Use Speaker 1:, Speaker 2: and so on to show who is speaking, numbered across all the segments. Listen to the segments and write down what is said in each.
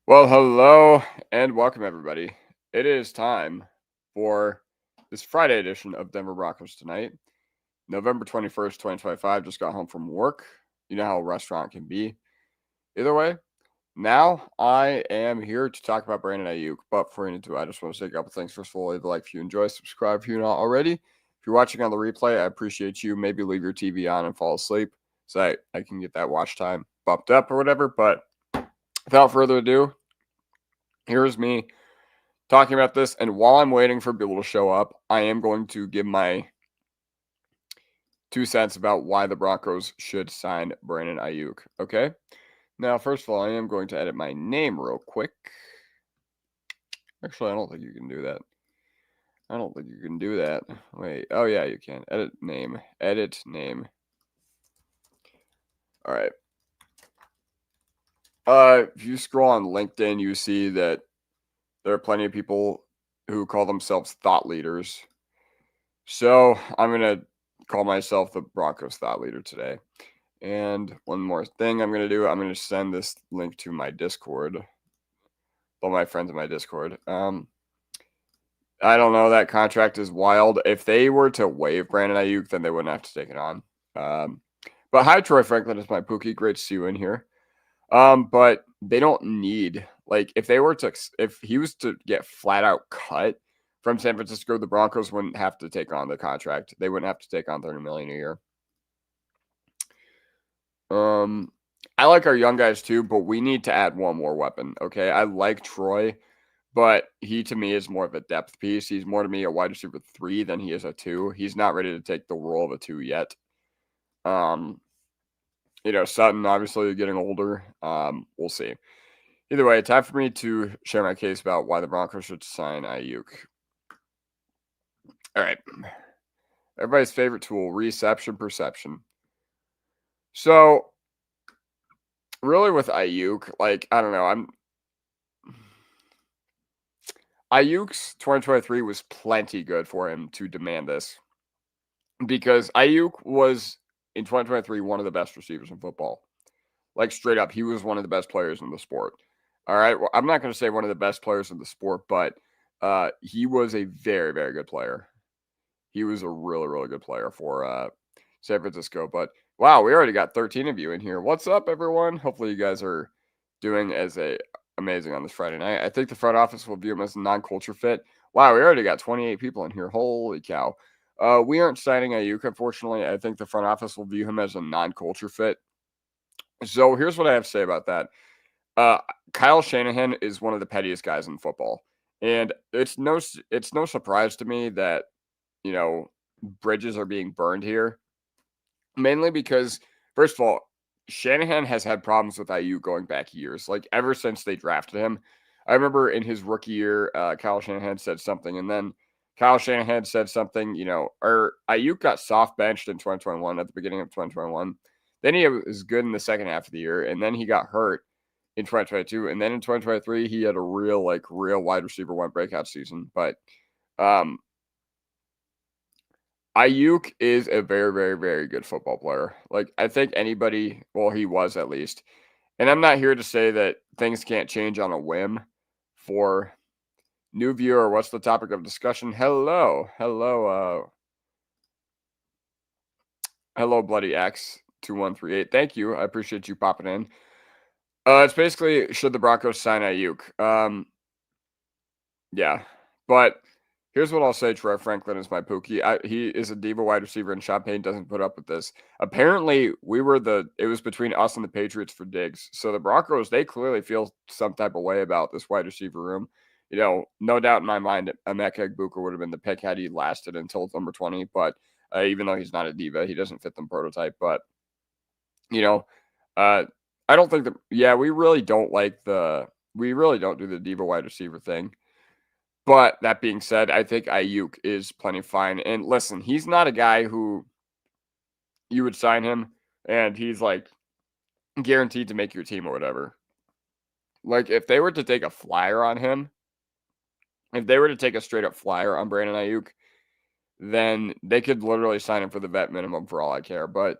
Speaker 1: Well, hello and welcome, everybody. It is time for this Friday edition of Denver Broncos Tonight, November 21st, 2025. Just got home from work. You know how a restaurant can be. Either way, now I am here to talk about Brandon Aiyuk. But before we get into it, I just want to say a couple things. First of all, leave a like if you enjoy, subscribe if you're not already. If you're watching on the replay, I appreciate you. Maybe leave your TV on and fall asleep so I can get that watch time bumped up or whatever. But without further ado, here's me talking about this. And while I'm waiting for people to show up, I am going to give my 2 cents about why the Broncos should sign Brandon Aiyuk. Okay. Now, first of all, I am going to edit my name real quick. Actually, I don't think you can do that. Wait. Oh, yeah, you can. Edit name. All right. If you scroll on LinkedIn, you see that there are plenty of people who call themselves thought leaders. So I'm going to call myself the Broncos thought leader today. And one more thing I'm going to do, I'm going to send this link to my Discord. All my friends in my Discord. I don't know. That contract is wild. If they were to waive Brandon Aiyuk, then they wouldn't have to take it on. But hi, Troy Franklin. It's my Pookie. Great to see you in here. But they don't need, like, if he was to get flat out cut from San Francisco, the Broncos wouldn't have to take on the contract. They wouldn't have to take on $30 million a year. I like our young guys too, but we need to add one more weapon. Okay. I like Troy, but he to me is more of a depth piece. He's more to me a wide receiver 3 than he is a 2. He's not ready to take the role of a 2 yet. Sutton obviously getting older. We'll see. Either way, time for me to share my case about why the Broncos should sign Aiyuk. All right. Everybody's favorite tool, reception perception. So, really with Aiyuk, like, I don't know. Aiyuk's 2023 was plenty good for him to demand this. Because Aiyuk was, in 2023, one of the best receivers in football. Like, straight up, he was one of the best players in the sport. All right? Well, I'm not going to say one of the best players in the sport, but he was a very, very good player. He was a really, really good player for San Francisco. But, wow, we already got 13 of you in here. What's up, everyone? Hopefully you guys are doing amazing on this Friday night. I think the front office will view him as a non-culture fit. Wow, we already got 28 people in here. Holy cow. We aren't signing Aiyuk, unfortunately. I think the front office will view him as a non-culture fit. So here's what I have to say about that. Kyle Shanahan is one of the pettiest guys in football. And it's no surprise to me that, bridges are being burned here. Mainly because, first of all, Shanahan has had problems with Aiyuk going back years, like ever since they drafted him. I remember in his rookie year, Kyle Shanahan said something, and then Kyle Shanahan said something, or Aiyuk got soft benched in 2021 at the beginning of 2021. Then he was good in the second half of the year, and then he got hurt in 2022, and then in 2023 he had a real wide receiver 1 breakout season. But Aiyuk is a very, very, very good football player. Like, I think anybody, well, he was at least. And I'm not here to say that things can't change on a whim. For new viewer, what's the topic of discussion? Hello, Bloody X2138. Thank you. I appreciate you popping in. It's basically, should the Broncos sign Aiyuk? Yeah, but here's what I'll say. Troy Franklin is my Pookie. He is a diva wide receiver, and Surtain doesn't put up with this. Apparently, it was between us and the Patriots for Diggs. So the Broncos, they clearly feel some type of way about this wide receiver room. No doubt in my mind, Emeka Egbuka would have been the pick had he lasted until number 20. But even though he's not a diva, he doesn't fit the prototype. But, I don't think that, we really don't do the diva wide receiver thing. But that being said, I think Aiyuk is plenty fine. And listen, he's not a guy who you would sign him and he's like guaranteed to make your team or whatever. Like, if they were to take a flyer on him, if they were to take a straight up flyer on Brandon Aiyuk, then they could literally sign him for the vet minimum for all I care. But,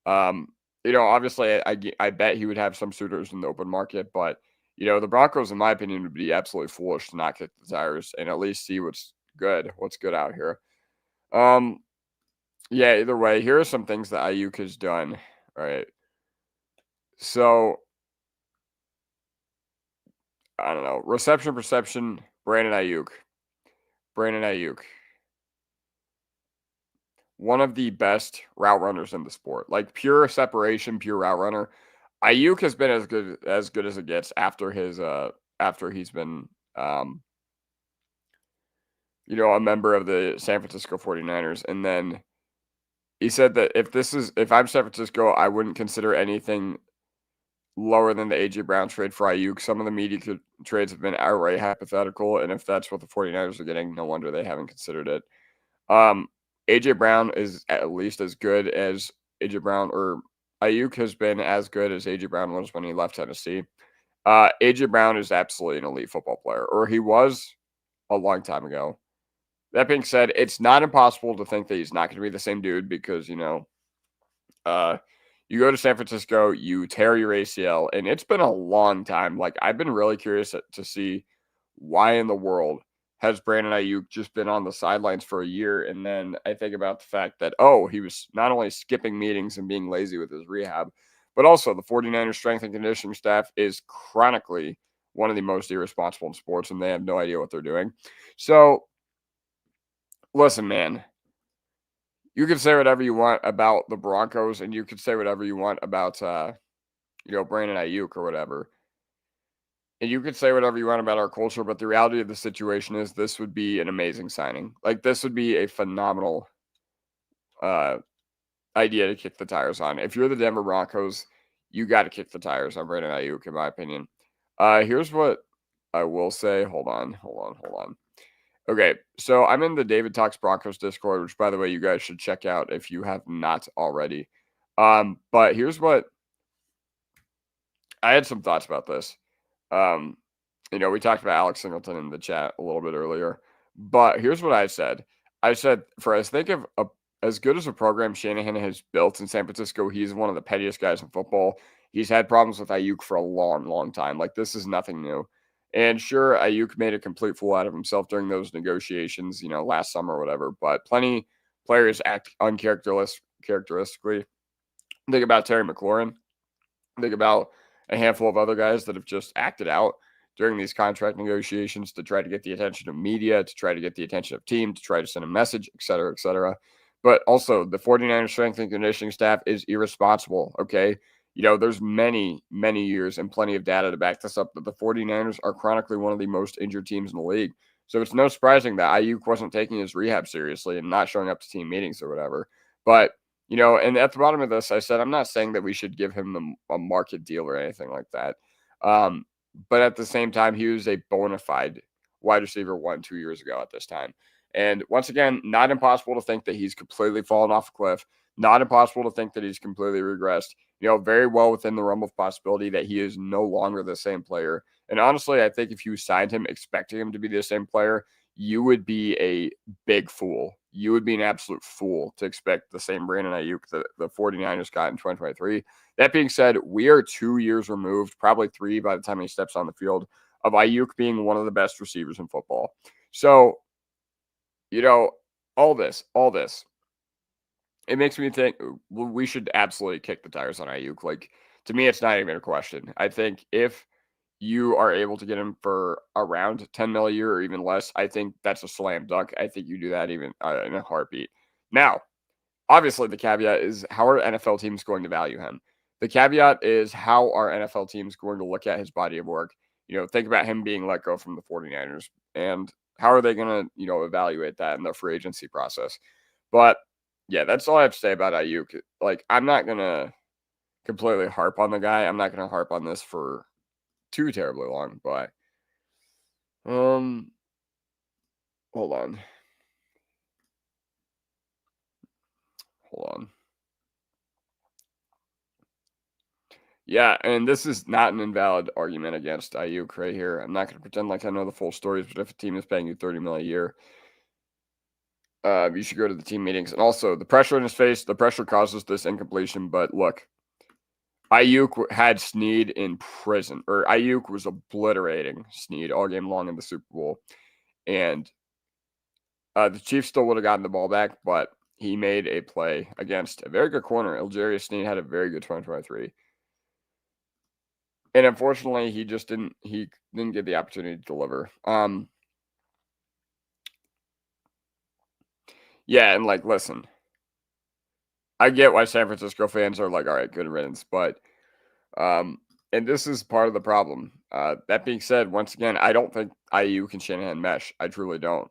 Speaker 1: obviously, I bet he would have some suitors in the open market. But The Broncos, in my opinion, would be absolutely foolish to not kick the tires and at least see what's good out here. Yeah, either way, here are some things that Aiyuk has done. All right. So, I don't know. Reception perception, Brandon Aiyuk. One of the best route runners in the sport. Like pure separation, pure route runner. Aiyuk has been as good as it gets after he's been a member of the San Francisco 49ers. And then he said that if I'm San Francisco, I wouldn't consider anything lower than the A.J. Brown trade for Aiyuk. Some of the media trades have been outright hypothetical, and if that's what the 49ers are getting, no wonder they haven't considered it. A.J. Brown is at least as good as A.J. Brown, or Aiyuk has been as good as A.J. Brown was when he left Tennessee. A.J. Brown is absolutely an elite football player, or he was a long time ago. That being said, it's not impossible to think that he's not going to be the same dude because, you go to San Francisco, you tear your ACL, and it's been a long time. Like, I've been really curious to see why in the world has Brandon Aiyuk just been on the sidelines for a year. And then I think about the fact that, he was not only skipping meetings and being lazy with his rehab, but also the 49ers strength and conditioning staff is chronically one of the most irresponsible in sports, and they have no idea what they're doing. So, listen, man. You can say whatever you want about the Broncos, and you can say whatever you want about, Brandon Aiyuk or whatever. And you could say whatever you want about our culture, but the reality of the situation is this would be an amazing signing. Like, this would be a phenomenal idea to kick the tires on. If you're the Denver Broncos, you got to kick the tires on Brandon Aiyuk, in my opinion. Here's what I will say. Hold on. Okay, so I'm in the David Talks Broncos Discord, which, by the way, you guys should check out if you have not already. But here's what I had some thoughts about this. We talked about Alex Singleton in the chat a little bit earlier, but here's what I said. I said, for as good as a program Shanahan has built in San Francisco, he's one of the pettiest guys in football. He's had problems with Aiyuk for a long, long time. Like, this is nothing new. And sure, Aiyuk made a complete fool out of himself during those negotiations, last summer or whatever. But plenty players act uncharacteristically. Think about Terry McLaurin. Think about a handful of other guys that have just acted out during these contract negotiations to try to get the attention of media, to try to get the attention of team, to try to send a message, et cetera, et cetera. But also, the 49ers strength and conditioning staff is irresponsible, okay? There's many, many years and plenty of data to back this up that the 49ers are chronically one of the most injured teams in the league. So it's no surprising that Aiyuk wasn't taking his rehab seriously and not showing up to team meetings or whatever. But, and at the bottom of this, I said, I'm not saying that we should give him a market deal or anything like that. But at the same time, he was a bona fide wide receiver 2 years ago at this time. And once again, not impossible to think that he's completely fallen off a cliff. Not impossible to think that he's completely regressed. Very well within the realm of possibility that he is no longer the same player. And honestly, I think if you signed him expecting him to be the same player, you would be a big fool. You would be an absolute fool to expect the same Brandon Aiyuk that the 49ers got in 2023. That being said, we are 2 years removed, probably 3 by the time he steps on the field, of Aiyuk being one of the best receivers in football. So, all this, it makes me think we should absolutely kick the tires on Aiyuk. Like, to me, it's not even a question. I think if you are able to get him for around $10 million a year or even less, I think that's a slam dunk. I think you do that even in a heartbeat. Now, obviously, the caveat is how are NFL teams going to value him? The caveat is how are NFL teams going to look at his body of work? Think about him being let go from the 49ers, and how are they going to, evaluate that in the free agency process? But yeah, that's all I have to say about Aiyuk. Like, I'm not going to completely harp on the guy. I'm not going to harp on this for too terribly long, but hold on. Yeah, and this is not an invalid argument against Aiyuk right here. I'm not going to pretend like I know the full stories, but if a team is paying you $30 million a year, you should go to the team meetings. And also, the pressure in his face, the pressure causes this incompletion. But look, Aiyuk had Snead in prison, or Aiyuk was obliterating Snead all game long in the Super Bowl. And the Chiefs still would have gotten the ball back, but he made a play against a very good corner. L'Jarius Snead had a very good 2023. And unfortunately, he didn't get the opportunity to deliver. Yeah, and like, listen, I get why San Francisco fans are like, all right, good riddance, but and this is part of the problem. That being said, once again, I don't think Aiyuk and Shanahan mesh. I truly don't.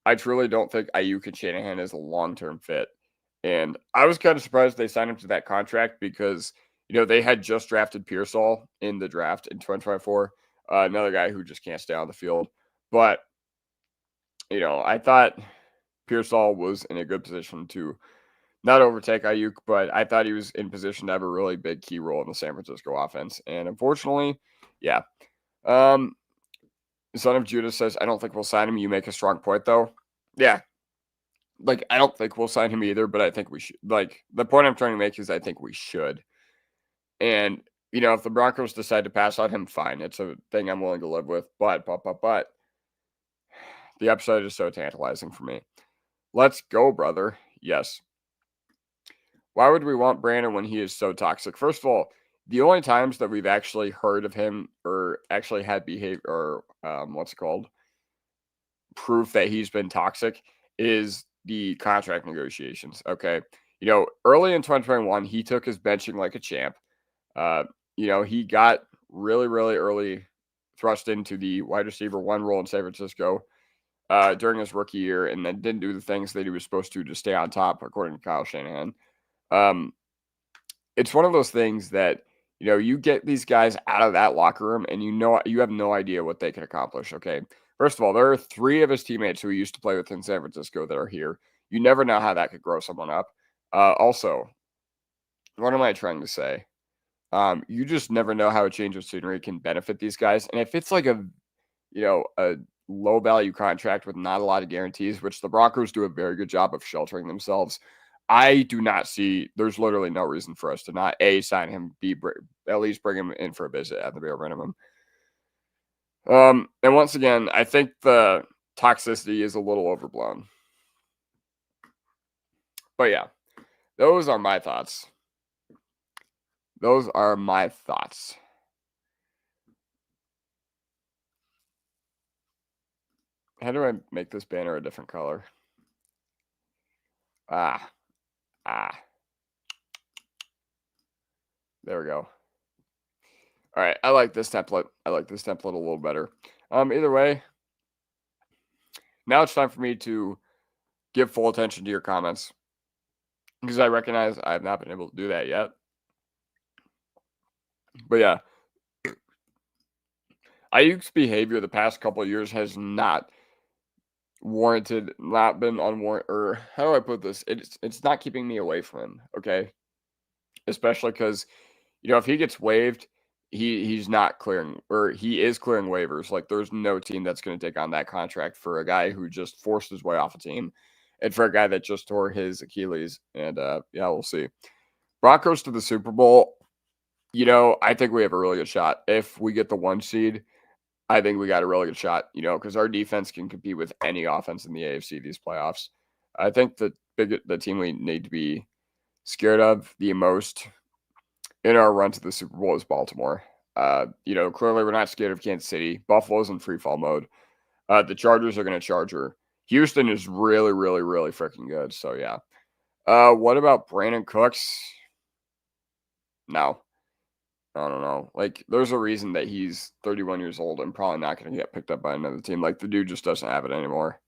Speaker 1: I truly don't think Aiyuk and Shanahan is a long-term fit. And I was kind of surprised they signed him to that contract because, they had just drafted Pearsall in the draft in 2024, another guy who just can't stay on the field. But, I thought Pearsall was in a good position to not overtake Aiyuk, but I thought he was in position to have a really big key role in the San Francisco offense. And unfortunately, yeah. Son of Judah says, I don't think we'll sign him. You make a strong point, though. Yeah. Like, I don't think we'll sign him either, but I think we should. Like, the point I'm trying to make is I think we should. And, if the Broncos decide to pass on him, fine. It's a thing I'm willing to live with. But, the upside is so tantalizing for me. Let's go, brother. Yes. Why would we want Brandon when he is so toxic? First of all, the only times that we've actually heard of him or actually had behavior or proof that he's been toxic is the contract negotiations. Okay. Early in 2021, he took his benching like a champ. He got really, really early thrust into the wide receiver one role in San Francisco during his rookie year and then didn't do the things that he was supposed to stay on top, according to Kyle Shanahan. It's one of those things that, you get these guys out of that locker room and you have no idea what they can accomplish. Okay. First of all, there are 3 of his teammates who he used to play with in San Francisco that are here. You never know how that could grow someone up. Also, what am I trying to say? You just never know how a change of scenery can benefit these guys. And if it's like a low value contract with not a lot of guarantees, which the Broncos do a very good job of sheltering themselves, I do not see, there's literally no reason for us to not A, sign him, B, at least bring him in for a visit at the bare minimum. And once again, I think the toxicity is a little overblown. But yeah, those are my thoughts. How do I make this banner a different color? There we go. All right, I like this template. A little better. Either way, now it's time for me to give full attention to your comments because I recognize I have not been able to do that yet. But yeah, Aiyuk's behavior the past couple of years has not been unwarranted, or how do I put this? It's not keeping me away from him, okay? Especially because, if he gets waived, he's not clearing, or he is clearing waivers. Like, there's no team that's going to take on that contract for a guy who just forced his way off a team and for a guy that just tore his Achilles. And, yeah, we'll see. Broncos to the Super Bowl, I think we have a really good shot. If we get the 1 seed, I think we got a really good shot, because our defense can compete with any offense in the AFC these playoffs. I think the team we need to be scared of the most in our run to the Super Bowl is Baltimore. Clearly we're not scared of Kansas City. Buffalo's in free fall mode. The Chargers are going to charge her. Houston is really, really, really freaking good. So, yeah. What about Brandon Cooks? No. I don't know. Like, there's a reason that he's 31 years old and probably not going to get picked up by another team. Like, the dude just doesn't have it anymore.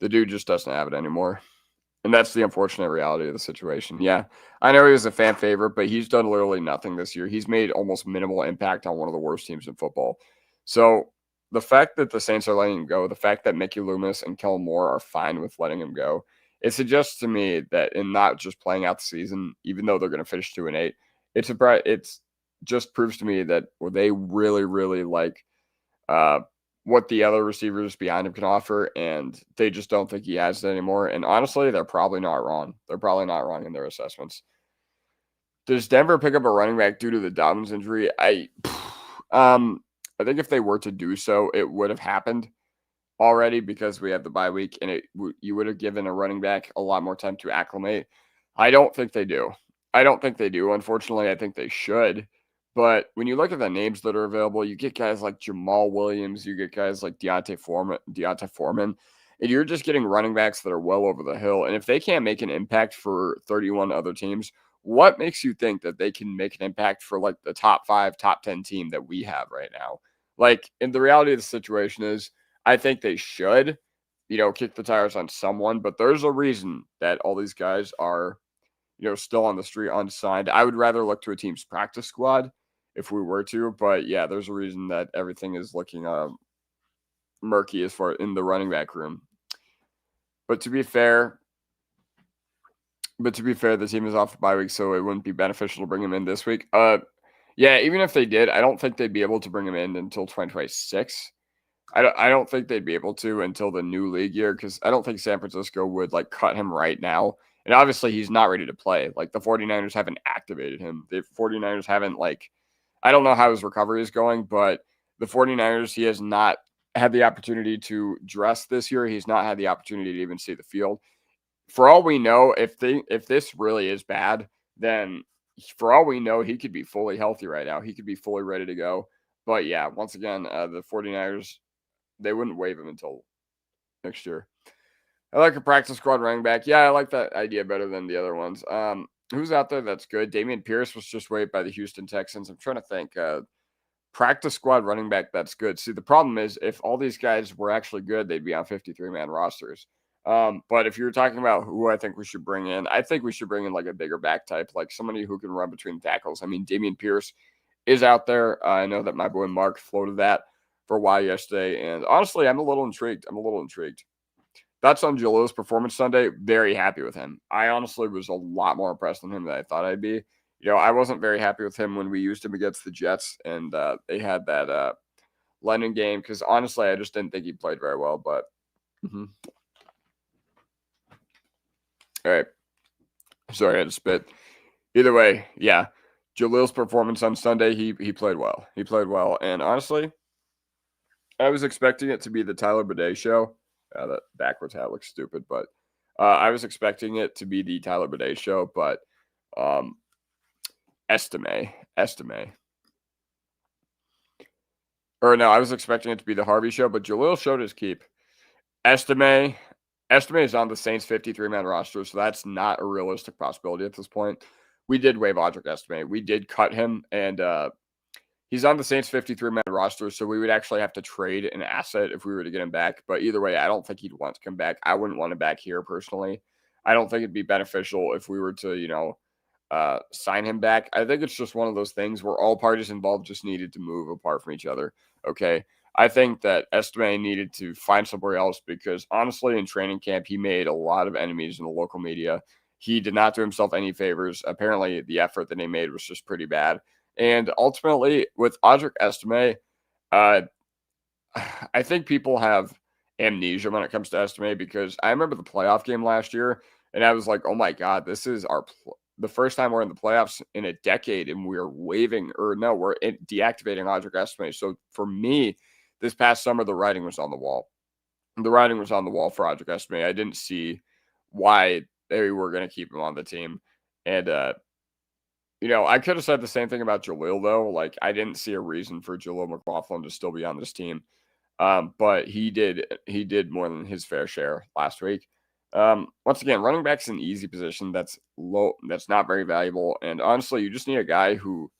Speaker 1: And that's the unfortunate reality of the situation. Yeah, I know he was a fan favorite, but he's done literally nothing this year. He's made almost minimal impact on one of the worst teams in football. So the fact that the Saints are letting him go, the fact that Mickey Loomis and Kellen Moore are fine with letting him go, it suggests to me that in not just playing out the season, even though they're going to finish 2-8, it's just proves to me that they really, really like what the other receivers behind him can offer, and they just don't think he has it anymore. And honestly, they're probably not wrong. They're probably not wrong in their assessments. Does Denver pick up a running back due to the Dobbins injury? I think if they were to do so, it would have happened already because we have the bye week, and you would have given a running back a lot more time to acclimate. I don't think they do. Unfortunately, I think they should. But when you look at the names that are available, you get guys like Jamal Williams, you get guys like Deontay Foreman, and you're just getting running backs that are well over the hill. And if they can't make an impact for 31 other teams, what makes you think that they can make an impact for like the top 5, top 10 team that we have right now? Like, and the reality of the situation is, I think they should, kick the tires on someone, but there's a reason that all these guys are, still on the street unsigned. I would rather look to a team's practice squad if we were to, but yeah, there's a reason that everything is looking murky as far in the running back room. But to be fair, the team is off the bye week, so it wouldn't be beneficial to bring him in this week. Yeah, even if they did, I don't think they'd be able to bring him in until 2026. I don't think they'd be able to until the new league year, because I don't think San Francisco would like cut him right now. And obviously he's not ready to play. Like the 49ers haven't activated him. The 49ers haven't I don't know how his recovery is going, but the 49ers, he has not had the opportunity to dress this year. He's not had the opportunity to even see the field. For all we know, if this really is bad, then for all we know, he could be fully healthy right now. He could be fully ready to go. But yeah, once again, the 49ers, they wouldn't waive him until next year. I like a practice squad running back. Yeah, I like that idea better than the other ones. Who's out there that's good? Dameon Pierce was just waived by the Houston Texans. I'm trying to think. Practice squad running back that's good. See, the problem is if all these guys were actually good, they'd be on 53-man rosters. But if you're talking about who I think we should bring in, I think we should bring in like a bigger back type, like somebody who can run between tackles. I mean, Dameon Pierce is out there. I know that my boy Mark floated that for a while yesterday, and honestly, I'm a little intrigued. That's on Jalil's performance Sunday. Very happy with him. I honestly was a lot more impressed with him than I thought I'd be. I wasn't very happy with him when we used him against the Jets, and they had that London game, because honestly, I just didn't think he played very well. But all right, sorry, I had to spit. Either way, yeah, Jalil's performance on Sunday, he played well. He played well, and honestly, I was expecting it to be the Tyler Bidet show. That backwards hat looks stupid, but I was expecting it to be the Tyler Bidet show, but Estime. Or no, I was expecting it to be the Harvey show, but Jalil showed his keep. Estime is on the Saints 53-man roster, so that's not a realistic possibility at this point. We did waive Audric Estime. We did cut him, and he's on the Saints 53-man roster, so we would actually have to trade an asset if we were to get him back. But either way, I don't think he'd want to come back. I wouldn't want him back here personally. I don't think it'd be beneficial if we were to, sign him back. I think it's just one of those things where all parties involved just needed to move apart from each other. Okay. I think that Estime needed to find somewhere else because honestly, in training camp, he made a lot of enemies in the local media. He did not do himself any favors. Apparently, the effort that he made was just pretty bad. And ultimately, with Audric Estime, I think people have amnesia when it comes to Estime, because I remember the playoff game last year, and I was like, oh my God, this is the first time we're in the playoffs in a decade, and we're deactivating Audric Estime. So for me, this past summer, the writing was on the wall. The writing was on the wall for Audric Estime. I didn't see why they were going to keep him on the team. And, I could have said the same thing about Jalil, though. Like, I didn't see a reason for Jalil McLaughlin to still be on this team. But he did more than his fair share last week. Once again, running back's an easy position that's low, that's not very valuable. And honestly, you just need a guy who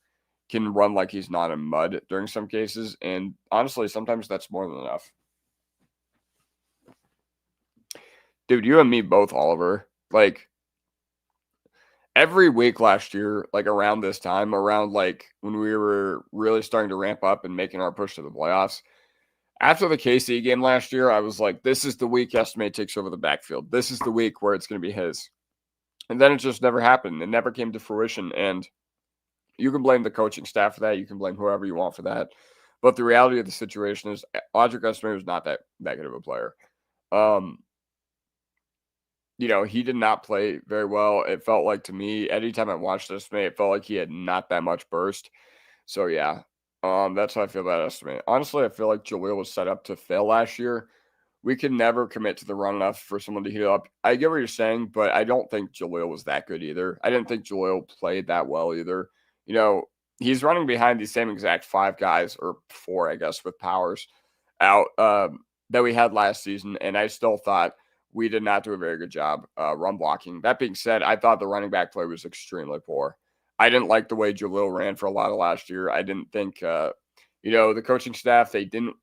Speaker 1: can run like he's not in mud during some cases. And honestly, sometimes that's more than enough. Dude, you and me both, Oliver. Like, every week last year, like around this time, around like when we were really starting to ramp up and making our push to the playoffs, after the KC game last year, I was like, this is the week Estime takes over the backfield. This is the week where it's going to be his. And then it just never happened. It never came to fruition. And you can blame the coaching staff for that. You can blame whoever you want for that. But the reality of the situation is Audric Estime was not that good of a player. he did not play very well. It felt like to me, anytime I watched this estimate, it felt like he had not that much burst. So yeah, that's how I feel about estimate. Honestly, I feel like Jaleel was set up to fail last year. We can never commit to the run enough for someone to heal up. I get what you're saying, but I don't think Jaleel was that good either. I didn't think Jaleel played that well either. He's running behind these same exact 5 guys, or 4, I guess, with powers out that we had last season, and I still thought we did not do a very good job run blocking. That being said, I thought the running back play was extremely poor. I didn't like the way Jaleel ran for a lot of last year. I didn't think, the coaching staff, they didn't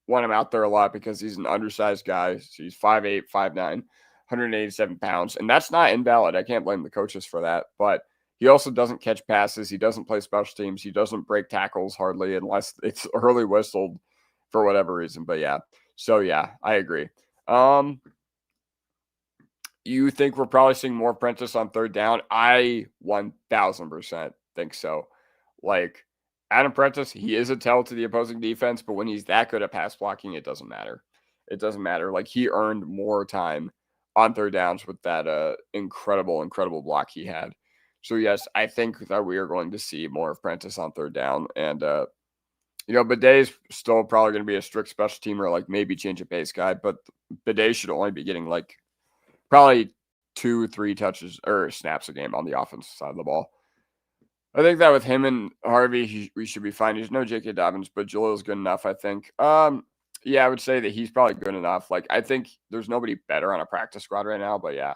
Speaker 1: want him out there a lot because he's an undersized guy. So he's 5'8", 5'9", 187 pounds. And that's not invalid. I can't blame the coaches for that. But he also doesn't catch passes. He doesn't play special teams. He doesn't break tackles hardly unless it's early whistled for whatever reason. But yeah. So yeah, I agree. You think we're probably seeing more Prentice on third down? I 1000% think so. Like, Adam Prentice, he is a tell to the opposing defense, but when he's that good at pass blocking, it doesn't matter. It doesn't matter. Like, he earned more time on third downs with that incredible block he had. So, yes, I think that we are going to see more of Prentice on third down. And, Bidet is still probably going to be a strict special teamer, like maybe change of pace guy, but Bidet should only be getting like probably 2-3 touches or snaps a game on the offensive side of the ball. I think that with him and Harvey, we should be fine. He's no J.K. Dobbins, but Jalil's good enough, I think. Yeah, I would say that he's probably good enough. Like, I think there's nobody better on a practice squad right now, but yeah.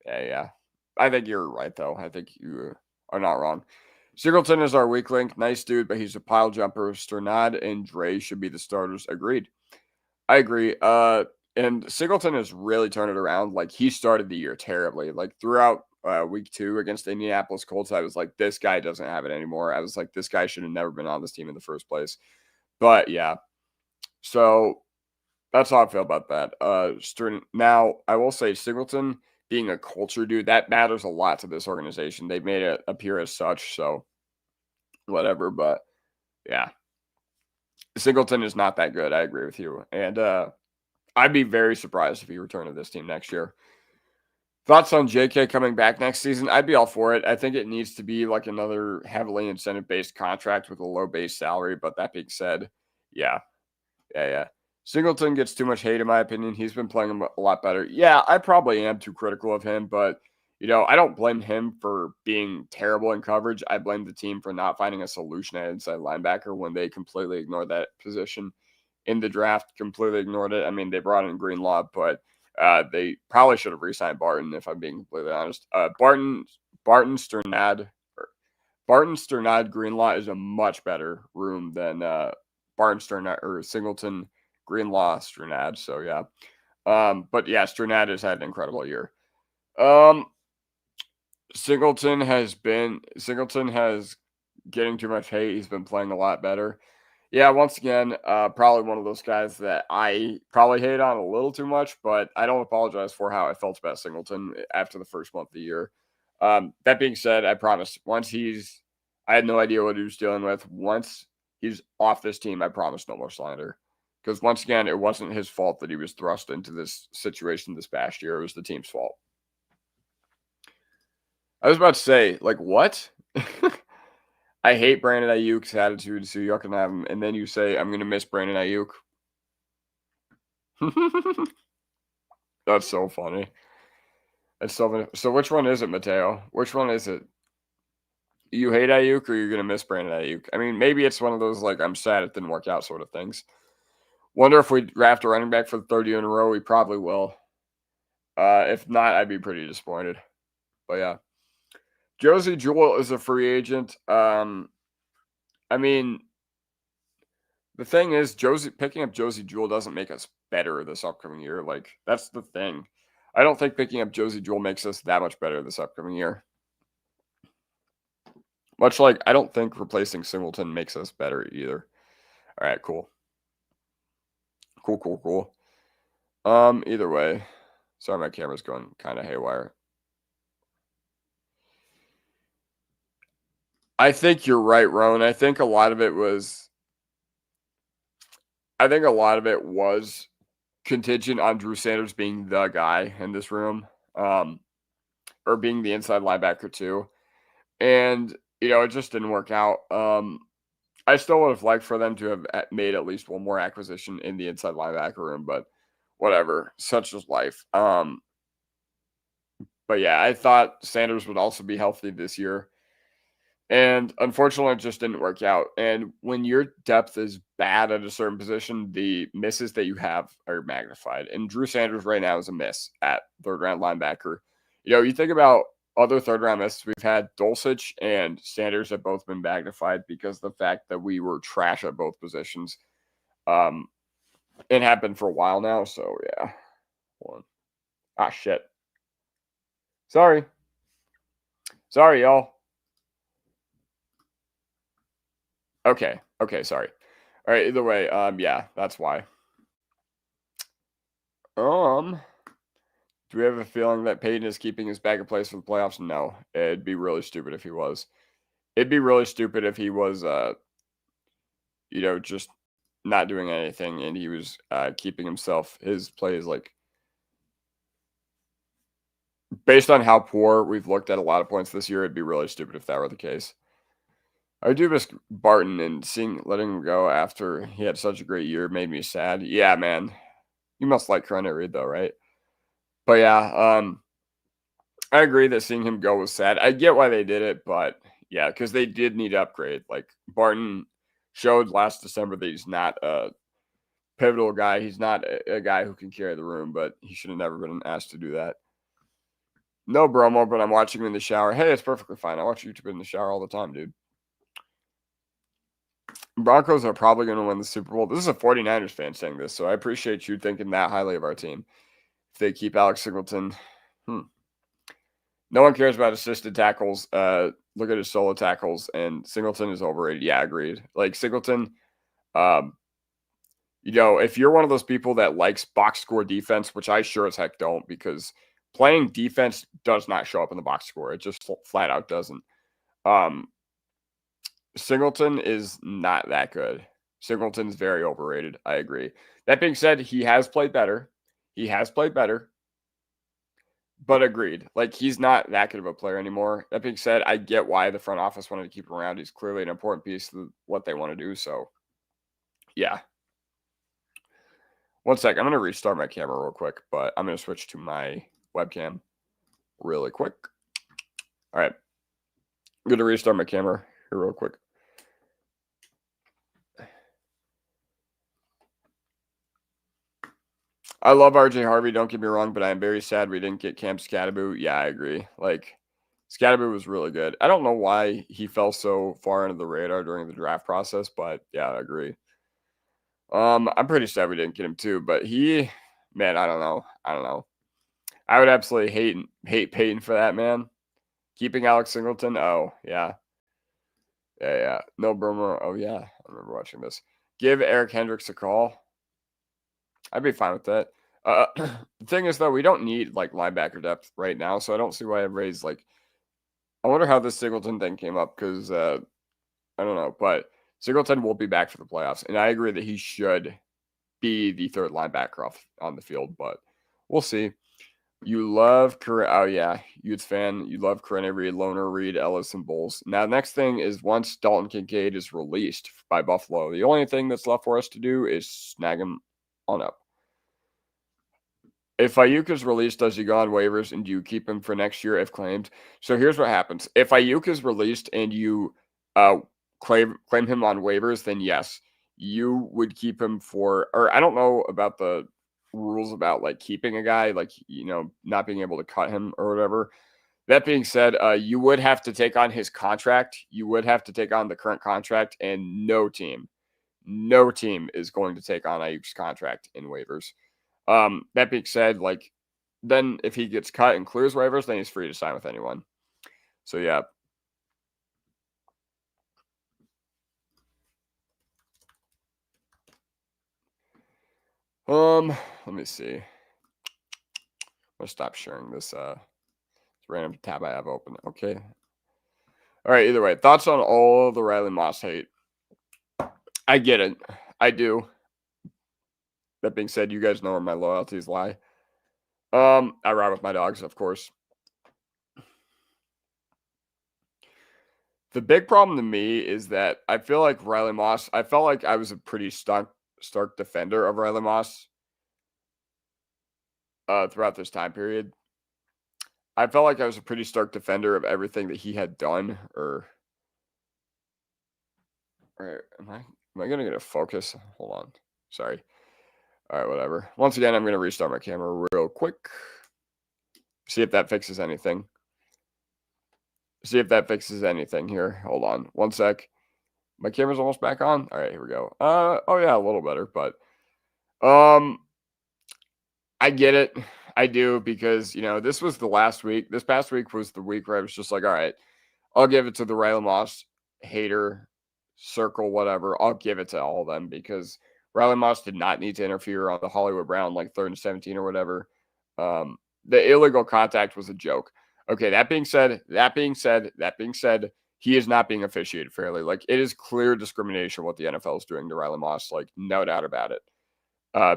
Speaker 1: I think you're right, though. I think you are not wrong. Singleton is our weak link. Nice dude, but he's a pile jumper. Sternad and Dre should be the starters. Agreed. I agree. And Singleton has really turned it around. Like, he started the year terribly. Like, throughout week 2 against the Indianapolis Colts, I was like, this guy doesn't have it anymore. I was like, this guy should have never been on this team in the first place. But, yeah. So, that's how I feel about that. Now, I will say Singleton being a culture dude, that matters a lot to this organization. They've made it appear as such, so whatever. But, yeah. Singleton is not that good. I agree with you. And I'd be very surprised if he returned to this team next year. Thoughts on JK coming back next season? I'd be all for it. I think it needs to be like another heavily incentive-based contract with a low base salary. But that being said, yeah. Singleton gets too much hate, in my opinion. He's been playing a lot better. Yeah, I probably am too critical of him, but, I don't blame him for being terrible in coverage. I blame the team for not finding a solution at inside linebacker when they completely ignored that position in the draft, completely ignored it. I mean, they brought in Greenlaw, but they probably should have re-signed Barton, if I'm being completely honest. Barton Sternad Greenlaw is a much better room than Barton Sternad or Singleton Greenlaw Sternad. So yeah. But yeah, Sternad has had an incredible year. Singleton has getting too much hate. He's been playing a lot better. Yeah, once again, probably one of those guys that I probably hate on a little too much, but I don't apologize for how I felt about Singleton after the first month of the year. That being said, I promise, I had no idea what he was dealing with. Once he's off this team, I promise no more slander. Because once again, it wasn't his fault that he was thrust into this situation this past year. It was the team's fault. I was about to say, like, what? I hate Brandon Aiyuk's attitude, so you're going to have him. And then you say, I'm going to miss Brandon Aiyuk. That's so funny. That's so funny. So which one is it, Mateo? Which one is it? You hate Aiyuk or you're going to miss Brandon Aiyuk? I mean, maybe it's one of those, like, I'm sad it didn't work out sort of things. Wonder if we draft a running back for the third year in a row. We probably will. If not, I'd be pretty disappointed. But yeah. Josie Jewell is a free agent. I mean, the thing is, picking up Josie Jewell doesn't make us better this upcoming year. Like, that's the thing. I don't think picking up Josie Jewell makes us that much better this upcoming year. Much like I don't think replacing Singleton makes us better either. All right, cool. Cool. Either way. Sorry, my camera's going kind of haywire. I think you're right, Roan. I think a lot of it was contingent on Drew Sanders being the guy in this room. or being the inside linebacker too. And, it just didn't work out. I still would have liked for them to have made at least one more acquisition in the inside linebacker room, but whatever, such is life. But yeah, I thought Sanders would also be healthy this year. And unfortunately, it just didn't work out. And when your depth is bad at a certain position, the misses that you have are magnified. And Drew Sanders right now is a miss at third round linebacker. You think about other third round misses we've had, Dulcich and Sanders have both been magnified because of the fact that we were trash at both positions. It happened for a while now. So yeah. Hold on. Shit. Sorry, y'all. Okay, sorry. All right, either way, yeah, that's why. Do we have a feeling that Payton is keeping his bag of plays for the playoffs? No, it'd be really stupid if he was. It'd be really stupid if he was, just not doing anything and he was keeping his plays like based on how poor we've looked at a lot of points this year. It'd be really stupid if that were the case. I do miss Barton, and letting him go after he had such a great year made me sad. Yeah, man. You must like Corona Reed though, right? But yeah, I agree that seeing him go was sad. I get why they did it, but yeah, because they did need to upgrade. Like Barton showed last December that he's not a pivotal guy. He's not a guy who can carry the room, but he should have never been asked to do that. No Bromo, but I'm watching him in the shower. Hey, it's perfectly fine. I watch YouTube in the shower all the time, dude. Broncos are probably going to win the Super Bowl. This is a 49ers fan saying this, so I appreciate you thinking that highly of our team. If they keep Alex Singleton, no one cares about assisted tackles. Look at his solo tackles, and Singleton is overrated. Yeah, agreed. Like Singleton, if you're one of those people that likes box score defense, which I sure as heck don't, because playing defense does not show up in the box score. It just flat out doesn't. Singleton is not that good. Singleton's very overrated. I agree. That being said, he has played better. But agreed. Like, he's not that good of a player anymore. That being said, I get why the front office wanted to keep him around. He's clearly an important piece of what they want to do. So, yeah. One sec. I'm going to restart my camera real quick, but I'm going to switch to my webcam really quick. All right. I'm going to restart my camera here real quick. I love RJ Harvey, don't get me wrong, but I am very sad we didn't get Cam Scatterbo. Yeah, I agree. Like, Scatterbo was really good. I don't know why he fell so far under the radar during the draft process, but yeah, I agree. I'm pretty sad we didn't get him too, but man, I don't know. I would absolutely hate Payton for that, man. Keeping Alex Singleton, oh, yeah. Yeah. No Bromo, oh, yeah. I remember watching this. Give Eric Hendricks a call. I'd be fine with that. The thing is, though, we don't need like linebacker depth right now, so I don't see why everybody's like. I wonder how this Singleton thing came up because I don't know, but Singleton will be back for the playoffs, and I agree that he should be the third linebacker on the field, but we'll see. You love oh yeah, Utes fan. You love Corona Reed, Loner Reed, Ellis, and Bowles. Now, the next thing is once Dalton Kincaid is released by Buffalo, the only thing that's left for us to do is snag him on up. If Aiyuk is released, does he go on waivers and do you keep him for next year if claimed? So here's what happens. If Aiyuk is released and you claim him on waivers, then yes, you would keep him or I don't know about the rules about like keeping a guy, like, not being able to cut him or whatever. That being said, you would have to take on his contract. You would have to take on the current contract, and no team is going to take on Aiyuk's contract in waivers. That being said, like, then if he gets cut and clears waivers, then he's free to sign with anyone. So yeah. Let me see. I'm gonna stop sharing this random tab I have open. Okay. All right, either way. Thoughts on all the Riley Moss hate. I get it. I do. That being said, you guys know where my loyalties lie. I ride with my dogs, of course. The big problem to me is that I feel like Riley Moss, I felt like I was a pretty stark defender of Riley Moss throughout this time period. I felt like I was a pretty stark defender of everything that he had done. Or am I gonna get a focus? Hold on. Sorry. All right, whatever. Once again, I'm gonna restart my camera real quick. See if that fixes anything. Here. Hold on. One sec. My camera's almost back on. All right, here we go. Oh yeah, a little better, but um, I get it. I do because this was the last week. This past week was the week where I was just like, all right, I'll give it to the Riley Moss hater circle, whatever. I'll give it to all of them because Riley Moss did not need to interfere on the Hollywood Brown like 3rd and 17 or whatever. The illegal contact was a joke. Okay, that being said, he is not being officiated fairly. Like, it is clear discrimination what the NFL is doing to Riley Moss. Like, no doubt about it.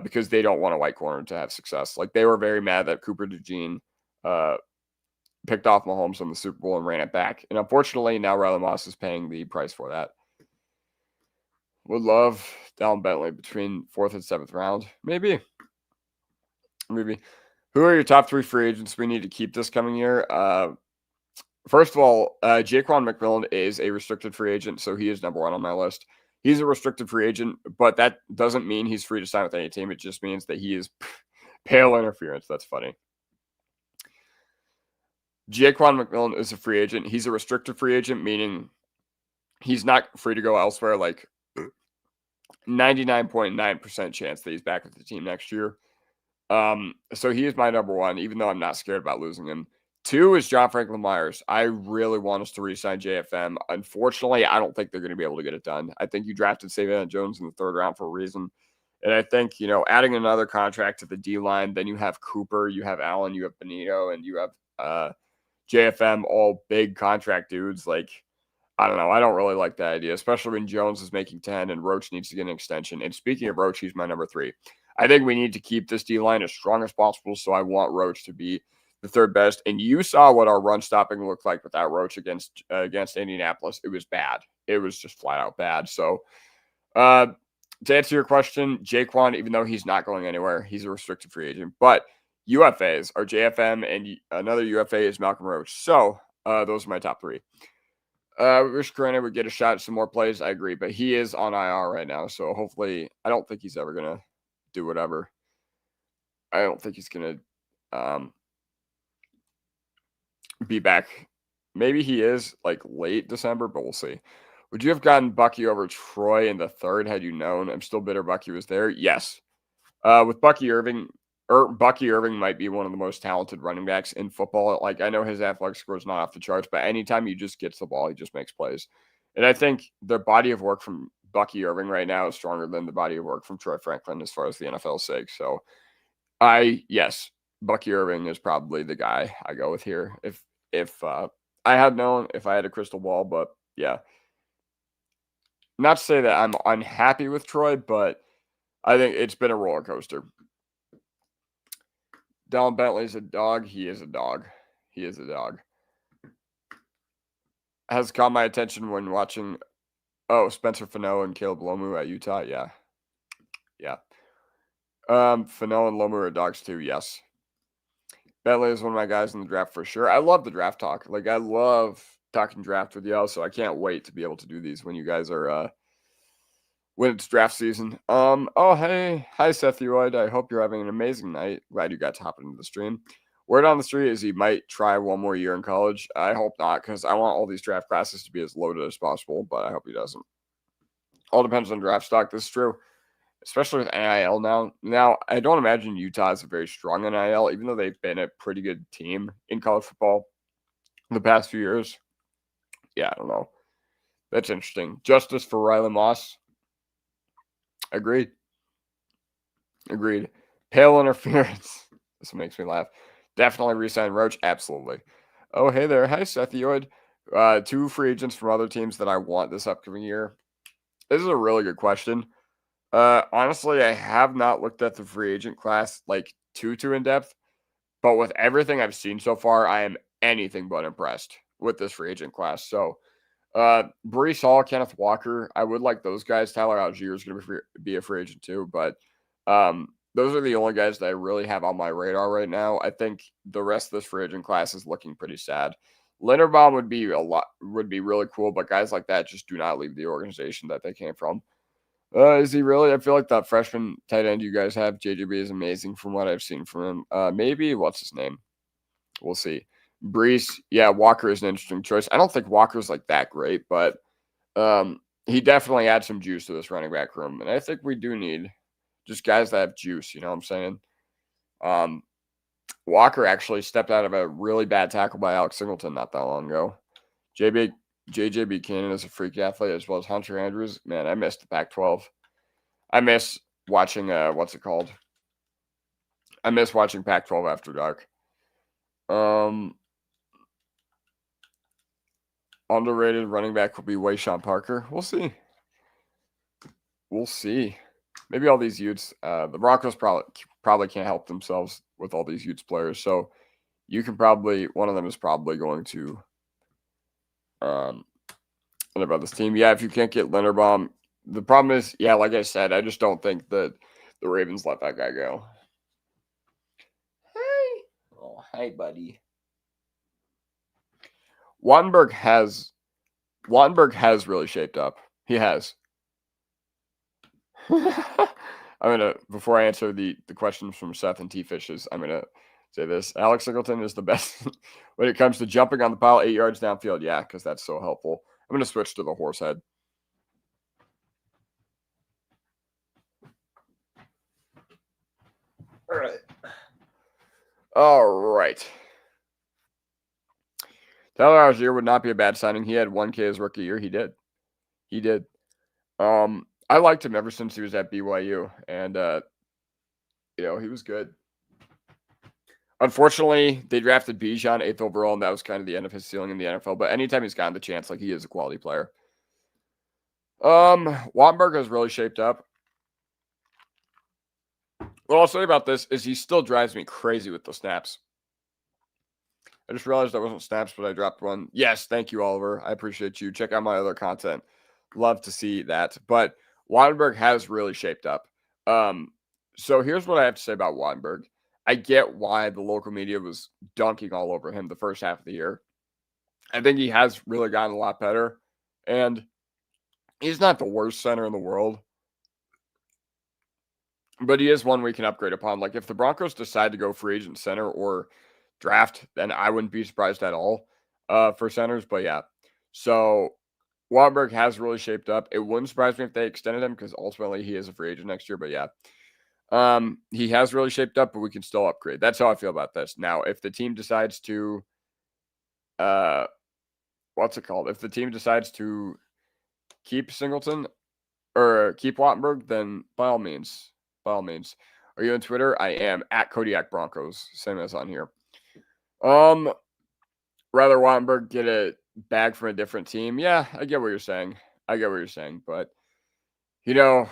Speaker 1: Because they don't want a white corner to have success. Like, they were very mad that Cooper DeJean picked off Mahomes in the Super Bowl and ran it back. And unfortunately, now Riley Moss is paying the price for that. Would love Dalvin Bentley between 4th and 7th round. Maybe. Who are your top 3 free agents we need to keep this coming year? First of all, Jaquan McMillan is a restricted free agent, so he is number 1 on my list. He's a restricted free agent, but that doesn't mean he's free to sign with any team. It just means that he is pale interference. That's funny. Jaquan McMillan is a free agent. He's a restricted free agent, meaning he's not free to go elsewhere. Like 99.9% chance that he's back with the team next year. So he is my number 1, even though I'm not scared about losing him. 2 is John Franklin Myers. I really want us to re-sign JFM. Unfortunately, I don't think they're going to be able to get it done. I think you drafted Savion Jones in the 3rd round for a reason. And I think, adding another contract to the D-line, then you have Cooper, you have Allen, you have Benito, and you have JFM, all big contract dudes. Like, I don't know. I don't really like that idea, especially when Jones is making 10 and Roach needs to get an extension. And speaking of Roach, he's my number 3. I think we need to keep this D-line as strong as possible, so I want Roach to be the 3rd best. And you saw what our run stopping looked like without Roach against Indianapolis. It was bad. It was just flat out bad. So to answer your question, Jaquan, even though he's not going anywhere, he's a restricted free agent. But UFAs are JFM, and another UFA is Malcolm Roach. So those are my top 3. Wish Corona would get a shot at some more plays. I agree, but he is on IR right now. So hopefully, I don't think he's ever going to do whatever. I don't think he's going to be back. Maybe he is like late December, but we'll see. Would you have gotten Bucky over Troy in the 3rd had you known? I'm still bitter Bucky was there. Yes. With Bucky Irving might be one of the most talented running backs in football. Like, I know his athletic score is not off the charts, but anytime he just gets the ball, he just makes plays. And I think the body of work from Bucky Irving right now is stronger than the body of work from Troy Franklin as far as the NFL's sake. So yes, Bucky Irving is probably the guy I go with here. If I had known, if I had a crystal ball, but yeah. Not to say that I'm unhappy with Troy, but I think it's been a roller coaster. Dalvin Bentley's a dog. He is a dog. Has caught my attention when watching Spencer Fano and Caleb Lomu at Utah. Yeah. Fano and Lomu are dogs too. Yes. Bentley is one of my guys in the draft for sure. I love the draft talk. Like, I love talking draft with y'all, so I can't wait to be able to do these when you guys are when it's draft season. Hey, hi Seth Eroyd. I hope you're having an amazing night. Glad you got to hop into the stream. Word on the street is he might try one more year in college. I hope not, because I want all these draft classes to be as loaded as possible, but I hope he doesn't. All depends on draft stock. This is true, especially with NIL now. Now, I don't imagine Utah is a very strong NIL, even though they've been a pretty good team in college football the past few years. Yeah, I don't know. That's interesting. Justice for Riley Moss. Agreed. Pale interference. This makes me laugh. Definitely re-sign Roach. Absolutely. Oh, hey there. Hi, Seth Eoid. 2 free agents from other teams that I want this upcoming year. This is a really good question. Honestly, I have not looked at the free agent class like too in depth. But with everything I've seen so far, I am anything but impressed with this free agent class. So, Breece Hall, Kenneth Walker, I would like those guys. Tyler Algier is going to be a free agent too, but those are the only guys that I really have on my radar right now. I think the rest of this free agent class is looking pretty sad. Linderbaum would be really cool, but guys like that just do not leave the organization that they came from. Is he really? I feel like that freshman tight end you guys have, JJB, is amazing from what I've seen from him. Maybe, what's his name? We'll see. Breece, yeah, Walker is an interesting choice. I don't think Walker's like that great, but he definitely adds some juice to this running back room. And I think we do need just guys that have juice, you know what I'm saying? Walker actually stepped out of a really bad tackle by Alex Singleton not that long ago. JJB Cannon is a freak athlete, as well as Hunter Andrews. Man, I missed the Pac-12. I miss watching, what's it called? I miss watching Pac-12 after dark. Underrated running back will be Wayshawn Parker. We'll see. We'll see. Maybe all these Utes. The Broncos probably can't help themselves with all these Utes players. So you can one of them is probably going to about this team. Yeah, if you can't get Linderbaum, the problem is, yeah, like I said, I just don't think that the Ravens let that guy go. Hey. Oh, hey, buddy. Wattenberg has really shaped up. He has. Before I answer the questions from Seth and T-Fishes, I'm gonna say this. Alex Singleton is the best when it comes to jumping on the pile 8 yards downfield. Yeah, because that's so helpful. I'm gonna switch to the horse head. All right. Tyler Algier would not be a bad signing. He had 1K his rookie year. He did. I liked him ever since he was at BYU, and he was good. Unfortunately, they drafted Bijan 8th overall, and that was kind of the end of his ceiling in the NFL. But anytime he's gotten the chance, like, he is a quality player. Wattenberg has really shaped up. What I'll say about this is he still drives me crazy with the snaps. I just realized that wasn't snaps, but I dropped one. Yes, thank you, Oliver. I appreciate you. Check out my other content. Love to see that. But Wattenberg has really shaped up. So here's what I have to say about Wattenberg. I get why the local media was dunking all over him the first half of the year. I think he has really gotten a lot better. And he's not the worst center in the world. But he is one we can upgrade upon. Like, if the Broncos decide to go free agent center or draft, then I wouldn't be surprised at all for centers. But yeah, so Wattenberg has really shaped up. It wouldn't surprise me if they extended him because ultimately he is a free agent next year. But yeah, he has really shaped up, but we can still upgrade. That's how I feel about this. Now, if the team decides to, what's it called? If the team decides to keep Singleton or keep Wattenberg, then by all means. Are you on Twitter? I am at Kodiak Broncos, same as on here. Rather Wattenberg get a bag from a different team. Yeah, I get what you're saying. But it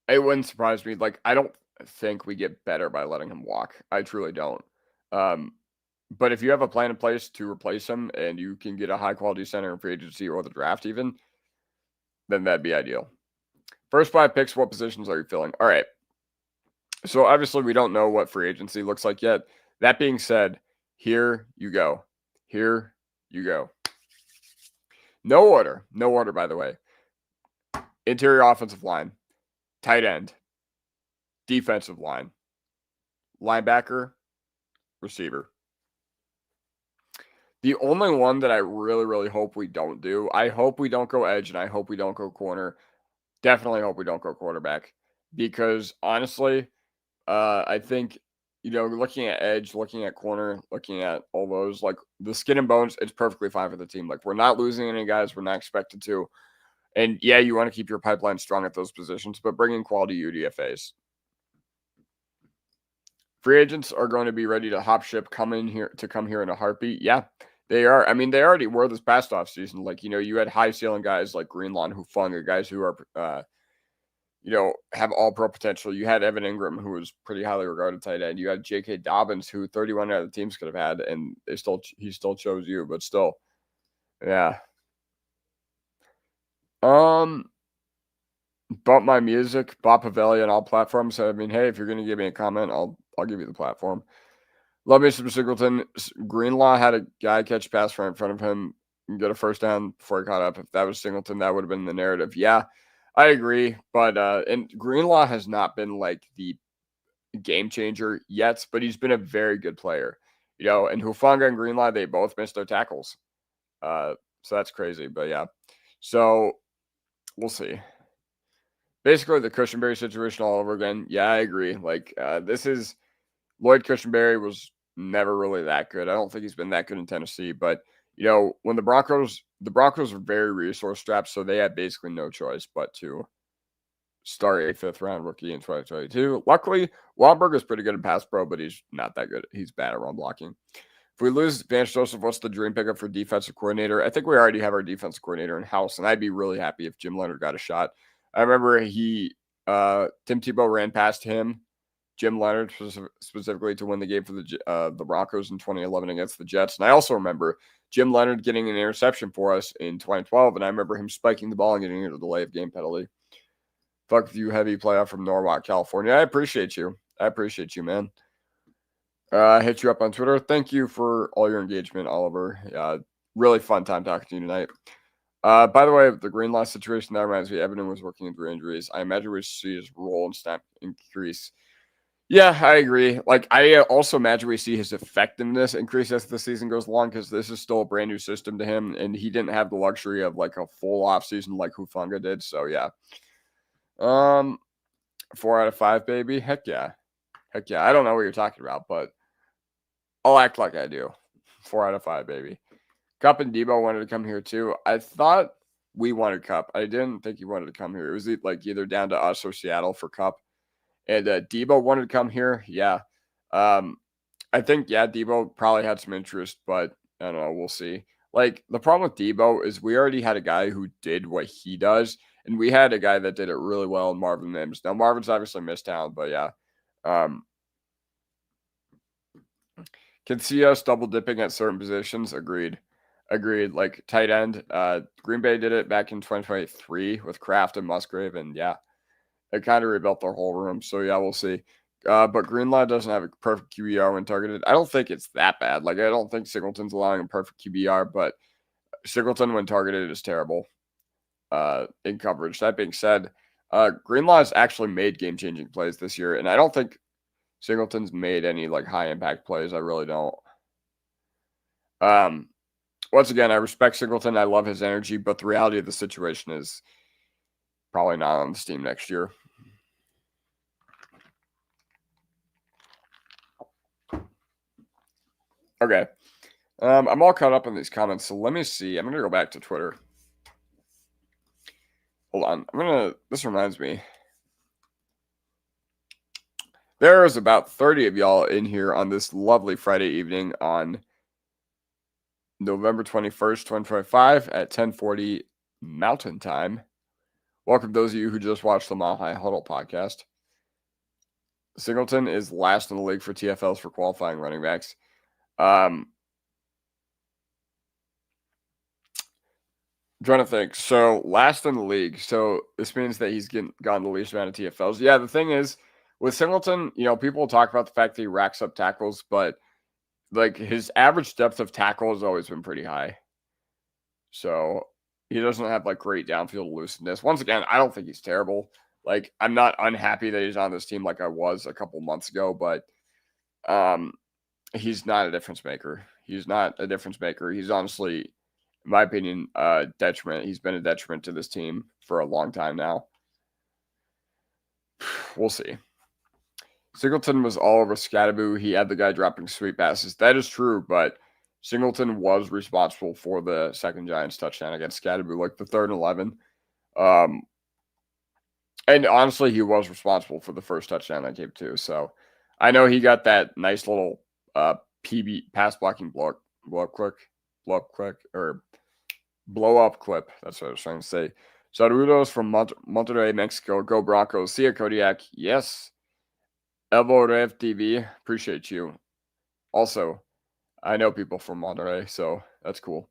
Speaker 1: wouldn't surprise me. Like, I don't think we get better by letting him walk. I truly don't. But if you have a plan in place to replace him and you can get a high quality center in free agency or the draft even, then that'd be ideal. First 5 picks, what positions are you filling? All right. So obviously we don't know what free agency looks like yet. That being said, here you go. No order, by the way. Interior offensive line, tight end, defensive line, linebacker, receiver. The only one that I really, really hope we don't do, I hope we don't go edge and I hope we don't go corner. Definitely hope we don't go quarterback because honestly, I think, looking at edge, looking at corner, looking at all those, like the skin and bones, it's perfectly fine for the team. Like, we're not losing any guys. We're not expected to. And yeah, you want to keep your pipeline strong at those positions, but bring in quality UDFAs. Free agents are going to be ready to hop ship, come here in a heartbeat. Yeah, they are. I mean, they already were this past offseason. Like, you had high ceiling guys like Greenlaw, Hufanga, guys who are have all pro potential. You had Evan Ingram, who was pretty highly regarded tight end. You had J.K. Dobbins, who 31 other teams could have had, and he still chose you, but still, yeah. Bump my music, Bob Pavelli on all platforms. So, I mean, hey, if you're gonna give me a comment, I'll give you the platform. Love me some Singleton. Greenlaw had a guy catch pass right in front of him and get a first down before he caught up. If that was Singleton, that would have been the narrative. Yeah, I agree. But and Greenlaw has not been like the game changer yet, but he's been a very good player. And Hufanga and Greenlaw, they both missed their tackles. So that's crazy. But yeah. So we'll see. Basically, the Cushenberry situation all over again. Yeah, I agree. Like, this is Lloyd Cushenberry was never really that good. I don't think he's been that good in Tennessee. But, when the Broncos are very resource strapped, so they had basically no choice but to start a fifth-round rookie in 2022. Luckily, Wahlberg is pretty good at pass pro, but he's not that good. He's bad at run blocking. If we lose Vance Joseph, what's the dream pickup for defensive coordinator? I think we already have our defensive coordinator in-house, and I'd be really happy if Jim Leonard got a shot. I remember Tim Tebow ran past him, Jim Leonard specifically, to win the game for the Broncos in 2011 against the Jets. And I also remember Jim Leonard getting an interception for us in 2012, and I remember him spiking the ball and getting a delay of game penalty. Fuck you, heavy playoff from Norwalk, California. I appreciate you. Man. I hit you up on Twitter. Thank you for all your engagement, Oliver. Really fun time talking to you tonight. By the way, the Greenlaw situation, that reminds me, Evan was working through injuries. I imagine we see his role and snap increase. Yeah, I agree. Like, I also imagine we see his effectiveness increase as the season goes along, because this is still a brand new system to him, and he didn't have the luxury of like a full off season like Hufanga did. So yeah. 4 out of 5, baby. Heck yeah. I don't know what you're talking about, but I'll act like I do. 4 out of 5, baby. Cup and Debo wanted to come here too. I thought we wanted Cup. I didn't think he wanted to come here. It was like either down to us or Seattle for Cup. And Debo wanted to come here. Yeah. I think, Debo probably had some interest, but I don't know. We'll see. Like, the problem with Debo is we already had a guy who did what he does, and we had a guy that did it really well in Marvin Mims. Now, Marvin's obviously missed talent, but yeah. Can see us double dipping at certain positions. Agreed. Like tight end, Green Bay did it back in 2023 with Kraft and Musgrave, and yeah, it kind of rebuilt their whole room. So yeah, we'll see. But Greenlaw doesn't have a perfect QBR when targeted. I don't think it's that bad. Like, I don't think Singleton's allowing a perfect QBR, but Singleton when targeted is terrible in coverage. That being said, Greenlaw has actually made game-changing plays this year, and I don't think Singleton's made any like high-impact plays. I really don't. Once again, I respect Singleton. I love his energy, but the reality of the situation is probably not on this team next year. Okay. I'm all caught up in these comments, so let me see. I'm going to go back to Twitter. Hold on. This reminds me. There's about 30 of y'all in here on this lovely Friday evening on November 21st, 2025 at 10:40 Mountain Time. Welcome those of you who just watched the Mile High Huddle podcast. Singleton is last in the league for TFLs for qualifying running backs. I'm trying to think. So last in the league. So this means that he's gotten the least amount of TFLs. Yeah, the thing is, with Singleton, people talk about the fact that he racks up tackles, but like his average depth of tackle has always been pretty high. So he doesn't have like great downfield elusiveness. Once again, I don't think he's terrible. Like, I'm not unhappy that he's on this team like I was a couple months ago, but he's not a difference maker. He's honestly, in my opinion, a detriment. He's been a detriment to this team for a long time now. We'll see. Singleton was all over Scatterboo. He had the guy dropping sweet passes. That is true, but Singleton was responsible for the second Giants touchdown against Scatterboo, like the 3rd and 11. And honestly, he was responsible for the first touchdown that came too. So I know he got that nice little PB pass blocking blow up clip. That's what I was trying to say. Saludos from Monterrey, Mexico. Go Broncos. See ya, Kodiak. Yes. Evo Rev TV. Appreciate you. Also, I know people from Monterrey, so that's cool.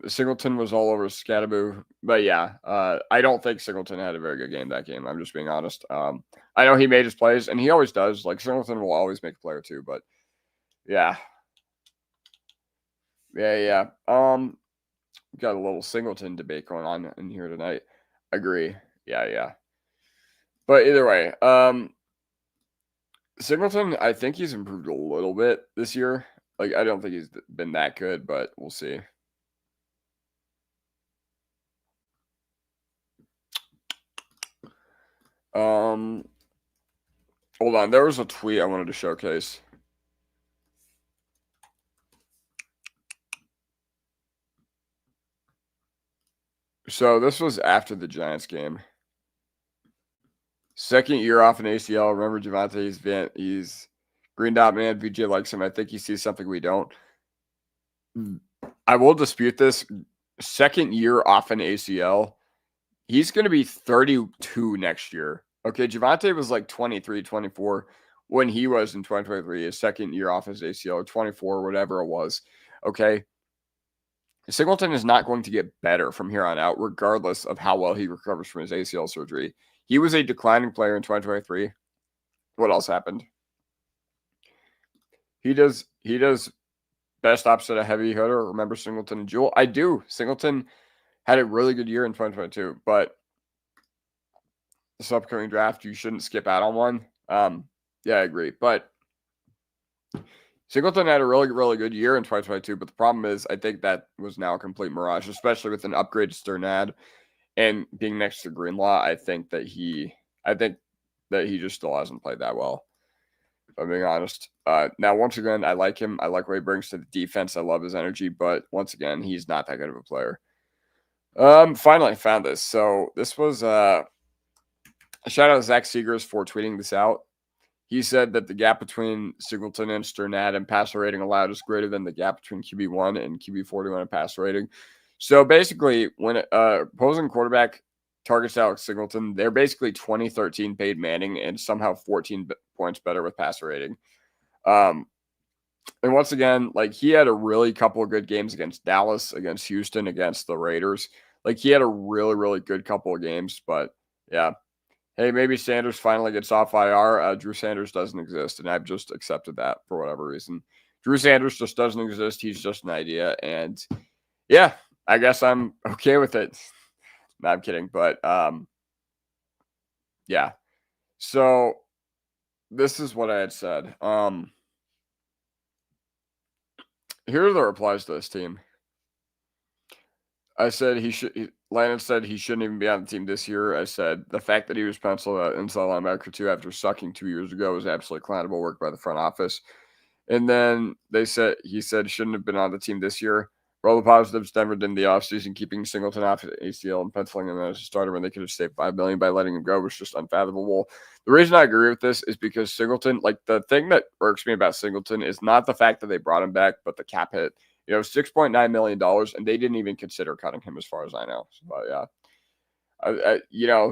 Speaker 1: Singleton was all over Scatterboo, but yeah, I don't think Singleton had a very good game that game. I'm just being honest. I know he made his plays, and he always does. Like Singleton will always make a play or two, but yeah, yeah. Got a little Singleton debate going on in here tonight. Agree. Yeah. But either way, Singleton, I think he's improved a little bit this year. Like I don't think he's been that good, but we'll see. Hold on. There was a tweet I wanted to showcase. So this was after the Giants game. Second year off an ACL. Remember Javonte, he's Green Dot Man. VJ likes him. I think he sees something we don't. I will dispute this. Second year off an ACL. He's going to be 32 next year. Okay, Javonte was like 23, 24 when he was in 2023, his second year off his ACL, 24, whatever it was. Okay. Singleton is not going to get better from here on out, regardless of how well he recovers from his ACL surgery. He was a declining player in 2023. What else happened? He does best opposite a heavy hitter. Remember Singleton and Jewell? I do. Singleton had a really good year in 2022, but this upcoming draft, you shouldn't skip out on one. Yeah, I agree. But Singleton had a really, really good year in 2022, but the problem is I think that was now a complete mirage, especially with an upgrade to Surtain and being next to Greenlaw. I think that he just still hasn't played that well, if I'm being honest. Now, once again, I like him. I like what he brings to the defense. I love his energy, but once again, he's not that good of a player. Finally, I found this. So this was a shout out to Zach Seegers for tweeting this out. He said that the gap between Singleton and Sternad in passer rating allowed is greater than the gap between QB1 and QB41 in passer rating. So basically, when opposing quarterback targets Alex Singleton, they're basically 2013 Peyton Manning and somehow 14 points better with passer rating. And once again, like he had a really couple of good games against Dallas, against Houston, against the Raiders. Like he had a really, really good couple of games, but yeah. Hey, maybe Sanders finally gets off IR. Drew Sanders doesn't exist, and I've just accepted that for whatever reason. Drew Sanders just doesn't exist. He's just an idea, and yeah, I guess I'm okay with it. No, I'm kidding, but yeah. So this is what I had said. Here are the replies to this team. I said Landon said he shouldn't even be on the team this year. I said the fact that he was penciled out inside linebacker 2 after sucking 2 years ago was absolutely clownable work by the front office. And then he said shouldn't have been on the team this year. For all the positives, Denver did in the offseason, keeping Singleton off at ACL and penciling him as a starter when they could have saved $5 million by letting him go was just unfathomable. The reason I agree with this is because Singleton, like the thing that irks me about Singleton is not the fact that they brought him back, but the cap hit. $6.9 million, and they didn't even consider cutting him as far as I know. So, yeah.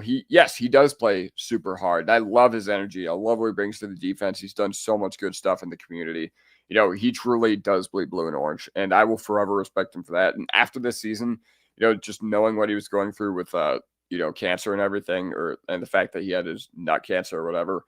Speaker 1: He does play super hard. I love his energy. I love what he brings to the defense. He's done so much good stuff in the community. He truly does bleed blue and orange, and I will forever respect him for that. And after this season, just knowing what he was going through with, cancer and everything, and the fact that he had his nut cancer or whatever,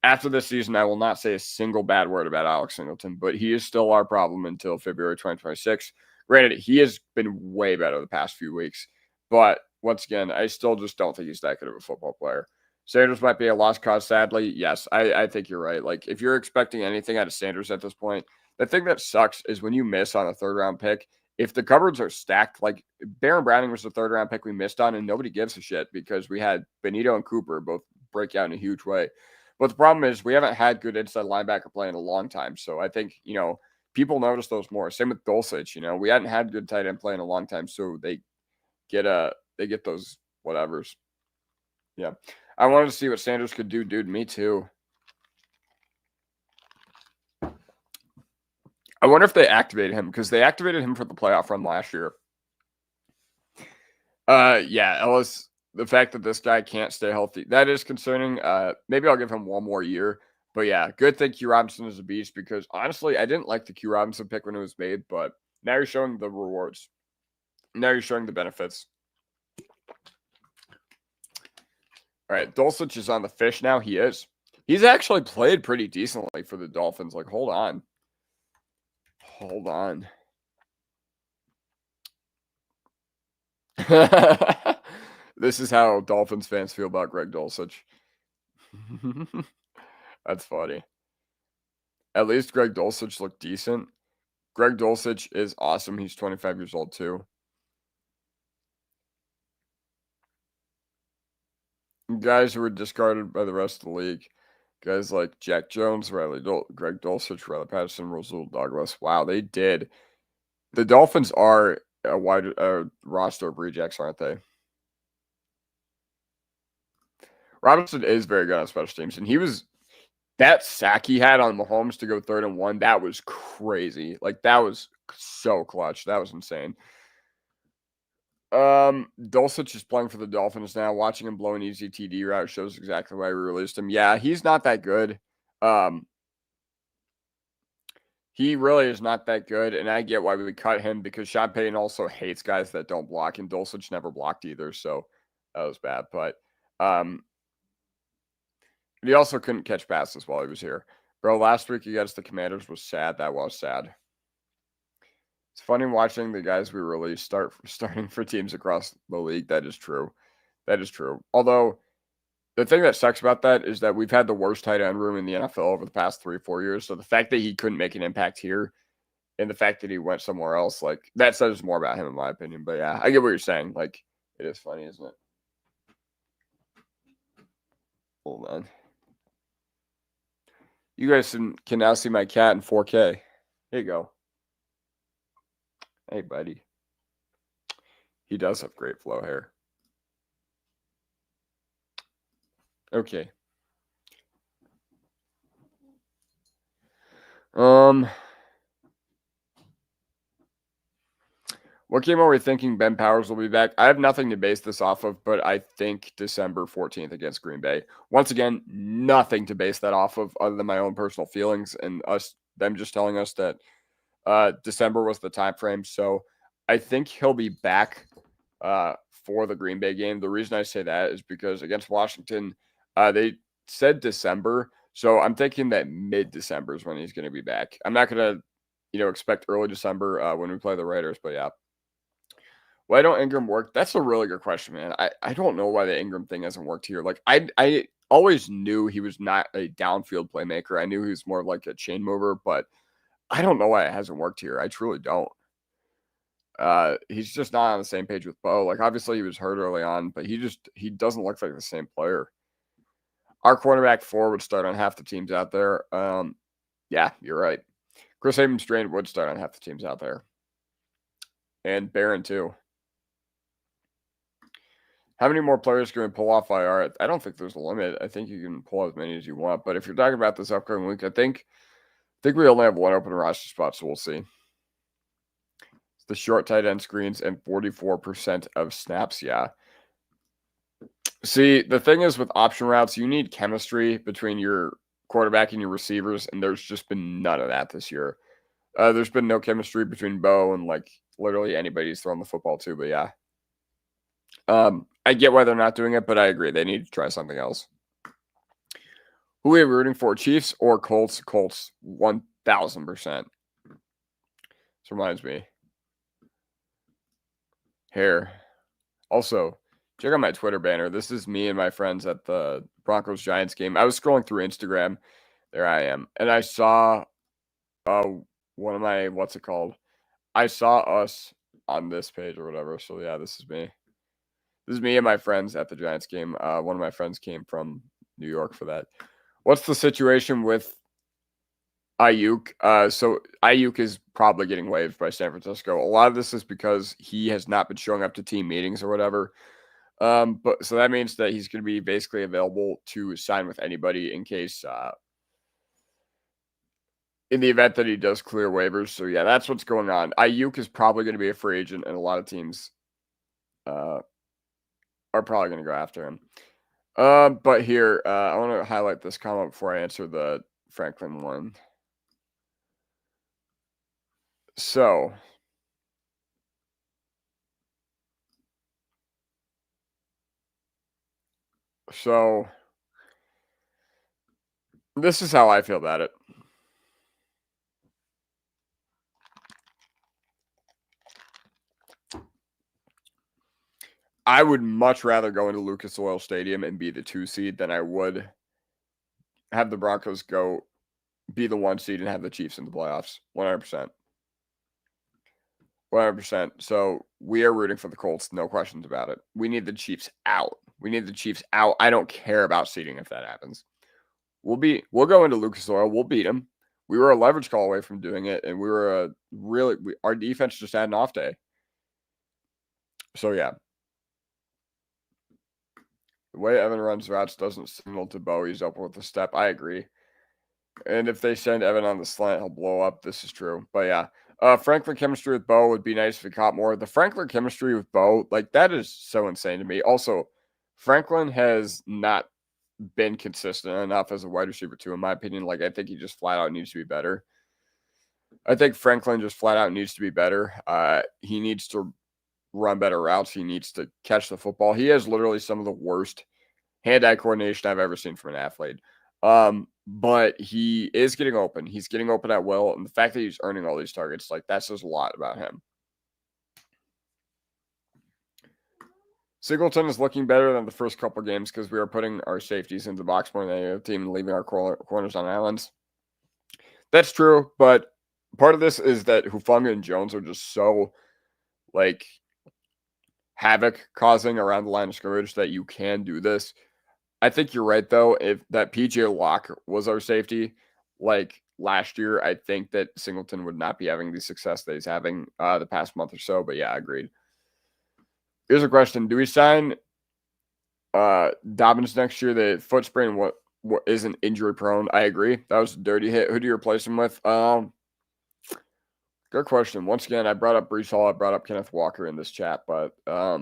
Speaker 1: after this season, I will not say a single bad word about Alex Singleton, but he is still our problem until February 2026. Granted, he has been way better the past few weeks, but once again, I still just don't think he's that good of a football player. Sanders might be a lost cause, sadly. Yes, I think you're right. Like, if you're expecting anything out of Sanders at this point, the thing that sucks is when you miss on a third-round pick, if the cupboards are stacked, like Baron Browning was the third-round pick we missed on, and nobody gives a shit because we had Benito and Cooper both break out in a huge way. But the problem is we haven't had good inside linebacker play in a long time. So I think, people notice those more. Same with Dulcich, we hadn't had good tight end play in a long time. So they get those whatevers. Yeah. I wanted to see what Sanders could do, dude. Me too. I wonder if they activated him because they activated him for the playoff run last year. Yeah, Ellis, the fact that this guy can't stay healthy, that is concerning. Maybe I'll give him one more year. But yeah, good thing Q Robinson is a beast because honestly, I didn't like the Q Robinson pick when it was made, but now you're showing the rewards. Now you're showing the benefits. All right, Dulcich is on the fish now. He is. He's actually played pretty decently for the Dolphins. Like, hold on. Hold on. This is how Dolphins fans feel about Greg Dulcich. That's funny. At least Greg Dulcich looked decent. Greg Dulcich is awesome. He's 25 years old, too. Guys who were discarded by the rest of the league. Guys like Jack Jones, Greg Dulcich, Riley Patterson, Rasul Douglas. Wow, they did. The Dolphins are a wide roster of rejects, aren't they? Robinson is very good on special teams, and that sack he had on Mahomes to go 3rd and 1, that was crazy. Like, that was so clutch. That was insane. Dulcich is playing for the Dolphins now. Watching him blow an easy TD route shows exactly why we released him. Yeah, he's not that good. He really is not that good, and I get why we cut him because Sean Payton also hates guys that don't block, and Dulcich never blocked either, so that was bad. But he also couldn't catch passes while he was here. Bro, last week against the Commanders was sad. That was sad. It's funny watching the guys we released starting for teams across the league. That is true. That is true. Although, the thing that sucks about that is that we've had the worst tight end room in the NFL over the past 3 or 4 years. So the fact that he couldn't make an impact here and the fact that he went somewhere else, like, that says more about him in my opinion. But yeah, I get what you're saying. Like, it is funny, isn't it? Hold on. You guys can now see my cat in 4K. Here you go. Hey, buddy. He does have great flow hair. Okay. What game are we thinking Ben Powers will be back? I have nothing to base this off of, but I think December 14th against Green Bay. Once again, nothing to base that off of other than my own personal feelings and them just telling us that December was the time frame. So I think he'll be back for the Green Bay game. The reason I say that is because against Washington, they said December. So I'm thinking that mid-December is when he's going to be back. I'm not going to, expect early December when we play the Raiders, but yeah. Why don't Ingram work? That's a really good question, man. I don't know why the Ingram thing hasn't worked here. Like, I always knew he was not a downfield playmaker. I knew he was more of like a chain mover, but I don't know why it hasn't worked here. I truly don't. He's just not on the same page with Bo. Like, obviously he was hurt early on, but he doesn't look like the same player. Our cornerback 4 would start on half the teams out there. Yeah, you're right. Chris Abrams-Drain would start on half the teams out there. And Barron too. How many more players can we pull off IR? I don't think there's a limit. I think you can pull as many as you want. But if you're talking about this upcoming week, I think we only have one open roster spot, so we'll see. It's the short tight end screens and 44% of snaps. Yeah. See, the thing is with option routes, you need chemistry between your quarterback and your receivers, and there's just been none of that this year. There's been no chemistry between Bo and like literally anybody who's thrown the football to, but yeah. I get why they're not doing it, but I agree. They need to try something else. Who are we rooting for, Chiefs or Colts? Colts, 1,000%. This reminds me. Here. Also, check out my Twitter banner. This is me and my friends at the Broncos Giants game. I was scrolling through Instagram. There I am. And I saw one of my, what's it called? I saw us on this page or whatever. So yeah, this is me. This is me and my friends at the Giants game. One of my friends came from New York for that. What's the situation with Aiyuk? So Aiyuk is probably getting waived by San Francisco. A lot of this is because he has not been showing up to team meetings or whatever. But so that means that he's going to be basically available to sign with anybody in case in the event that he does clear waivers. So yeah, that's what's going on. Aiyuk is probably going to be a free agent, and a lot of teams are probably going to go after him. But here, I want to highlight this comment before I answer the Franklin one. So this is how I feel about it. I would much rather go into Lucas Oil Stadium and be the 2 seed than I would have the Broncos go be the 1 seed and have the Chiefs in the playoffs. 100%. 100%. So we are rooting for the Colts. No questions about it. We need the Chiefs out. I don't care about seeding if that happens. We'll go into Lucas Oil. We'll beat them. We were a leverage call away from doing it, and we were our defense just had an off day. So yeah. The way Evan runs routes doesn't signal to Bo he's open with the step. I agree. And if they send Evan on the slant, he'll blow up. This is true. But yeah. Franklin chemistry with Bo would be nice if he caught more. The Franklin chemistry with Bo, like that is so insane to me. Also, Franklin has not been consistent enough as a wide receiver too, in my opinion. Like I think he just flat out needs to be better. I think Franklin just flat out needs to be better. He needs to run better routes. He needs to catch the football. He has literally some of the worst hand-eye coordination I've ever seen from an athlete. But he is getting open. He's getting open at will. And the fact that he's earning all these targets, like that says a lot about him. Singleton is looking better than the first couple games because we are putting our safeties into the box more than any other team and leaving our corners on islands. That's true, but part of this is that Hufanga and Jones are just so like havoc causing around the line of scrimmage that you can do this. I think you're right though. If that PJ Locke was our safety, like last year, I think that Singleton would not be having the success that he's having the past month or so. But yeah, agreed. Here's a question: do we sign Dobbins next year? The foot sprain what isn't injury prone? I agree. That was a dirty hit. Who do you replace him with? Good question. Once again, I brought up Breece Hall. I brought up Kenneth Walker in this chat, but I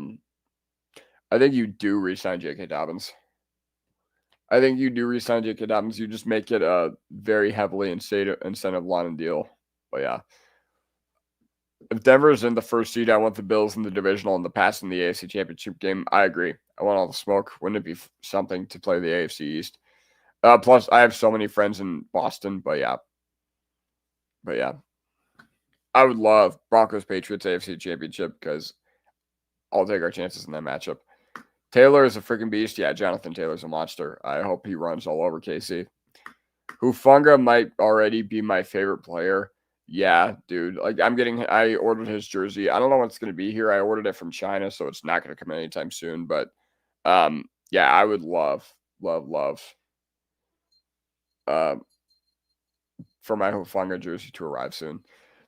Speaker 1: think you do re-sign J.K. Dobbins. You just make it a very heavily incentive line and deal. But yeah. If Denver's in the first seed, I want the Bills in the divisional and the Pats in the AFC Championship game. I agree. I want all the smoke. Wouldn't it be something to play the AFC East? Plus, I have so many friends in Boston. But yeah. I would love Broncos Patriots AFC Championship because I'll take our chances in that matchup. Taylor is a freaking beast. Yeah, Jonathan Taylor's a monster. I hope he runs all over KC. Hufanga might already be my favorite player. Yeah, dude. Like I ordered his jersey. I don't know what's going to be here. I ordered it from China, so it's not going to come anytime soon. But yeah, I would love for my Hufanga jersey to arrive soon.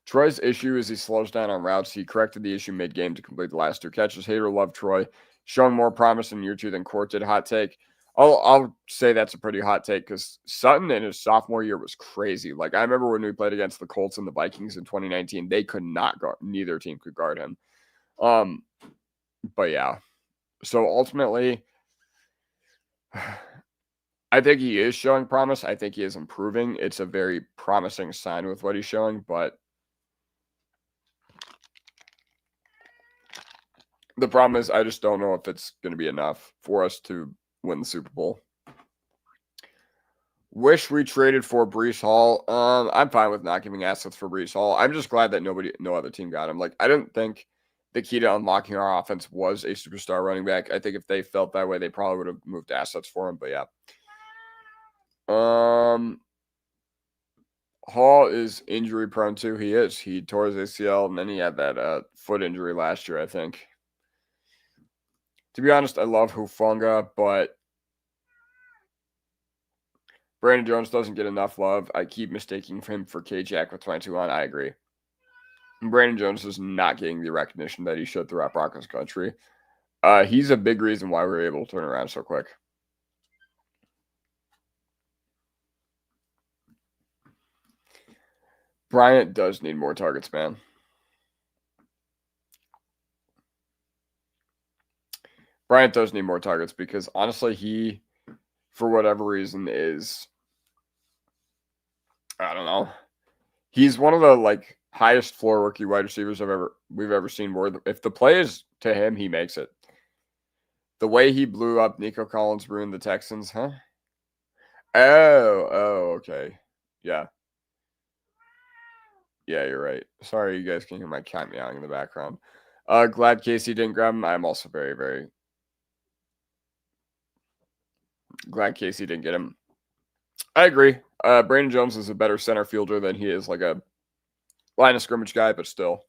Speaker 1: Troy's issue is he slows down on routes. He corrected the issue mid-game to complete the last 2 catches. Hater love Troy. Showing more promise in year 2 than Court did. Hot take. I'll say that's a pretty hot take because Sutton in his sophomore year was crazy. Like I remember when we played against the Colts and the Vikings in 2019, they could not guard. Neither team could guard him. But yeah. So ultimately, I think he is showing promise. I think he is improving. It's a very promising sign with what he's showing, but the problem is I just don't know if it's going to be enough for us to win the Super Bowl. Wish we traded for Breece Hall. I'm fine with not giving assets for Breece Hall. I'm just glad that no other team got him. Like, I didn't think the key to unlocking our offense was a superstar running back. I think if they felt that way, they probably would have moved assets for him. But yeah. Hall is injury prone too. He is. He tore his ACL and then he had that foot injury last year, I think. To be honest, I love Hufanga, but Brandon Jones doesn't get enough love. I keep mistaking him for K-Jack with 22 on. I agree. Brandon Jones is not getting the recognition that he should throughout Broncos country. He's a big reason why we were able to turn around so quick. Bryant does need more targets, man. Bryant does need more targets because honestly, he, for whatever reason, is, I don't know. He's one of the highest floor rookie wide receivers we've ever seen. Where if the play is to him, he makes it. The way he blew up Nico Collins ruined the Texans, huh? Okay. Yeah. Yeah, you're right. Sorry, you guys can hear my cat meowing in the background. Glad Casey didn't grab him. I'm also very, very glad Casey didn't get him. I agree. Brandon Jones is a better center fielder than he is like a line of scrimmage guy, but still.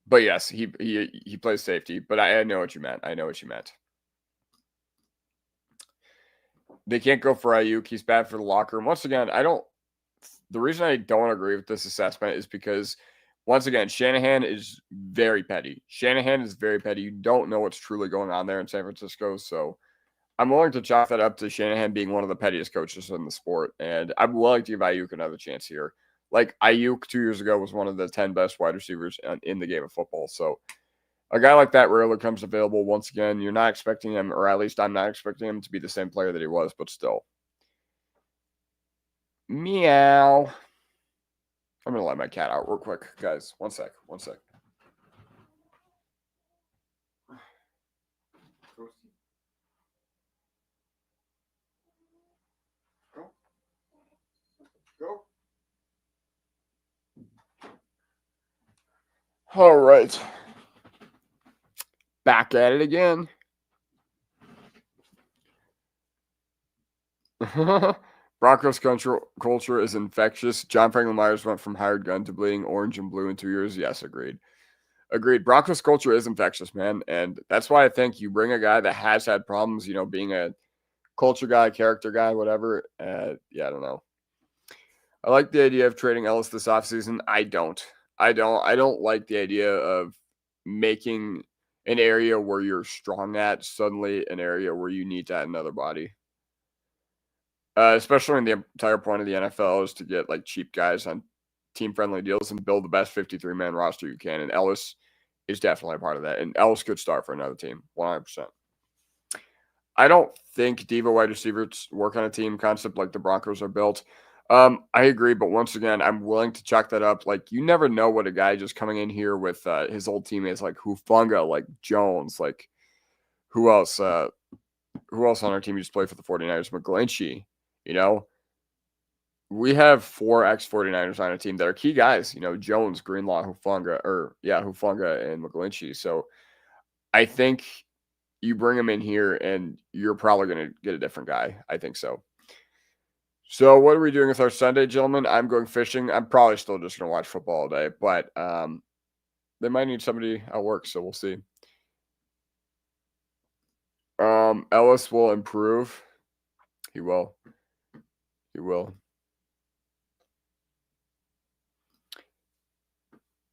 Speaker 1: But yes, he plays safety. But I know what you meant. I know what you meant. They can't go for Aiyuk. He's bad for the locker room. Once again, the reason I don't agree with this assessment is because, once again, Shanahan is very petty. Shanahan is very petty. You don't know what's truly going on there in San Francisco. So I'm willing to chalk that up to Shanahan being one of the pettiest coaches in the sport. And I'm willing to give Aiyuk another chance here. Like, Aiyuk 2 years ago was one of the 10 best wide receivers in the game of football. So a guy like that rarely comes available. Once again, you're not expecting him, or at least I'm not expecting him to be the same player that he was, but still. Meow. I'm going to let my cat out real quick, guys. One sec. Go. All right. Back at it again. Broncos culture is infectious. John Franklin Myers went from hired gun to bleeding orange and blue in 2 years. Yes, agreed. Broncos culture is infectious, man. And that's why I think you bring a guy that has had problems, being a culture guy, character guy, whatever. Yeah, I don't know. I like the idea of trading Ellis this offseason. I don't like the idea of making an area where you're strong at suddenly an area where you need to add another body. Especially when the entire point of the NFL is to get cheap guys on team-friendly deals and build the best 53-man roster you can. And Ellis is definitely a part of that. And Ellis could start for another team, 100%. I don't think diva wide receivers work on a team concept like the Broncos are built. I agree, but once again, I'm willing to chalk that up. You never know what a guy just coming in here with his old teammates like Hufanga, like Jones, like who else? Who else on our team used to play for the 49ers? McGlinchey. We have 4 ex-49ers on a team that are key guys. Jones, Greenlaw, Hufanga, and McGlinchey. So I think you bring them in here and you're probably going to get a different guy. I think so. So what are we doing with our Sunday, gentlemen? I'm going fishing. I'm probably still just going to watch football all day, but they might need somebody at work, so we'll see. Ellis will improve. He will.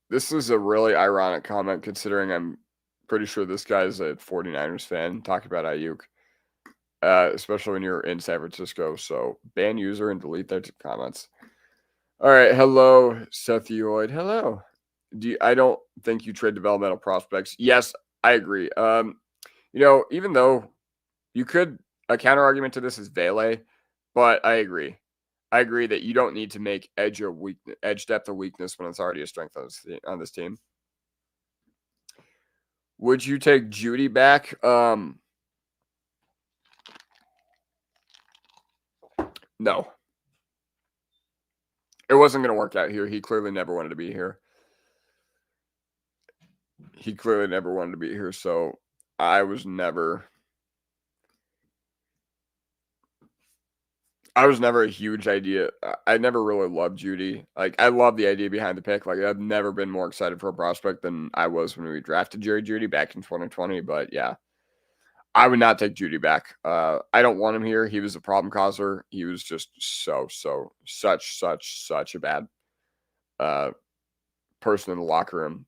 Speaker 1: This is a really ironic comment considering I'm pretty sure this guy's a 49ers fan talking about Aiyuk, especially when you're in San Francisco. So ban user and delete their comments. All right. Hello, Seth Eoid. Hello. I don't think you trade developmental prospects. Yes, I agree. Even though you could, a counter argument to this is Vele, but I agree. I agree that you don't need to make edge depth a weakness when it's already a strength on this team. Would you take Judy back? No. It wasn't going to work out here. He clearly never wanted to be here. So I was never a huge idea. I never really loved Judy. I love the idea behind the pick. I've never been more excited for a prospect than I was when we drafted Jerry Judy back in 2020. But yeah, I would not take Judy back. I don't want him here. He was a problem causer. He was just such a bad person in the locker room.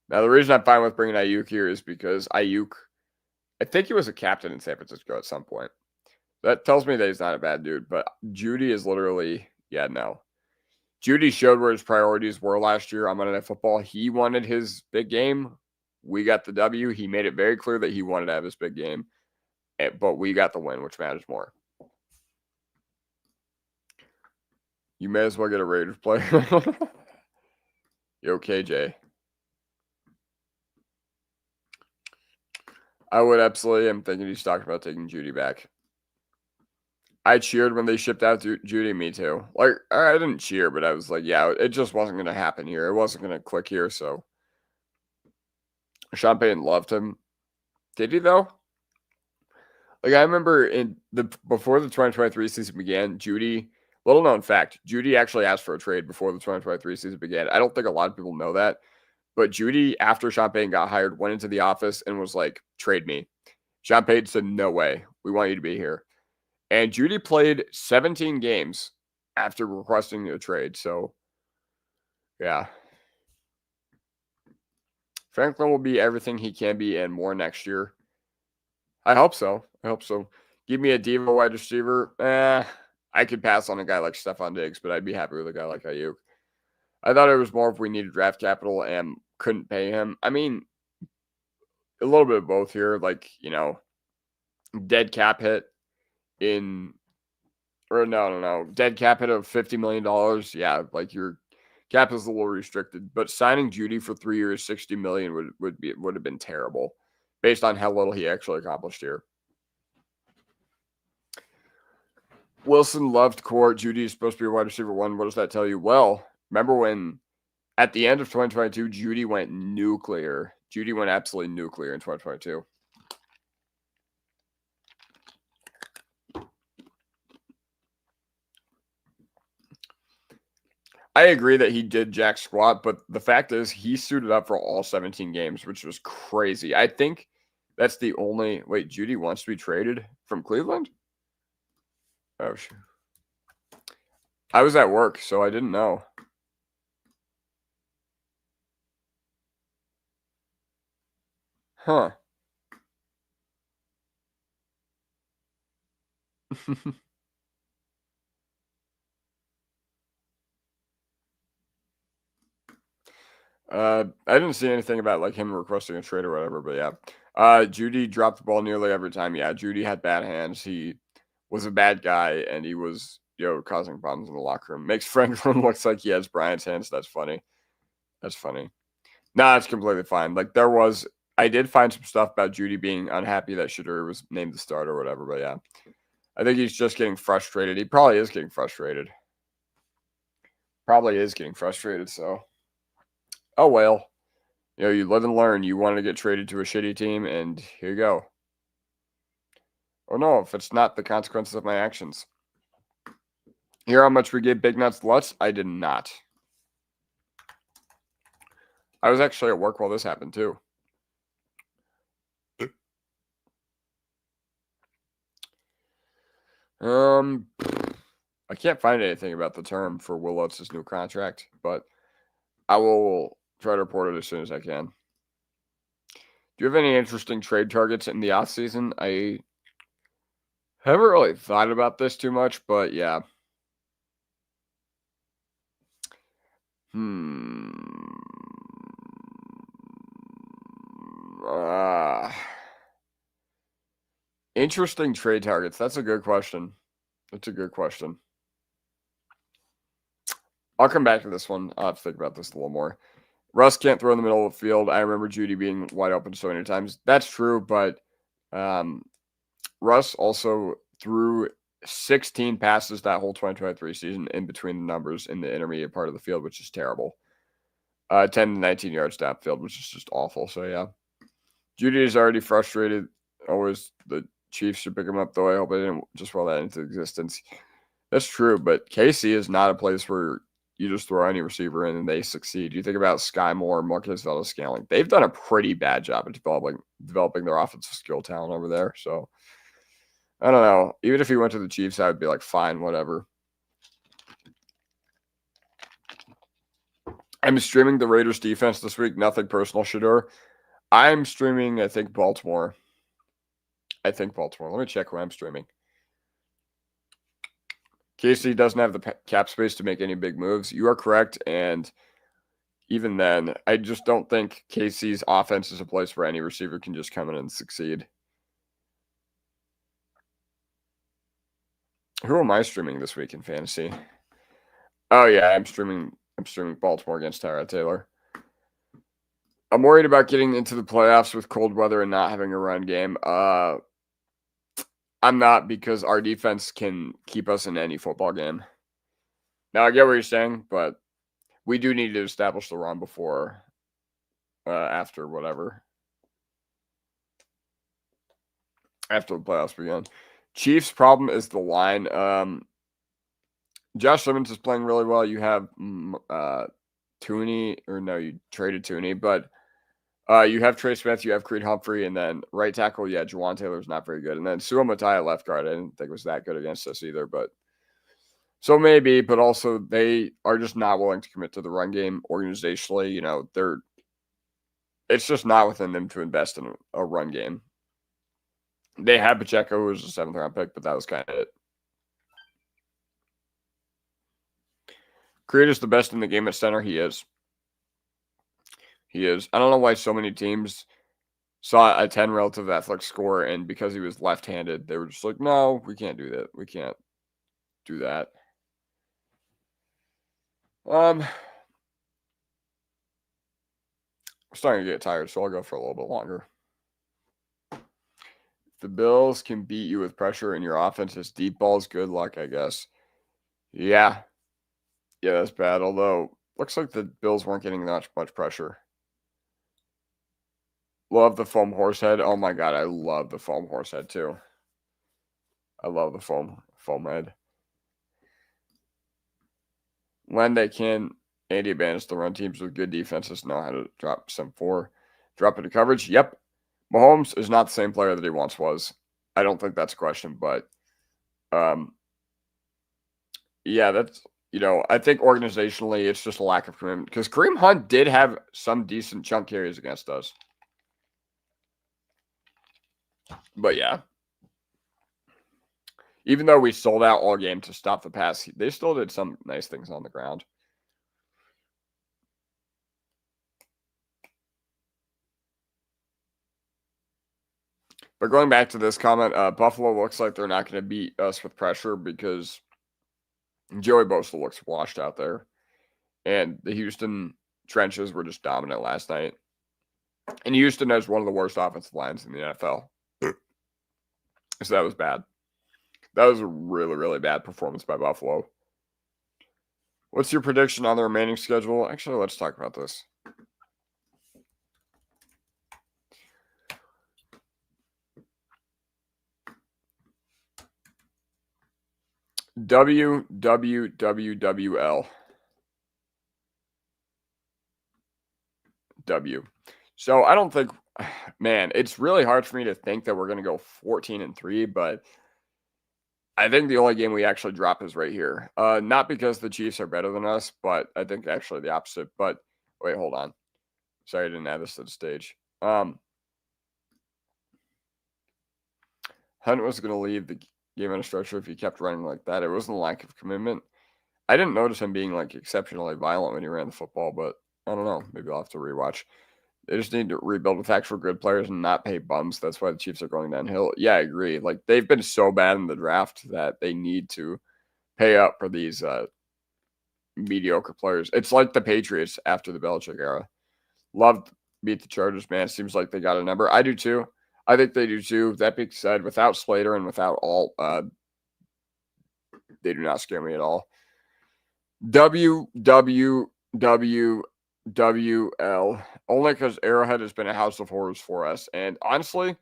Speaker 1: Now, the reason I'm fine with bringing Aiyuk here is because Aiyuk, I think he was a captain in San Francisco at some point. That tells me that he's not a bad dude, but Judy is literally, no. Judy showed where his priorities were last year on Monday Night Football. He wanted his big game. We got the W. He made it very clear that he wanted to have this big game, but we got the win, which matters more. You may as well get a Raiders player. Yo, KJ. I would absolutely. I'm thinking he's talking about taking Judy back. I cheered when they shipped out Judy. Me too. Like, I didn't cheer, but I was like, yeah, it just wasn't going to happen here. It wasn't going to click here. So, Sean Payton loved him. Did he though? Like, I remember before the 2023 season began, Judy. Little known fact: Judy actually asked for a trade before the 2023 season began. I don't think a lot of people know that, but Judy, after Sean Payton got hired, went into the office and was like, "Trade me." Sean Payton said, "No way. We want you to be here." And Judy played 17 games after requesting a trade. So, yeah. Franklin will be everything he can be and more next year. I hope so. Give me a diva wide receiver. I could pass on a guy like Stephon Diggs, but I'd be happy with a guy like Aiyuk. I thought it was more if we needed draft capital and couldn't pay him. I mean, a little bit of both here. Like, dead cap hit dead cap hit of $50 million. Yeah, like your cap is a little restricted, but signing Judy for 3 years, $60 million would have been terrible based on how little he actually accomplished here. Wilson loved court. Judy is supposed to be a wide receiver 1. What does that tell you? Well, remember when at the end of 2022, Judy went nuclear. Judy went absolutely nuclear in 2022. I agree that he did jack squat, but the fact is he suited up for all 17 games, which was crazy. I think that's the only... Wait, Judy wants to be traded from Cleveland? Oh, shit. I was at work, so I didn't know. Huh. I didn't see anything about like him requesting a trade or whatever, but yeah. Judy dropped the ball nearly every time. Yeah, Judy had bad hands. He was a bad guy, and he was, causing problems in the locker room. Makes Franklin looks like he has Bryant's hands. That's funny. Nah, it's completely fine. Like I did find some stuff about Judy being unhappy that Shedeur was named the starter or whatever, but yeah. I think he's just getting frustrated. He probably is getting frustrated. So. Oh, well. You live and learn. You wanted to get traded to a shitty team, and here you go. Oh, no, if it's not the consequences of my actions. Hear how much we gave Big Nuts Lutz? I did not. I was actually at work while this happened, too. I can't find anything about the term for Will Lutz's new contract, but I will try to report it as soon as I can. Do you have any interesting trade targets in the offseason? I haven't really thought about this too much, but yeah. Interesting trade targets. That's a good question. I'll come back to this one. I'll have to think about this a little more. Russ can't throw in the middle of the field. I remember Judy being wide open so many times. That's true, but Russ also threw 16 passes that whole 2023 season in between the numbers in the intermediate part of the field, which is terrible. 10 to 19 yards downfield, which is just awful. So, yeah. Judy is already frustrated. Always the Chiefs should pick him up, though. I hope I didn't just roll that into existence. That's true, but KC is not a place where you just throw any receiver in and they succeed. You think about Sky Moore, Marquez Valdez-Scantling. They've done a pretty bad job at developing their offensive skill talent over there. So, I don't know. Even if he went to the Chiefs, I would be like, fine, whatever. I'm streaming the Raiders defense this week. Nothing personal, Shedeur. I'm streaming, I think, Baltimore. Let me check who I'm streaming. KC doesn't have the cap space to make any big moves. You are correct, and even then, I just don't think KC's offense is a place where any receiver can just come in and succeed. Who am I streaming this week in fantasy? Oh yeah, I'm streaming Baltimore against Tyrod Taylor. I'm worried about getting into the playoffs with cold weather and not having a run game. I'm not, because our defense can keep us in any football game. Now I get what you're saying, but we do need to establish the run before, after whatever. After the playoffs begin. Chiefs' problem is the line. Josh Simmons is playing really well. You have Tooney, or no, you traded Tooney, but you have Trey Smith, you have Creed Humphrey, and then right tackle, Juwan Taylor's not very good. And then Sua Matai left guard, I didn't think was that good against us either, but so maybe, but also they are just not willing to commit to the run game organizationally. It's just not within them to invest in a run game. They had Pacheco, who was a 7th round pick, but that was kind of it. Creed is the best in the game at center. He is. I don't know why so many teams saw a 10 relative athletic score, and because he was left-handed, they were just like, no, we can't do that. We can't do that. I'm starting to get tired, so I'll go for a little bit longer. The Bills can beat you with pressure and your offense is deep balls. Good luck, I guess. Yeah, that's bad. Although, looks like the Bills weren't getting that much pressure. Love the foam horse head. Oh my god, I love the foam horse head too. I love the foam head. When they can, Andy abandons the run. Teams with good defenses know how to drop into coverage. Yep. Mahomes is not the same player that he once was. I don't think that's a question, but that's, I think organizationally it's just a lack of commitment, because Kareem Hunt did have some decent chunk carries against us. But yeah, even though we sold out all game to stop the pass, they still did some nice things on the ground. But going back to this comment, Buffalo looks like they're not going to beat us with pressure because Joey Bosa looks washed out there. And the Houston trenches were just dominant last night. And Houston has one of the worst offensive lines in the NFL. So that was bad. That was a really, really bad performance by Buffalo. What's your prediction on the remaining schedule? Actually, let's talk about this. WWWWL. W. So I don't think, man, it's really hard for me to think that we're going to go 14-3, but I think the only game we actually drop is right here. Not because the Chiefs are better than us, but I think actually the opposite. But wait, hold on. Sorry, I didn't add this to the stage. Hunt was going to leave the game on a stretcher if he kept running like that. It wasn't a lack of commitment. I didn't notice him being like exceptionally violent when he ran the football, but I don't know. Maybe I'll have to rewatch. They just need to rebuild with actual good players and not pay bums. That's why the Chiefs are going downhill. Yeah, I agree. Like, they've been so bad in the draft that they need to pay up for these mediocre players. It's like the Patriots after the Belichick era. Loved beat the Chargers, man. Seems like they got a number. I do too. I think they do too. That being said, without Slater and without Alt, they do not scare me at all. WWWWL. Only because Arrowhead has been a house of horrors for us. And honestly,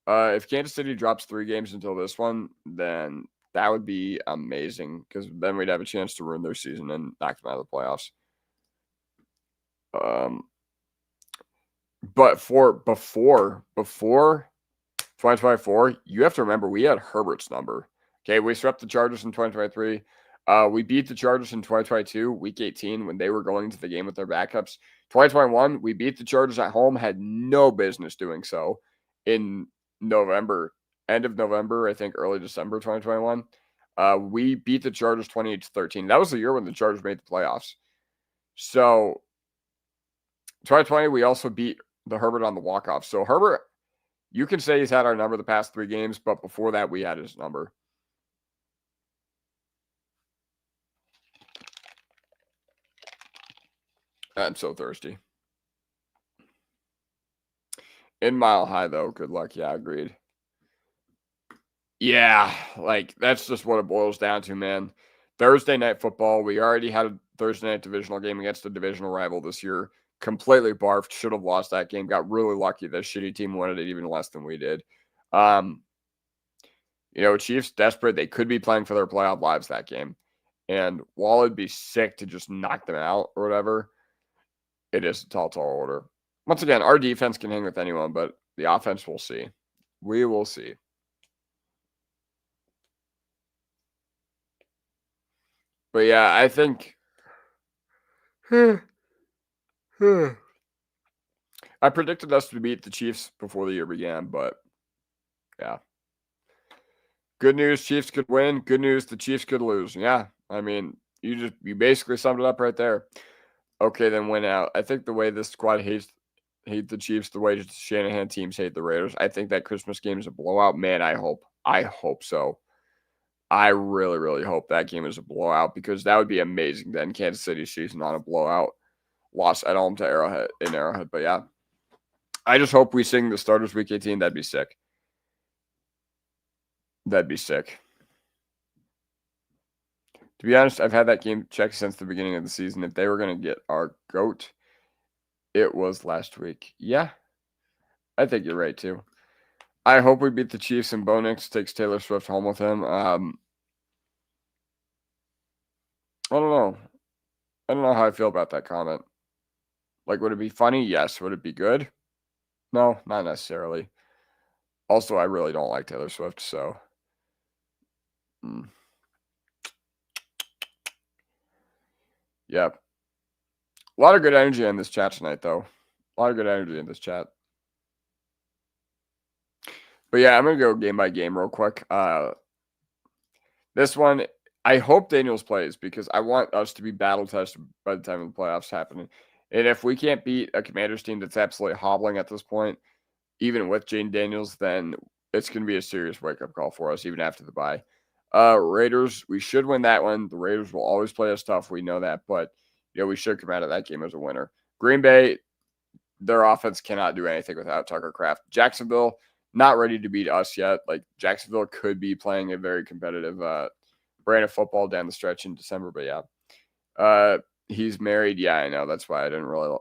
Speaker 1: if Kansas City drops 3 games until this one, then that would be amazing, because then we'd have a chance to ruin their season and knock them out of the playoffs. But for before 2024, you have to remember we had Herbert's number. Okay, we swept the Chargers in 2023. We beat the Chargers in 2022, week 18, when they were going to the game with their backups. 2021, we beat the Chargers at home, had no business doing so in November, end of November, I think early December 2021. We beat the Chargers 28-13. That was the year when the Chargers made the playoffs. So 2020, we also beat the Herbert on the walk-off. So Herbert, you can say he's had our number the past 3 games, but before that, we had his number. I'm so thirsty. In Mile High, though, good luck. Yeah, agreed. Yeah, like, that's just what it boils down to, man. Thursday night football, we already had a Thursday night divisional game against a divisional rival this year. Completely barfed. Should have lost that game. Got really lucky. The shitty team wanted it even less than we did. Chiefs desperate. They could be playing for their playoff lives that game. And while it'd be sick to just knock them out or whatever, it is a tall order. Once again, our defense can hang with anyone, but the offense, we'll see. We will see. But yeah, I think I predicted us to beat the Chiefs before the year began, but yeah. Good news, Chiefs could win. Good news, the Chiefs could lose. Yeah, I mean, you basically summed it up right there. Okay, then win out. I think the way this squad hates the Chiefs, the way the Shanahan teams hate the Raiders, I think that Christmas game is a blowout. Man, I hope so. I really, really hope that game is a blowout because that would be amazing. Then Kansas City season on a blowout loss at home to Arrowhead. But yeah, I just hope we sing the starters week 18. That'd be sick. That'd be sick. To be honest, I've had that game checked since the beginning of the season. If they were going to get our GOAT, it was last week. Yeah, I think you're right too. I hope we beat the Chiefs and Bo Nix takes Taylor Swift home with him. I don't know. I don't know how I feel about that comment. Like, would it be funny? Yes. Would it be good? No, not necessarily. Also, I really don't like Taylor Swift, so. Yeah. A lot of good energy in this chat tonight, though. A lot of good energy in this chat. But yeah, I'm going to go game by game real quick. This one, I hope Daniels plays because I want us to be battle tested by the time of the playoffs happening. And if we can't beat a Commanders team that's absolutely hobbling at this point, even with Jane Daniels, then it's going to be a serious wake-up call for us, even after the bye. Raiders, we should win that one. The Raiders will always play us tough. We know that. But, we should come out of that game as a winner. Green Bay, their offense cannot do anything without Tucker Kraft. Jacksonville, not ready to beat us yet. Like, Jacksonville could be playing a very competitive brand of football down the stretch in December. But, yeah. He's married. Yeah, I know. That's why I didn't really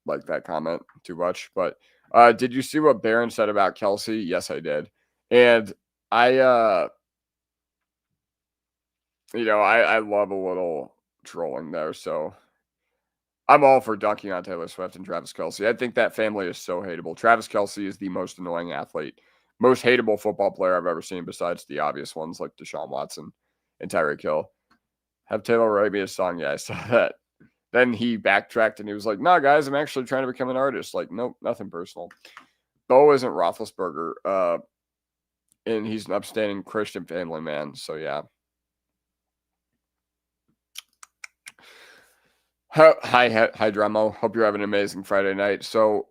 Speaker 1: like that comment too much. But did you see what Barron said about Kelsey? Yes, I did. And I love a little trolling there. So I'm all for dunking on Taylor Swift and Travis Kelce. I think that family is so hateable. Travis Kelce is the most annoying athlete, most hateable football player I've ever seen besides the obvious ones like Deshaun Watson and Tyreek Hill. Have Taylor write me a song. Yeah, I saw that. Then he backtracked and he was like, "No, guys, I'm actually trying to become an artist." Like, nope, nothing personal. Bo isn't Roethlisberger, and he's an upstanding Christian family man. So, yeah. Hi, Dremo. Hope you're having an amazing Friday night. So,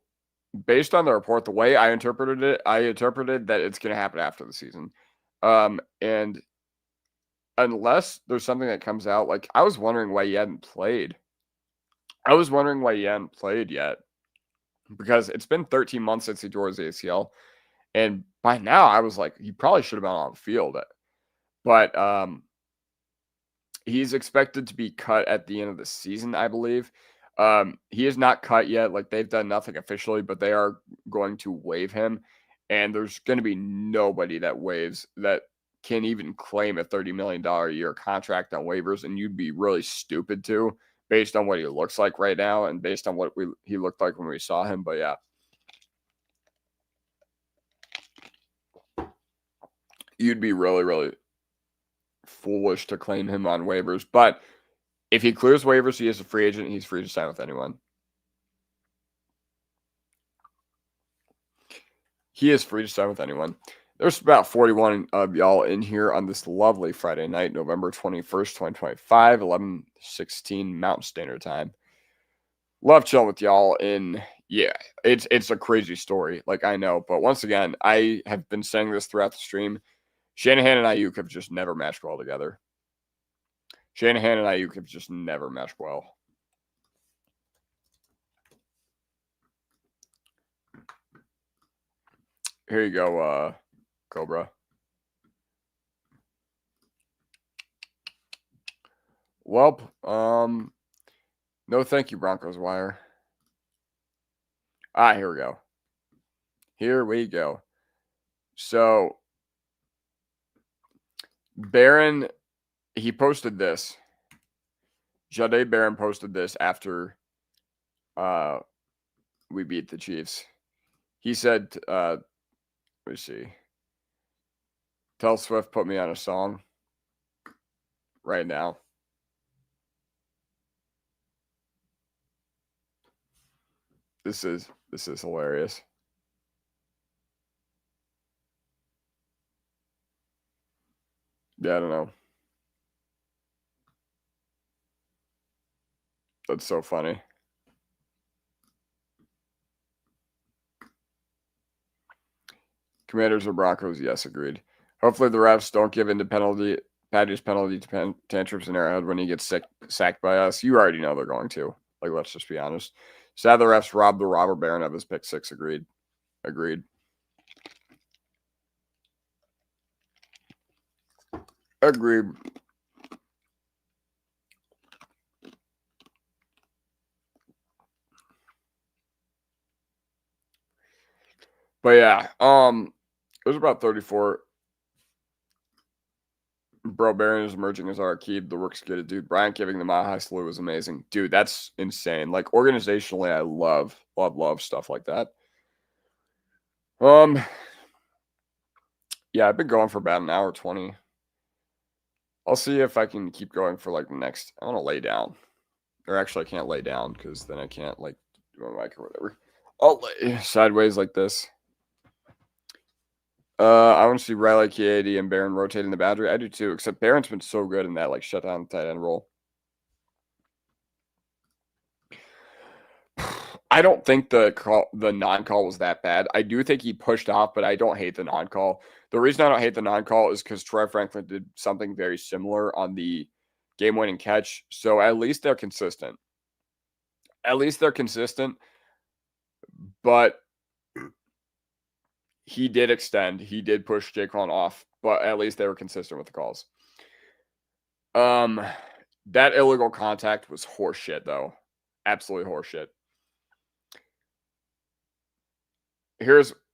Speaker 1: based on the report, the way I interpreted that it's going to happen after the season. And unless there's something that comes out, like I was wondering why he hadn't played. Yet because it's been 13 months since he tore his ACL. And by now I was like, he probably should have been on the field. But he's expected to be cut at the end of the season, I believe. He is not cut yet. Like they've done nothing officially, but they are going to waive him. And there's going to be nobody that can even claim a $30 million a year contract on waivers. And you'd be really stupid to, based on what he looks like right now and based on what he looked like when we saw him. But yeah. You'd be really, really foolish to claim him on waivers. But if he clears waivers, he is a free agent. He's free to sign with anyone. He is free to sign with anyone. There's about 41 of y'all in here on this lovely Friday night, November 21st, 2025, 11:16 Mountain Standard Time. love chilling with y'all. And yeah, it's a crazy story. Like, I know. But once again, I have been saying this throughout the stream. Shanahan and Aiyuk have just never matched well together. Shanahan and Aiyuk have just never meshed well. Here you go, Cobra. Well, no thank you, Broncos Wire. Here we go. Here we go. So, Barron, he posted this. Jade Barron posted this after we beat the Chiefs. He said, let me see. Tell Swift put me on a song right now. This is hilarious. Yeah, I don't know. That's so funny. Commanders or Broncos? Yes, agreed. Hopefully the refs don't give in to Patty's penalty tantrums in Arrowhead when he gets sacked by us. You already know they're going to. Like, let's just be honest. Sad the refs robbed the robber baron of his pick six. Agreed. Agreed. Agreed. But yeah, it was about 34. Bro, Baron is emerging as our Keeb. The work's good, dude. Bryant giving the Mile High Salute was amazing. Dude, that's insane. Like, organizationally, I love stuff like that. Yeah, I've been going for about an hour 20. I'll see if I can keep going for like the next. I want to lay down. Or actually, I can't lay down because then I can't like do my mic or whatever. I'll lay sideways like this. I want to see Riley, K80, and Barron rotating the boundary. I do too, except Barron's been so good in that like shut down tight end role. I don't think the non-call was that bad. I do think he pushed off, but I don't hate the non-call. The reason I don't hate the non-call is because Troy Franklin did something very similar on the game-winning catch. So at least they're consistent. But he did extend. He did push Jaquan off, but at least they were consistent with the calls. That illegal contact was horseshit, though. Absolutely horseshit.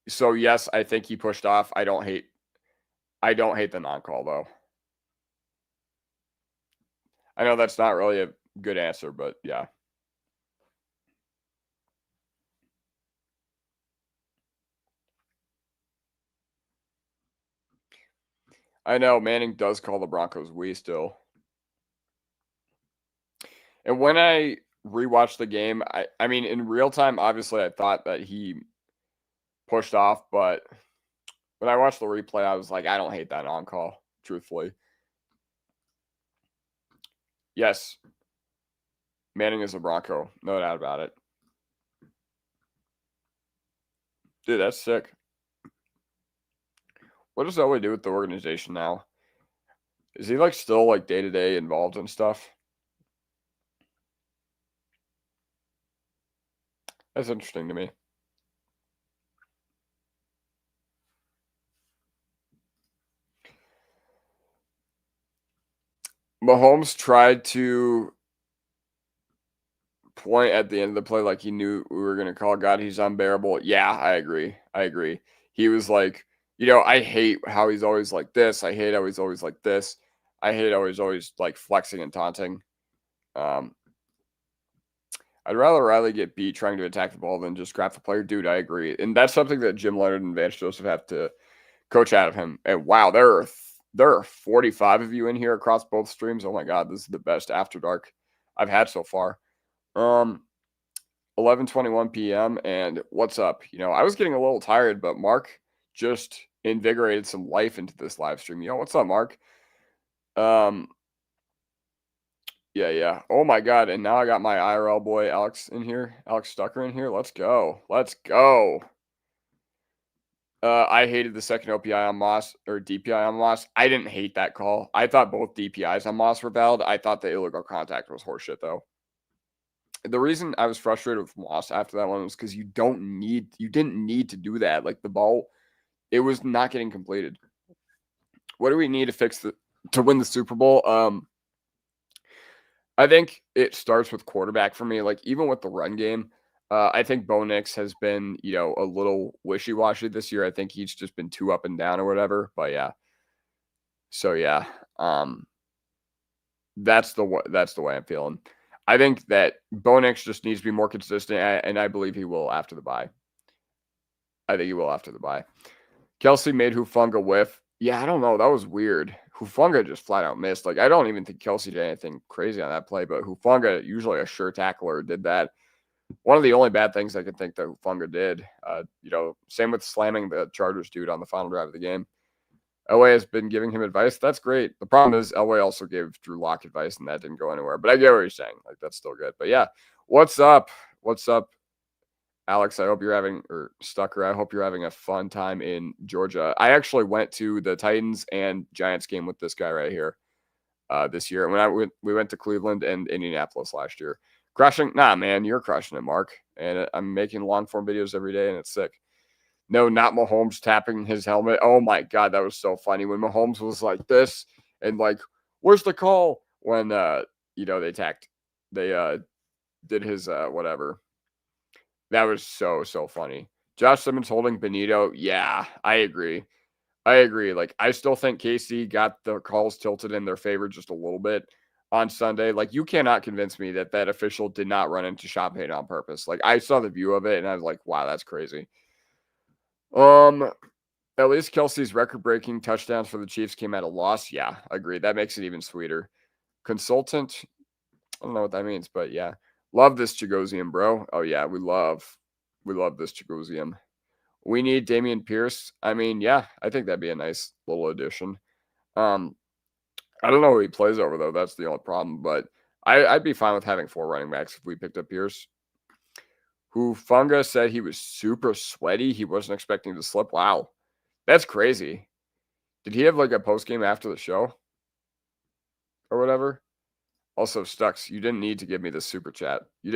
Speaker 1: So yes, I think he pushed off. I don't hate the non-call, though. I know that's not really a good answer, but yeah. I know Manning does call the Broncos we still. And when I rewatched the game, I mean, in real time, obviously I thought that he pushed off, but when I watched the replay, I was like, I don't hate that on-call, truthfully. Yes, Manning is a Bronco, no doubt about it. Dude, that's sick. What does Elway do with the organization now? Is he like still like day-to-day involved in stuff? That's interesting to me. Mahomes tried to point at the end of the play like he knew we were going to call God. He's unbearable. Yeah, I agree. He was like, I hate how he's always like this. I hate how he's always like this. I hate how he's always like flexing and taunting. I'd rather Riley get beat trying to attack the ball than just grab the player. Dude, I agree. And that's something that Jim Leonard and Vance Joseph have to coach out of him. And wow, there are 45 of you in here across both streams. Oh my God, this is the best After Dark I've had so far. 11:21 p.m. and what's up? I was getting a little tired, but Mark just invigorated some life into this live stream. What's up, Mark? Yeah, yeah. Oh my god, and now I got my IRL boy Alex in here. Alex Stucker in here. Let's go. Let's go. I hated the second OPI on Moss or DPI on Moss. I didn't hate that call. I thought both DPIs on Moss were valid. I thought the illegal contact was horseshit though. The reason I was frustrated with Moss after that one was because you didn't need to do that. Like the ball, it was not getting completed. What do we need to win the Super Bowl? I think it starts with quarterback for me. Like even with the run game, I think Bo Nix has been, a little wishy-washy this year. I think he's just been too up and down or whatever. But yeah. So yeah. That's the way I'm feeling. I think that Bo Nix just needs to be more consistent, and I believe he will after the bye. I think he will after the bye. Kelsey made Hufanga whiff. Yeah, I don't know. That was weird. Hufanga just flat out missed. Like, I don't even think Kelsey did anything crazy on that play, but Hufanga, usually a sure tackler, did that. One of the only bad things I can think that Hufanga did. Same with slamming the Chargers dude on the final drive of the game. Elway has been giving him advice. That's great. The problem is Elway also gave Drew Lock advice, and that didn't go anywhere. But I get what you're saying. Like, that's still good. But yeah, what's up? What's up, Alex? I hope you're Stucker. I hope you're having a fun time in Georgia. I actually went to the Titans and Giants game with this guy right here this year. When we went to Cleveland and Indianapolis last year. Crushing? Nah, man, you're crushing it, Mark. And I'm making long form videos every day, and it's sick. No, not Mahomes tapping his helmet. Oh my God, that was so funny when Mahomes was like this and like, where's the call? When they did his whatever. That was so funny. Josh Simmons holding Benito. Yeah, I agree. Like, I still think KC got the calls tilted in their favor just a little bit on Sunday. Like, you cannot convince me that official did not run into Sean Payton on purpose. Like, I saw the view of it and I was like, wow, that's crazy. At least Kelsey's record-breaking touchdowns for the Chiefs came at a loss. Yeah, agreed. That makes it even sweeter. Consultant, I don't know what that means, but yeah. Love this Chagosium, bro. Oh yeah, we love this Chagosium. We need Damian Pierce. I mean, yeah, I think that'd be a nice little addition. I don't know who he plays over though. That's the only problem. But I'd be fine with having 4 running backs if we picked up Pierce. Hufanga said he was super sweaty. He wasn't expecting to slip. Wow. That's crazy. Did he have like a post game after the show or whatever? Also, Stux, you didn't need to give me this super chat. He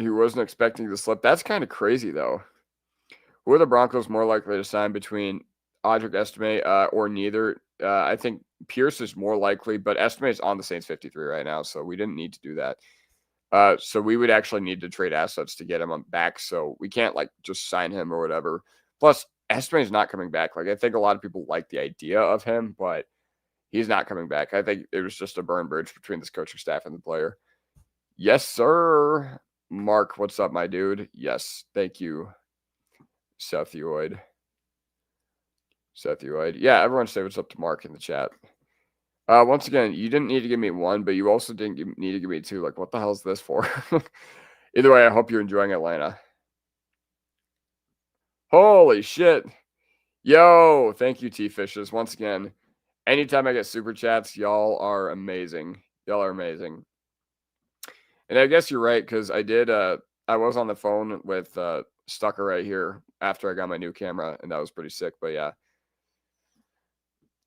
Speaker 1: wasn't expecting to slip. That's kind of crazy though. Who are the Broncos more likely to sign between Audric Estime or neither? I think Pierce is more likely, but Estime is on the Saints 53 right now, so we didn't need to do that. So we would actually need to trade assets to get him back. So we can't like just sign him or whatever. Plus, Estime is not coming back. Like, I think a lot of people like the idea of him, but he's not coming back. I think it was just a burn bridge between this coaching staff and the player. Yes, sir. Mark, what's up, my dude? Yes, thank you, Sethuoid. Yeah, everyone say what's up to Mark in the chat. Once again, you didn't need to give me 1, but you also didn't need to give me 2. Like, what the hell is this for? Either way, I hope you're enjoying Atlanta. Holy shit. Yo, thank you, T-Fishes. Once again, anytime I get super chats, y'all are amazing. And I guess you're right, because I was on the phone with Stucker right here after I got my new camera, and that was pretty sick, but yeah.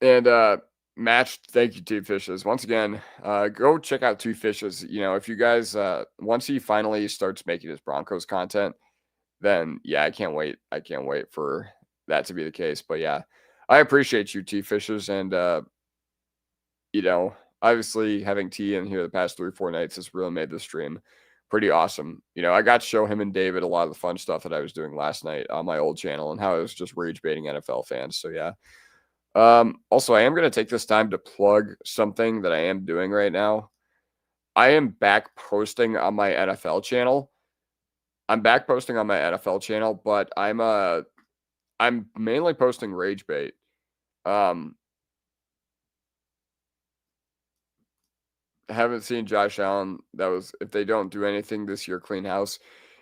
Speaker 1: And matched, thank you, Two Fishes. Once again, go check out Two Fishes. If you guys, once he finally starts making his Broncos content, then yeah, I can't wait for that to be the case. But yeah, I appreciate you, T Fishes, and obviously having T in here the past 3-4 nights has really made the stream pretty awesome. I got to show him and David a lot of the fun stuff that I was doing last night on my old channel and how I was just rage baiting NFL fans. So yeah. Also, I am going to take this time to plug something that I am doing right now. I am back posting on my NFL channel. But I'm mainly posting rage bait. Haven't seen Josh Allen. That was, if they don't do anything this year, clean house.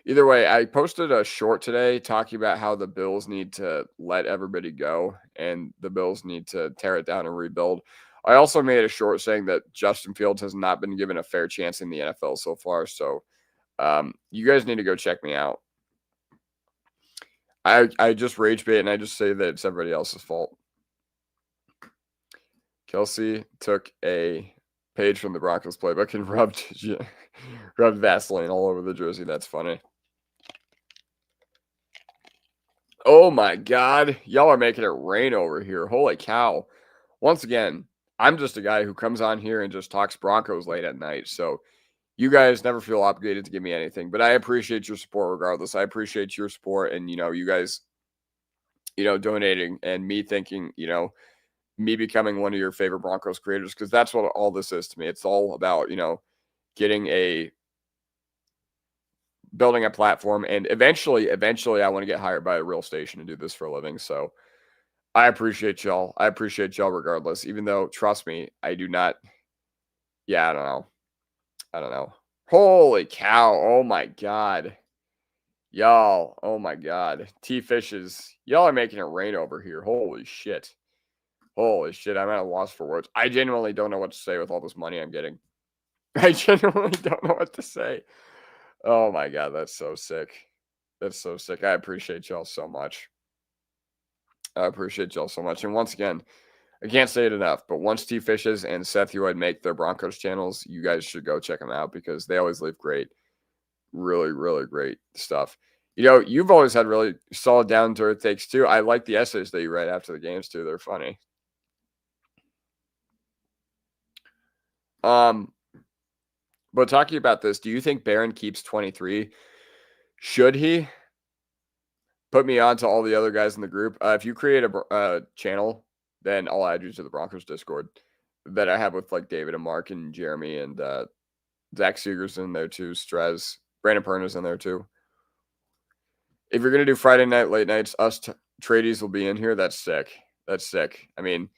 Speaker 1: Either way, I posted a short today talking about how the Bills need to let everybody go and the Bills need to tear it down and rebuild. I also made a short saying that Justin Fields has not been given a fair chance in the NFL so far. So you guys need to go check me out. I just rage bait and I just say that it's everybody else's fault. Kelsey took a page from the Broncos playbook and rubbed Vaseline all over the jersey. That's funny. Oh my God. Y'all are making it rain over here. Holy cow. Once again, I'm just a guy who comes on here and just talks Broncos late at night. So you guys never feel obligated to give me anything, but I appreciate your support regardless. I appreciate your support and, you guys, donating and me thinking, me becoming one of your favorite Broncos creators, because that's what all this is to me. It's all about, building a platform, and eventually I want to get hired by a real station and do this for a living. So I appreciate y'all. I appreciate y'all regardless, even though, trust me, I do not. Yeah, I don't know. Holy cow. Oh my God. Y'all. Oh my God. T-Fishes. Y'all are making it rain over here. Holy shit. Holy shit. I'm at a loss for words. I genuinely don't know what to say with all this money I'm getting. I genuinely don't know what to say. Oh my God. That's so sick. That's so sick. I appreciate y'all so much. I appreciate y'all so much. And once again, I can't say it enough, but once T-Fishes and Seth Yoid make their Broncos channels, you guys should go check them out because they always leave really, really great stuff. You've always had really solid down-to-earth takes too. I like the essays that you write after the games too. They're funny. But talking about this, do you think Barron keeps 23? Should he? Put me on to all the other guys in the group. If you create a channel, then I'll add you to the Broncos Discord that I have with like David and Mark and Jeremy and Zach Seeger's in there too. Strez, Brandon Perna's in there too. If you're gonna do Friday night late nights, us tradies will be in here. That's sick. That's sick. I mean,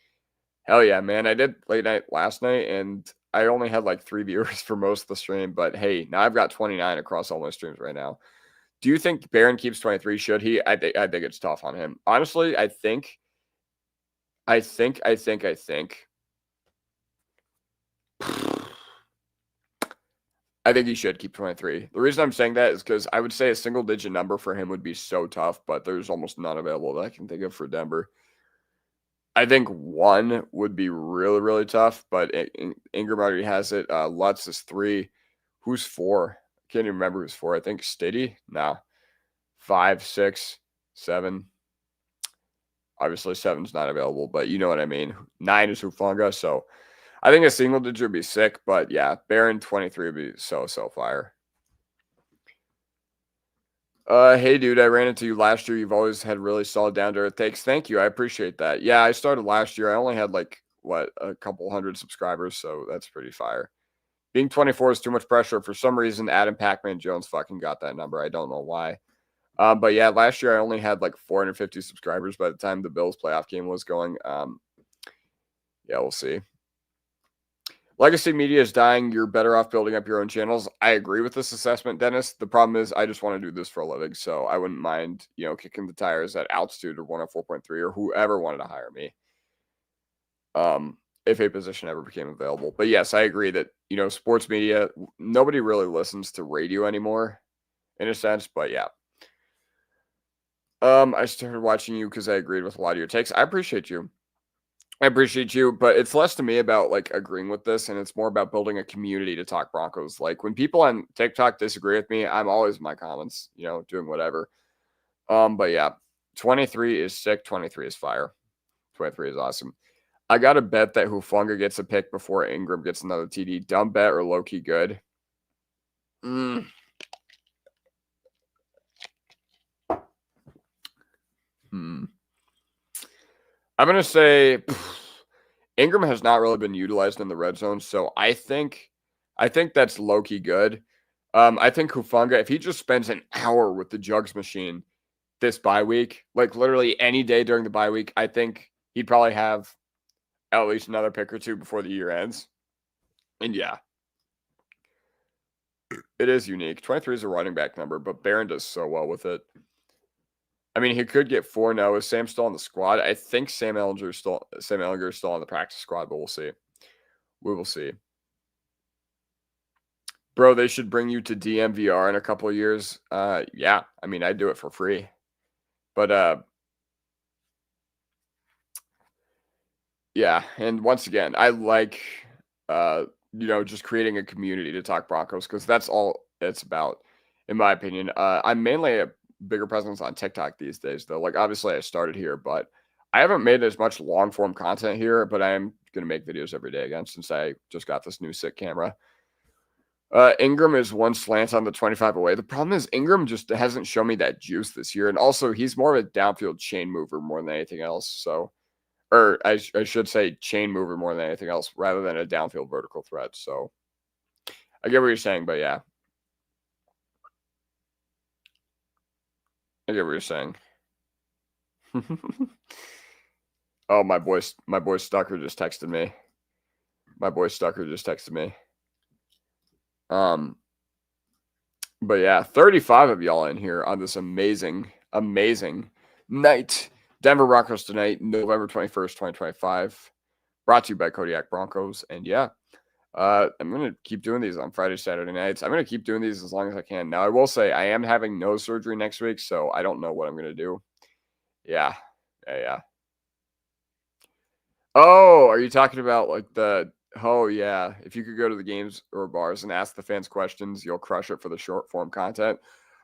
Speaker 1: hell yeah, man. I did late night last night and I only had like 3 viewers for most of the stream, but hey, now I've got 29 across all my streams right now. Do you think Barron keeps 23? Should he? I think it's tough on him. Honestly, I think he should keep 23. The reason I'm saying that is because I would say a single-digit number for him would be so tough, but there's almost none available that I can think of for Denver. I think 1 would be really, really tough, but Ingram already has it. Lutz is 3. Who's 4? I can't even remember who's 4. I think Stiddy? No. 5, 6, 7. Obviously, 7's not available, but you know what I mean. 9 is Hufanga, so I think a single digit would be sick, but yeah, Barron 23 would be so fire. Hey, dude, I ran into you last year. You've always had really solid down-to-earth takes. Thank you. I appreciate that. Yeah, I started last year. I only had a couple hundred subscribers, so that's pretty fire. Being 24 is too much pressure. For some reason, Adam Pac-Man Jones fucking got that number. I don't know why. But yeah, last year I only had 450 subscribers by the time the Bills playoff game was going. Yeah, we'll see. Legacy media is dying. You're better off building up your own channels. I agree with this assessment, Dennis. The problem is I just want to do this for a living, so I wouldn't mind, kicking the tires at Altitude or 104.3 or whoever wanted to hire me. If a position ever became available. But yes, I agree that, sports media, nobody really listens to radio anymore in a sense, but yeah. I started watching you because I agreed with a lot of your takes. I appreciate you. But it's less to me about agreeing with this, and it's more about building a community to talk Broncos. When people on TikTok disagree with me, I'm always in my comments, doing whatever. But yeah, 23 is sick. 23 is fire. 23 is awesome. I got to bet that Hufanga gets a pick before Ingram gets another TD. Dumb bet or low-key good? I'm going to say Ingram has not really been utilized in the red zone, so I think that's low-key good. I think Hufanga, if he just spends an hour with the jugs machine this bye week, literally any day during the bye week, I think he'd probably have at least another pick or two before the year ends. And yeah. It is unique. 23 is a running back number, but Barron does so well with it. I mean, he could get 4 now. Is Sam still on the squad? I think Sam Ellinger is still on the practice squad, but we'll see. We will see. Bro, they should bring you to DMVR in a couple of years. Yeah, I mean, I'd do it for free. But yeah, and once again, I like just creating a community to talk Broncos because that's all it's about, in my opinion. I'm mainly a bigger presence on TikTok these days, though. Like, obviously, I started here, but I haven't made as much long form content here. But I am gonna make videos every day again since I just got this new sick camera. Ingram is one slant on the 25 away. The problem is Ingram just hasn't shown me that juice this year, and also he's more of a downfield chain mover more than anything else. So. Or I should say chain mover more than anything else rather than a downfield vertical threat. So I get what you're saying, but yeah. I get what you're saying. Oh, my boy Stucker just texted me. But yeah, 35 of y'all in here on this amazing night. Denver Broncos tonight, November 21st, 2025. Brought to you by Kodiak Broncos. And yeah, I'm going to keep doing these on Friday, Saturday nights. I'm going to keep doing these as long as I can. Now, I will say I am having nose surgery next week, so I don't know what I'm going to do. Yeah. Oh, are you talking about like oh, yeah. If you could go to the games or bars and ask the fans questions, you'll crush it for the short form content.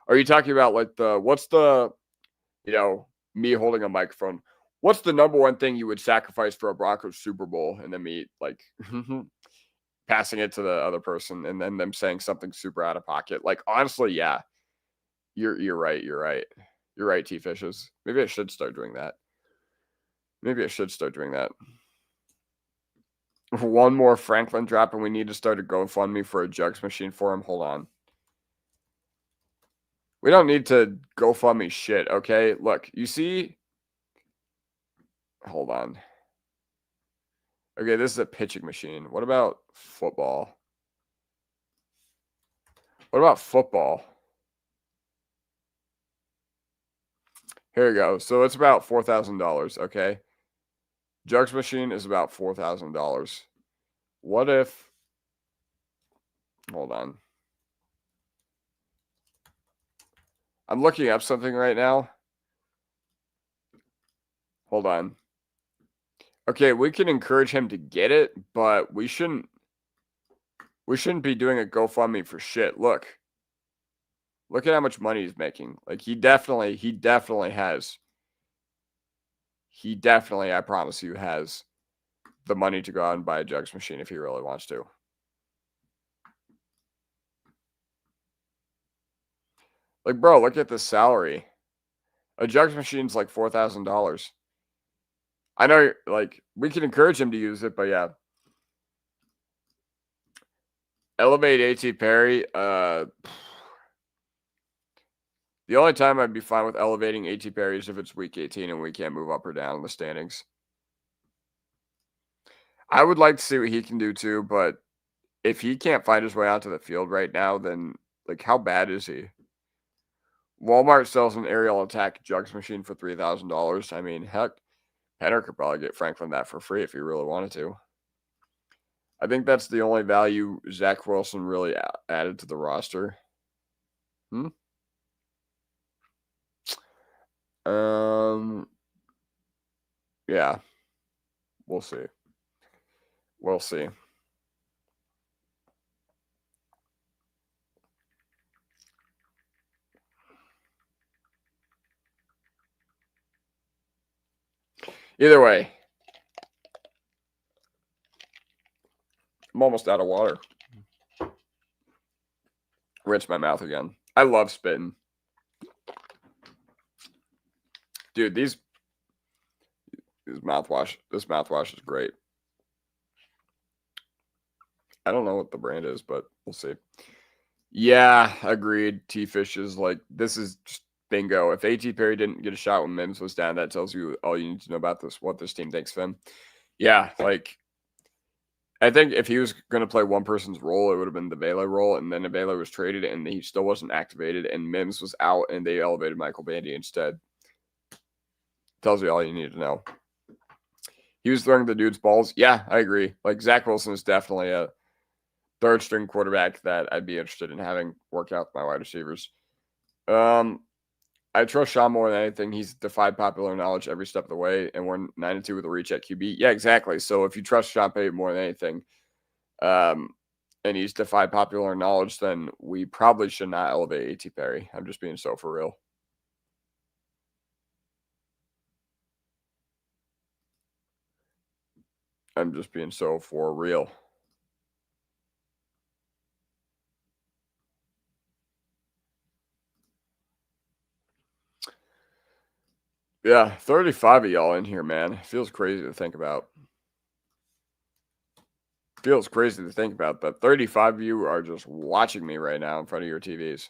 Speaker 1: Are you talking about like what's the, me holding a microphone? What's the number one thing you would sacrifice for a Broncos Super Bowl? And then me like passing it to the other person and then them saying something super out of pocket. Like, honestly, yeah, you're right. You're right, T-Fishes. Maybe I should start doing that. One more Franklin drop, and we need to start a GoFundMe for a jugs machine for him. Hold on. We don't need to GoFundMe shit, okay? Look, you see? Hold on. Okay, this is a pitching machine. What about football? Here we go. So it's about $4,000, okay? Jugs machine is about $4,000. What if... Hold on. I'm looking up something right now. Hold on. Okay, we can encourage him to get it, but we shouldn't be doing a GoFundMe for shit. Look at how much money he's making. Like, he definitely has. I promise you, has the money to go out and buy a jugs machine if he really wants to. Like, bro, look at the salary. A jugs machine's like $4,000. I know, like, we can encourage him to use it, but yeah. Elevate A.T. Perry. The only time I'd be fine with elevating A.T. Perry is if it's week 18 and we can't move up or down in the standings. I would like to see what he can do too, but if he can't find his way onto the field right now, then, like, how bad is he? Walmart sells an aerial attack jugs machine for $3,000. I mean, heck, Henner could probably get Franklin that for free if he really wanted to. I think that's the only value Zach Wilson really added to the roster. Yeah. We'll see. Either way, I'm almost out of water. Rinse my mouth again. I love spitting. Dude, this mouthwash is great. I don't know what the brand is, but we'll see. Yeah, agreed. T-Fish is like, this is just bingo. If A.T. Perry didn't get a shot when Mims was down, that tells you all you need to know about what this team thinks of him. Yeah, like, I think if he was going to play one person's role, it would have been the Vela role, and then Vela was traded, and he still wasn't activated, and Mims was out, and they elevated Michael Bandy instead. Tells you all you need to know. He was throwing the dude's balls. Yeah, I agree. Like, Zach Wilson is definitely a third-string quarterback that I'd be interested in having work out with my wide receivers. I trust Sean more than anything. He's defied popular knowledge every step of the way, and we're 9-2 with a reach at QB. Yeah, exactly. So if you trust Sean Payton more than anything, and he's defied popular knowledge, then we probably should not elevate A.T. Perry. I'm just being so for real. I'm just being so for real. Yeah, 35 of y'all in here, man. It feels crazy to think about. Feels crazy to think about, but 35 of you are just watching me right now in front of your TVs.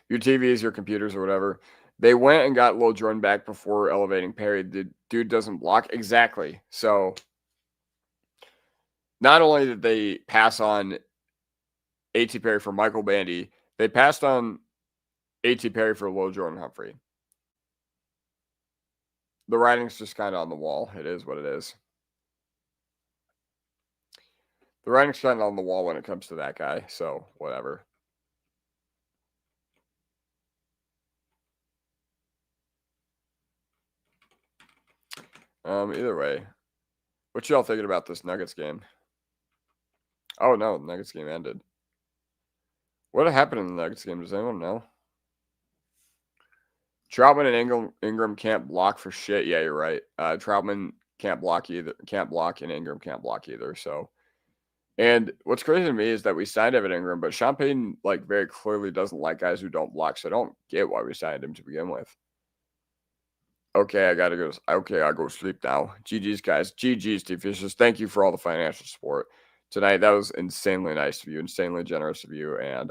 Speaker 1: Your TVs, your computers, or whatever. They went and got Lil Jordan back before elevating Perry. The dude doesn't block. Exactly. So not only did they pass on A.T. Perry for Michael Bandy, they passed on A.T. Perry for Lil Jordan Humphrey. The writing's just kind of on the wall. It is what it is. The writing's kind of on the wall when it comes to that guy. So whatever. Either way, what y'all thinking about this Nuggets game? Oh no, the Nuggets game ended. What happened in the Nuggets game? Does anyone know? Troutman and Ingram can't block for shit. Yeah, you're right. Troutman can't block either. Can't block, and Ingram can't block either. So, and what's crazy to me is that we signed Evan Ingram, but Sean Payton like very clearly doesn't like guys who don't block. So I don't get why we signed him to begin with. Okay, I gotta go. Okay, I'll go sleep now. GG's, guys. GG's, Steve Fishers. Thank you for all the financial support tonight. That was insanely nice of you, insanely generous of you. And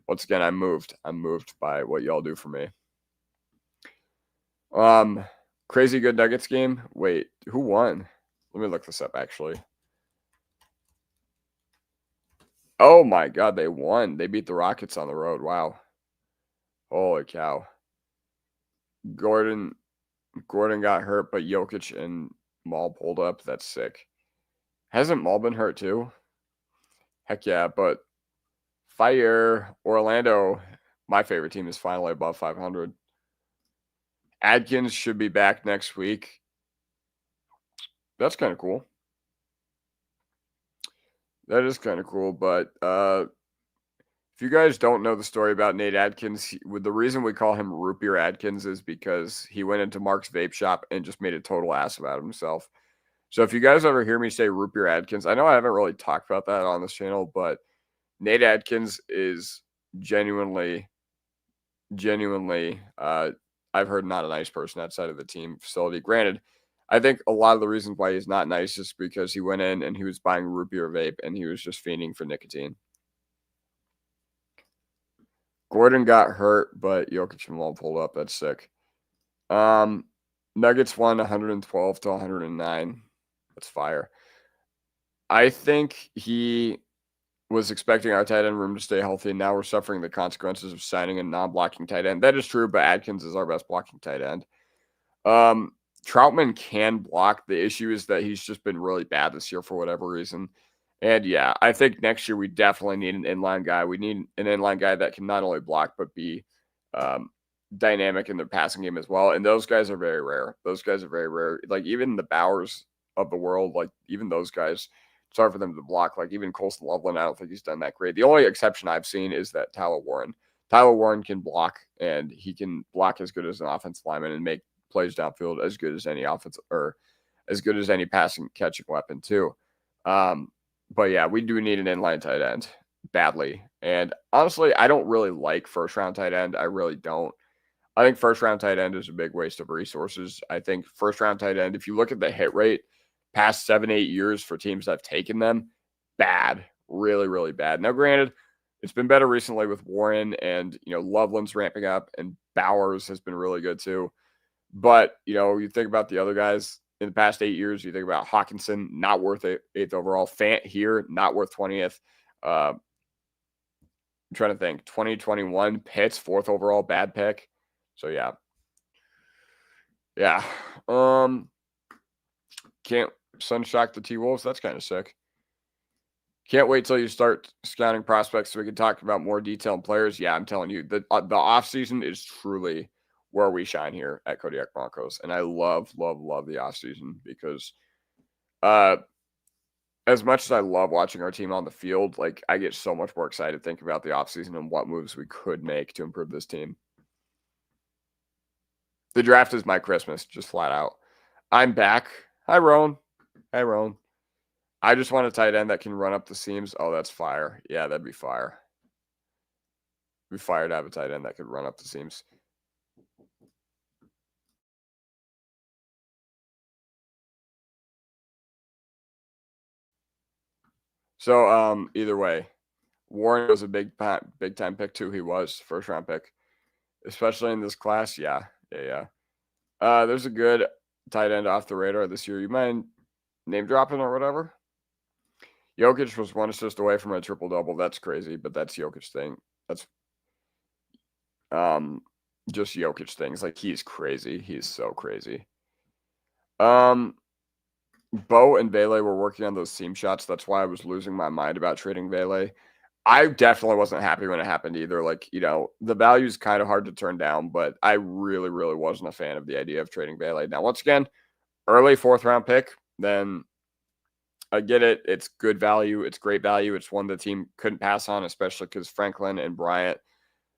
Speaker 1: once again, I'm moved. I'm moved by what y'all do for me. Crazy good Nuggets game. Wait, who won? Let me look this up, actually. Oh my God, they won. They beat the Rockets on the road. Wow. Holy cow. Gordon got hurt, but Jokic and Maul pulled up. That's sick. Hasn't Maul been hurt too? Heck yeah, but fire. Orlando, my favorite team, is finally above 500. Adkins should be back next week. That's kind of cool. That is kind of cool, but if you guys don't know the story about Nate Adkins, the reason we call him Root Beer Adkins is because he went into Mark's vape shop and just made a total ass about himself. So if you guys ever hear me say Root Beer Adkins, I know I haven't really talked about that on this channel, but Nate Adkins is genuinely, I've heard not a nice person outside of the team facility. Granted, I think a lot of the reasons why he's not nice is because he went in and he was buying root beer vape and he was just fiending for nicotine. Gordon got hurt, but Jokic and Wall pulled up. That's sick. Nuggets won 112 to 109. That's fire. I think he was expecting our tight end room to stay healthy, and now we're suffering the consequences of signing a non-blocking tight end. That is true, but Adkins is our best blocking tight end. Troutman can block. The issue is that he's just been really bad this year for whatever reason. And yeah, I think next year we definitely need an inline guy. We need an inline guy that can not only block, but be dynamic in the passing game as well. And those guys are very rare. Like even the Bowers of the world, like even those guys, it's hard for them to block. Like even Colston Loveland, I don't think he's done that great. The only exception I've seen is that Tyler Warren. Tyler Warren can block, and he can block as good as an offensive lineman and make plays downfield as good as any offense or as good as any passing catching weapon too. But yeah, we do need an inline tight end badly. And honestly, I don't really like first round tight end. I really don't. I think first round tight end is a big waste of resources. I think first round tight end, if you look at the hit rate past 7-8 years for teams that have taken them, bad, really, really bad. Now, granted, it's been better recently with Warren and, Loveland's ramping up and Bowers has been really good too. But, you think about the other guys, in the past 8 years. You think about Hawkinson, not worth it, 8th overall. Fant here, not worth 20th. I'm trying to think. 2021, Pitts, 4th overall, bad pick. So, yeah. Yeah. Can't sunshock the T-Wolves. That's kind of sick. Can't wait till you start scouting prospects so we can talk about more detailed players. Yeah, I'm telling you, the offseason is truly where we shine here at Kodiak Broncos. And I love the offseason because as much as I love watching our team on the field, like I get so much more excited thinking about the offseason and what moves we could make to improve this team. The draft is my Christmas, just flat out. I'm back. Hi, Roan. Hi, Roan. I just want a tight end that can run up the seams. Oh, that's fire. Yeah, that'd be fire. It'd be fire to have a tight end that could run up the seams. So, either way, Warren was a big time pick too. He was first round pick, especially in this class. Yeah. There's a good tight end off the radar this year. You mind name dropping or whatever? Jokic was 1 assist away from a triple double. That's crazy, but that's Jokic's thing. That's just Jokic things. Like he's crazy. He's so crazy. Bo and Vele were working on those seam shots. That's why I was losing my mind about trading Vele. I definitely wasn't happy when it happened either. Like, the value is kind of hard to turn down, but I really, really wasn't a fan of the idea of trading Vele. Now, once again, early 4th round pick, then I get it. It's good value. It's great value. It's one the team couldn't pass on, especially because Franklin and Bryant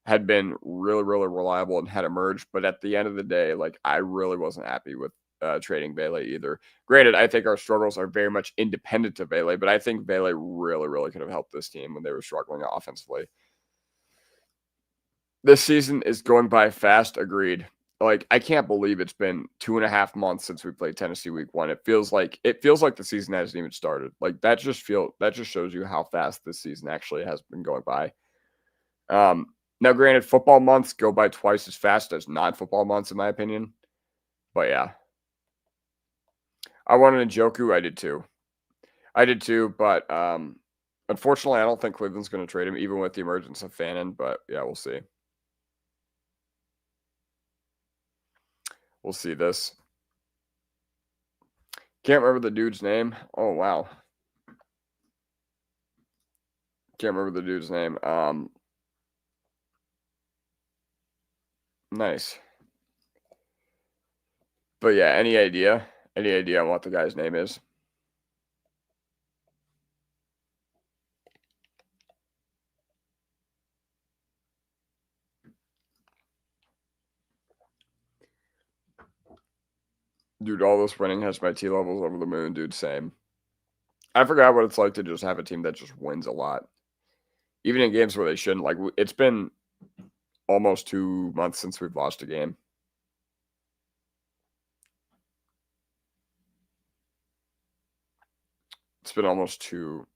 Speaker 1: had been really, really reliable and had emerged. But at the end of the day, like I really wasn't happy with trading Vele either. Granted, I think our struggles are very much independent of Vele, but I think Vele really, really could have helped this team when they were struggling offensively. This season is going by fast. Agreed. Like I can't believe it's been 2.5 months since we played Tennessee week 1. It feels like the season hasn't even started. Like that just shows you how fast this season actually has been going by. Now granted, football months go by twice as fast as non-football months, in my opinion. But yeah. I wanted Njoku. I did too, but unfortunately, I don't think Cleveland's going to trade him, even with the emergence of Fannin. But yeah, we'll see. We'll see this. Can't remember the dude's name. Oh, wow. Can't remember the dude's name. Nice. But yeah, any idea on what the guy's name is? Dude, all this winning has my T levels over the moon, dude. Same. I forgot what it's like to just have a team that just wins a lot. Even in games where they shouldn't. Like, it's been almost 2 months since we've lost a game. It's been almost 2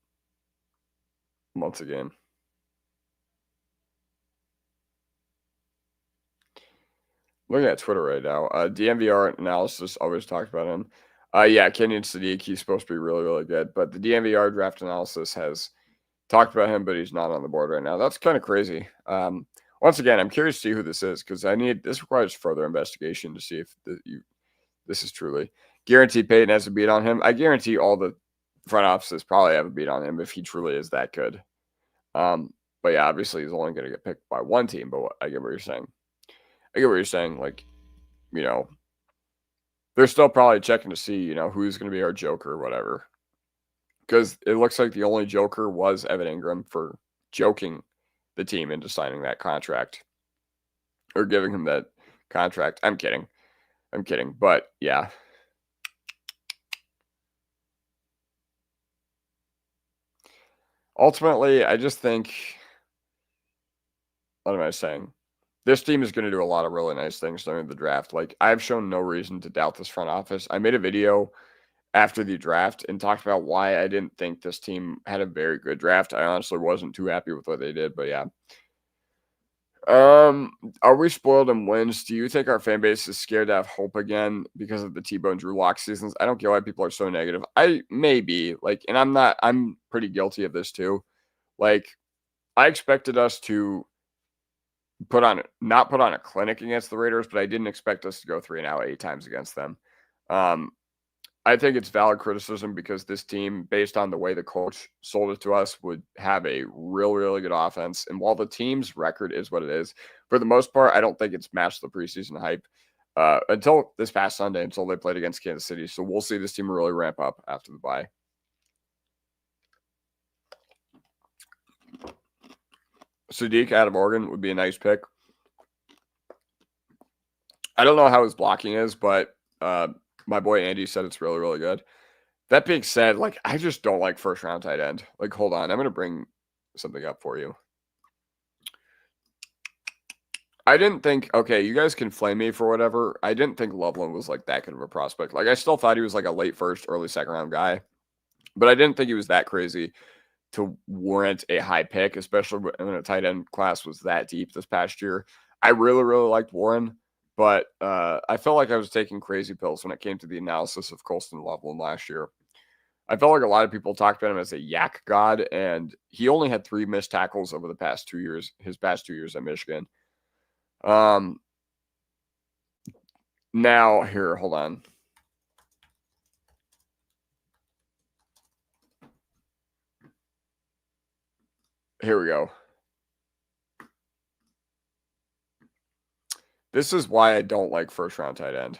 Speaker 1: months a game. Looking at Twitter right now. DMVR analysis always talked about him. Yeah, Kenyon Sadiq, he's supposed to be really, really good. But the DMVR draft analysis has talked about him, but he's not on the board right now. That's kind of crazy. Once again, I'm curious to see who this is because this requires further investigation to see if this is truly guaranteed. Payton has a beat on him. I guarantee all the front offices probably have a beat on him if he truly is that good. But yeah, obviously he's only going to get picked by one team. But I get what you're saying. Like, they're still probably checking to see, who's going to be our joker or whatever. Because it looks like the only joker was Evan Ingram for joking the team into signing that contract or giving him that contract. I'm kidding. But yeah. Ultimately, I just think, what am I saying? This team is going to do a lot of really nice things during the draft. Like, I've shown no reason to doubt this front office. I made a video after the draft and talked about why I didn't think this team had a very good draft. I honestly wasn't too happy with what they did, but yeah. Are we spoiled in wins? Do you think our fan base is scared to have hope again because of the Tebow and Drew Lock seasons? I don't get why people are so negative. I maybe like, and I'm pretty guilty of this too. Like, I expected us to not put on a clinic against the Raiders, but I didn't expect us to go 3-and-out 8 times against them. Um, I think it's valid criticism because this team, based on the way the coach sold it to us, would have a really, really good offense. And while the team's record is what it is, for the most part, I don't think it's matched the preseason hype until this past Sunday, until they played against Kansas City. So we'll see this team really ramp up after the bye. Sadiq out of Oregon would be a nice pick. I don't know how his blocking is, but my boy Andy said it's really, really good. That being said, like, I just don't like first-round tight end. Like, hold on. I'm going to bring something up for you. I didn't think, okay, you guys can flame me for whatever. I didn't think Loveland was, like, that good of a prospect. Like, I still thought he was, like, a late first, early second-round guy. But I didn't think he was that crazy to warrant a high pick, especially when a tight end class was that deep this past year. I really, really liked Warren. But I felt like I was taking crazy pills when it came to the analysis of Colston Loveland last year. I felt like a lot of people talked about him as a yak god, and he only had 3 missed tackles over the past 2 years, his past 2 years at Michigan. Now, here, hold on. Here we go. This is why I don't like first-round tight end.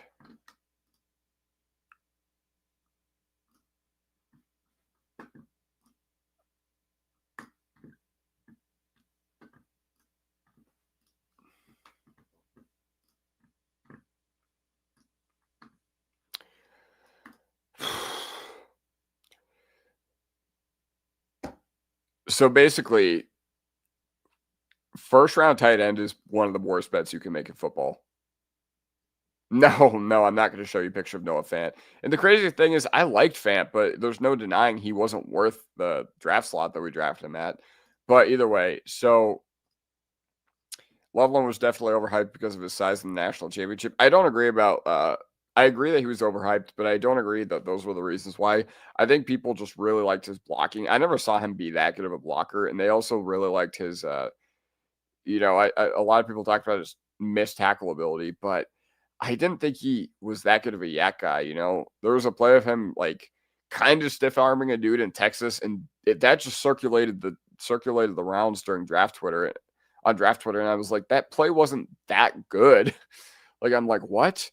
Speaker 1: So basically, first-round tight end is one of the worst bets you can make in football. No, I'm not going to show you a picture of Noah Fant. And the crazy thing is, I liked Fant, but there's no denying he wasn't worth the draft slot that we drafted him at. But either way, so Loveland was definitely overhyped because of his size in the national championship. I don't agree about. I agree that he was overhyped, but I don't agree that those were the reasons why. I think people just really liked his blocking. I never saw him be that good of a blocker, and they also really liked his. A lot of people talked about his missed tackle ability, but I didn't think he was that good of a yak guy. You know, there was a play of him like kind of stiff arming a dude in Texas, and that just circulated the rounds during draft Twitter on draft Twitter, and I was like, that play wasn't that good. Like, I'm like, what?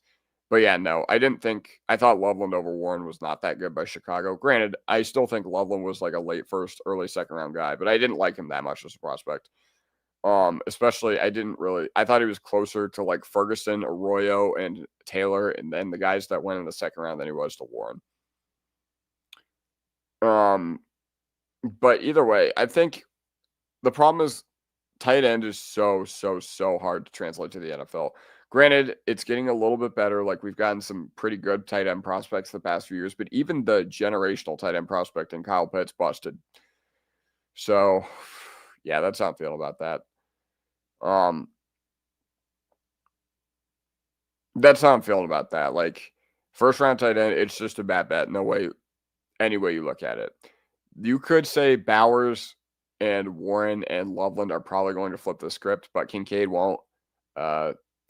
Speaker 1: But yeah, no, I didn't think. I thought Loveland over Warren was not that good by Chicago. Granted, I still think Loveland was like a late first, early second round guy, but I didn't like him that much as a prospect. Especially I thought he was closer to like Ferguson, Arroyo, and Taylor, and then the guys that went in the second round than he was to Warren. But either way, I think the problem is tight end is so hard to translate to the NFL. Granted, it's getting a little bit better. Like, we've gotten some pretty good tight end prospects the past few years, but even the generational tight end prospect in Kyle Pitts busted. So, yeah, that's how I'm feeling about that. That's how I'm feeling about that. Like, first round tight end, it's just a bad bet. No way, any way you look at it. You could say Bowers and Warren and Loveland are probably going to flip the script, but Kincaid won't.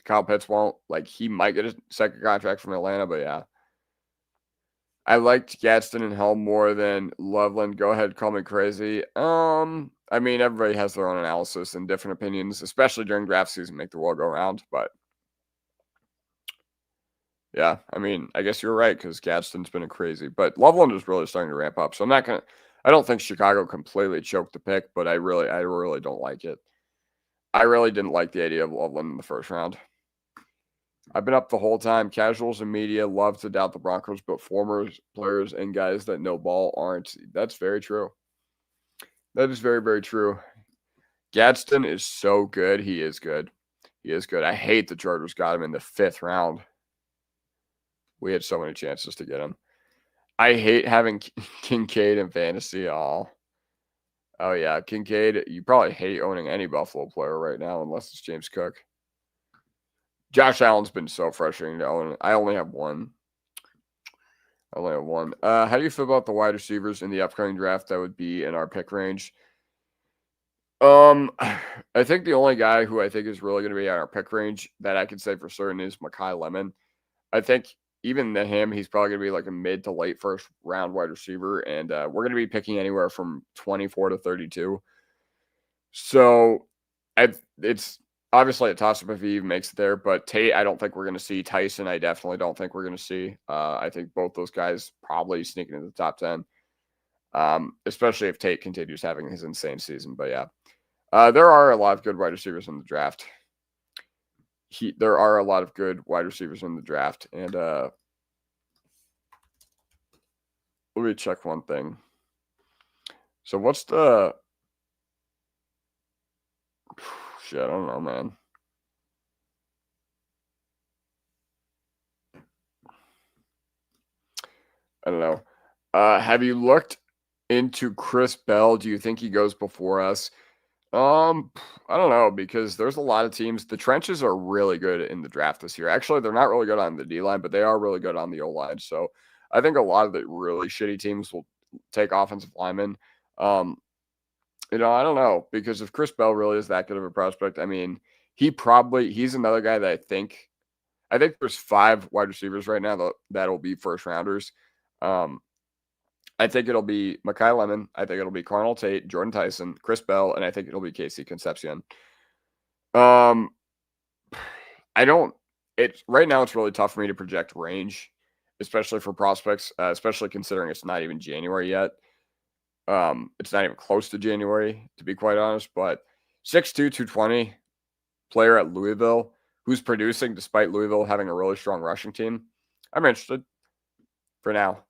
Speaker 1: Kyle Pitts won't. Like, he might get a second contract from Atlanta, but yeah. I liked Gadsden and Helm more than Loveland. Go ahead, call me crazy. I mean, everybody has their own analysis and different opinions, especially during draft season, make the world go round. But yeah, I mean, I guess you're right because Gadsden's been a crazy, but Loveland is really starting to ramp up. So I don't think Chicago completely choked the pick, but I really don't like it. I really didn't like the idea of Loveland in the first round. I've been up the whole time. Casuals and media love to doubt the Broncos, but former players and guys that know ball aren't. That's very true. That is very, very true. Gadsden is so good. He is good. He is good. I hate the Chargers got him in the 5th round. We had so many chances to get him. I hate having Kincaid in fantasy. Oh, yeah. Kincaid, you probably hate owning any Buffalo player right now unless it's James Cook. Josh Allen's been so frustrating to own. I only have one. How do you feel about the wide receivers in the upcoming draft that would be in our pick range? I think the only guy who I think is really going to be in our pick range that I can say for certain is Mekhi Lemon. I think even to him, he's probably going to be like a mid to late first round wide receiver, and we're going to be picking anywhere from 24 to 32. So it's obviously a toss up if he even makes it there. But Tate, I don't think we're going to see. Tyson, I definitely don't think we're going to see. I think both those guys probably sneaking into the top 10, especially if Tate continues having his insane season. But yeah, there are a lot of good wide receivers in the draft. There are a lot of good wide receivers in the draft. And let me check one thing. So what's the shit? I don't know, man. I don't know. Have you looked into Chris Bell? Do you think he goes before us? I don't know, because there's a lot of teams. The trenches are really good in the draft this year. Actually, they're not really good on the D line, but they are really good on the O line. So I think a lot of the really shitty teams will take offensive linemen. I don't know, because if Chris Bell really is that good of a prospect, I mean, he's another guy that I think there's 5 wide receivers right now that'll be first rounders. I think it'll be Mekhi Lemon. I think it'll be Carnell Tate, Jordan Tyson, Chris Bell, and I think it'll be Casey Concepcion. Right now it's really tough for me to project range, especially for prospects, especially considering it's not even January yet. It's not even close to January, to be quite honest, but 6'2", 220 player at Louisville who's producing despite Louisville having a really strong rushing team. I'm interested for now.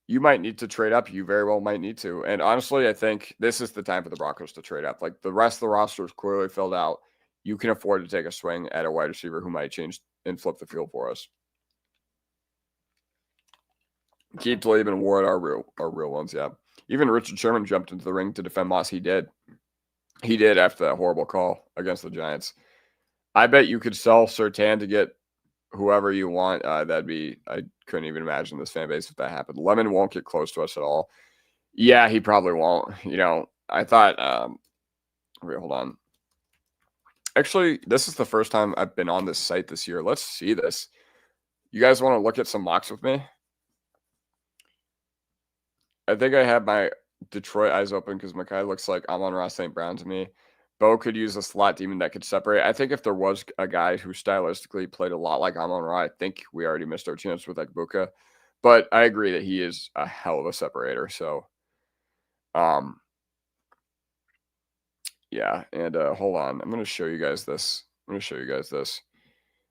Speaker 1: You might need to trade up. You very well might need to. And honestly, I think this is the time for the Broncos to trade up. Like, the rest of the roster is clearly filled out. You can afford to take a swing at a wide receiver who might change and flip the field for us. Keith Lee and Ward are real ones, yeah. Even Richard Sherman jumped into the ring to defend Moss. He did after that horrible call against the Giants. I bet you could sell Surtain to get whoever you want. I couldn't even imagine this fan base if that happened. Lemon won't get close to us at all. Yeah, he probably won't. I thought, wait, hold on. Actually, this is the first time I've been on this site this year. Let's see this. You guys want to look at some mocks with me? I think I have my Detroit eyes open because Mekhi looks like Amon-Ra St. Brown to me. Bo could use a slot demon that could separate. I think if there was a guy who stylistically played a lot like Amon-Ra, I think we already missed our chance with Ekbuka. But I agree that he is a hell of a separator. So, yeah. And hold on. I'm going to show you guys this.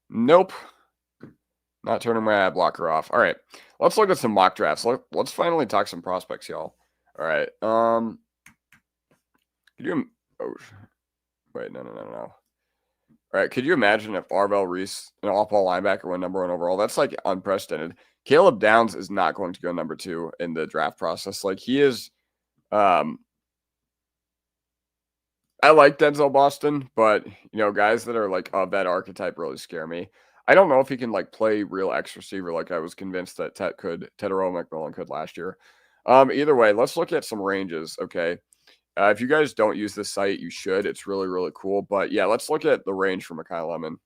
Speaker 1: Nope. Not turning my ad blocker off. All right. Let's look at some mock drafts. Let's finally talk some prospects, y'all. All right. Wait, no. All right, could you imagine if Arvell Reese, an off-ball linebacker, went number 1 overall? That's like unprecedented. Caleb Downs is not going to go number 2 in the draft process. Like, he is. I like Denzel Boston, but guys that are like of that archetype really scare me. I don't know if he can like play real X receiver like I was convinced that Tetero McMillan could last year. Either way, let's look at some ranges, okay? If you guys don't use this site, you should. It's really, really cool. But yeah, let's look at the range for Mekhi Lemon.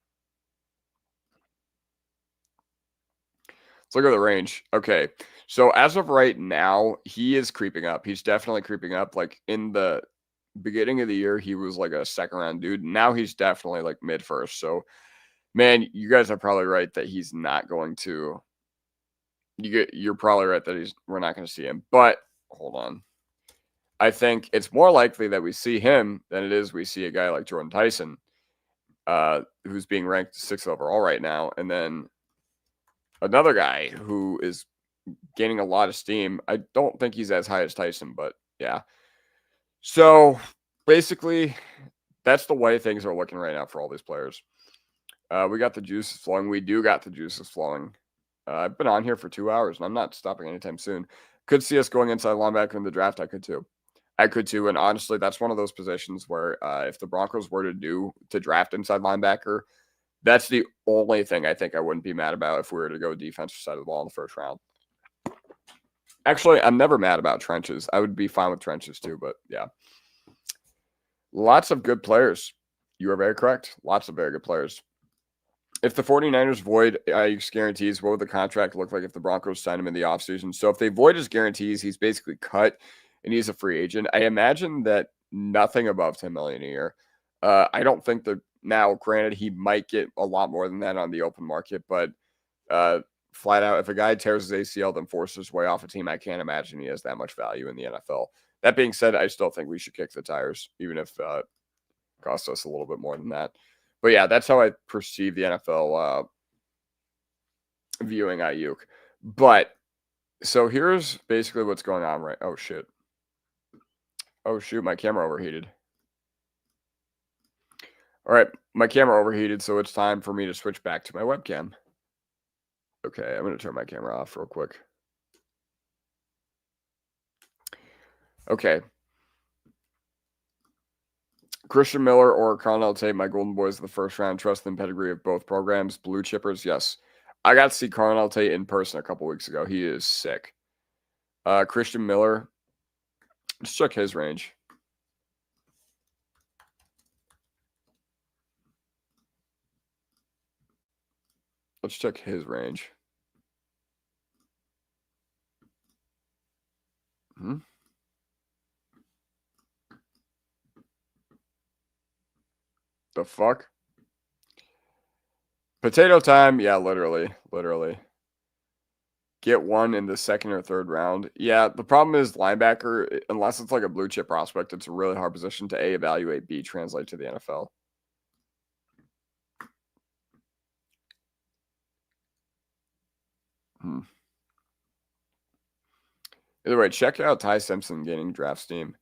Speaker 1: Let's look at the range. Okay. So as of right now, he is creeping up. He's definitely creeping up. Like, in the beginning of the year, he was like a second-round dude. Now he's definitely like mid-first. So, man, you guys are probably right that he's not going to. You're probably right that we're not going to see him. But hold on. I think it's more likely that we see him than it is we see a guy like Jordan Tyson, who's being ranked 6th overall right now. And then another guy who is gaining a lot of steam. I don't think he's as high as Tyson, but yeah. So basically, that's the way things are looking right now for all these players. We got the juices flowing. We do got the juices flowing. I've been on here for 2 hours, and I'm not stopping anytime soon. Could see us going inside linebacker in the draft. I could too. I could too. And honestly, that's one of those positions where if the Broncos were to draft inside linebacker, that's the only thing I think I wouldn't be mad about if we were to go defensive side of the ball in the first round. Actually, I'm never mad about trenches. I would be fine with trenches too, but yeah. Lots of good players. You are very correct. Lots of very good players. If the 49ers void Aiyuk's guarantees, what would the contract look like if the Broncos sign him in the offseason? So if they void his guarantees, he's basically cut and he's a free agent. I imagine that nothing above $10 million a year. I don't think that now, granted, he might get a lot more than that on the open market, but flat out, if a guy tears his ACL then forces his way off a team, I can't imagine he has that much value in the NFL. That being said, I still think we should kick the tires, even if it costs us a little bit more than that. But yeah, that's how I perceive the NFL viewing Aiyuk. But so here's basically what's going on, right? Oh, shit. Oh, shoot, my camera overheated. All right, my camera overheated, so it's time for me to switch back to my webcam. Okay, I'm going to turn my camera off real quick. Okay. Christian Miller or Connell Tate, my Golden Boys of the first round. Trust in pedigree of both programs. Blue chippers, yes. I got to see Connell Tate in person a couple weeks ago. He is sick. Christian Miller, let's check his range. Let's check his range. The fuck? Potato time? Yeah, literally. Get one in the second or third round. Yeah, the problem is linebacker, unless it's like a blue chip prospect, it's a really hard position to A, evaluate, B, translate to the NFL. Either way, check out Ty Simpson gaining draft steam.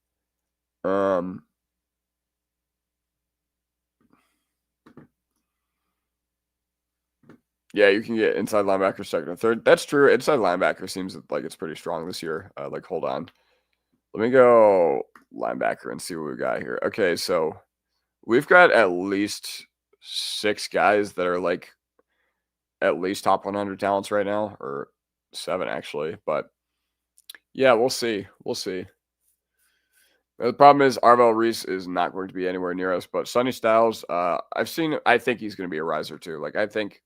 Speaker 1: Yeah, you can get inside linebacker second or third. That's true. Inside linebacker seems like it's pretty strong this year. Hold on. Let me go linebacker and see what we got here. Okay, so we've got at least 6 guys that are like at least top 100 talents right now, or 7 actually. But yeah, we'll see. The problem is Arvell Reese is not going to be anywhere near us, but Sonny Styles, I think he's going to be a riser too. Like, I think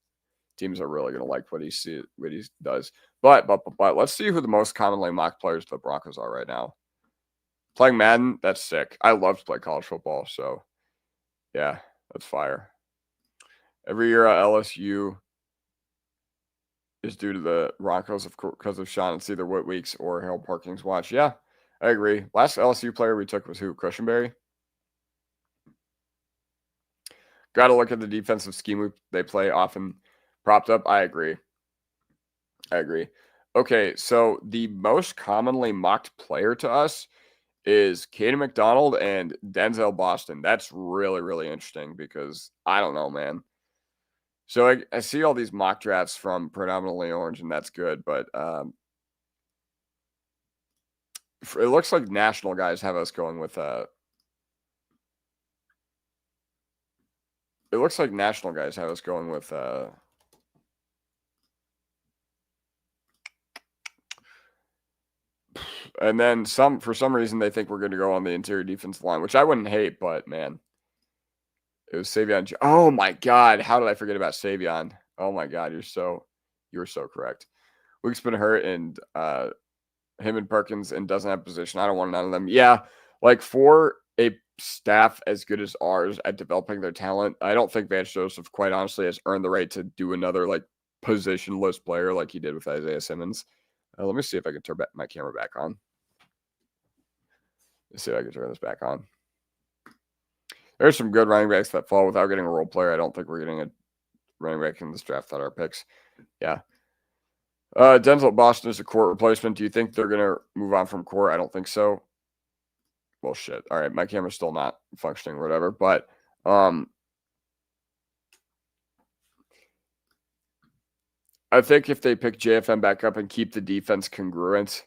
Speaker 1: teams are really going to like what he does. But let's see who the most commonly mocked players to the Broncos are right now. Playing Madden, that's sick. I love to play college football, so yeah, that's fire. Every year at LSU is due to the Broncos because of Sean and either Whit Weeks or Harold Parking's watch. Yeah, I agree. Last LSU player we took was who? Cushenberry? Got to look at the defensive scheme they play, often propped up. I agree. Okay, so the most commonly mocked player to us is Caden McDonald and Denzel Boston. That's really, really interesting because I don't know, man. So I see all these mock drafts from Predominantly Orange, and that's good, but it looks like national guys have us going with it looks like national guys have us going with and then for some reason they think we're going to go on the interior defensive line, which I wouldn't hate, but man, it was Savion. Oh my God, how did I forget about Savion? Oh my God, you're so correct. Luke's been hurt, and him and Perkins, and doesn't have position. I don't want none of them. Yeah, like for a staff as good as ours at developing their talent, I don't think Vance Joseph, quite honestly, has earned the right to do another like positionless player like he did with Isaiah Simmons. Let me see if I can turn my camera back on. Let's see if I can turn this back on. There's some good running backs that fall without getting a role player. I don't think we're getting a running back in this draft at our picks. Yeah. Denzel Boston is a court replacement. Do you think they're going to move on from court? I don't think so. Well, shit. All right. My camera's still not functioning or whatever. But I think if they pick JFM back up and keep the defense congruent,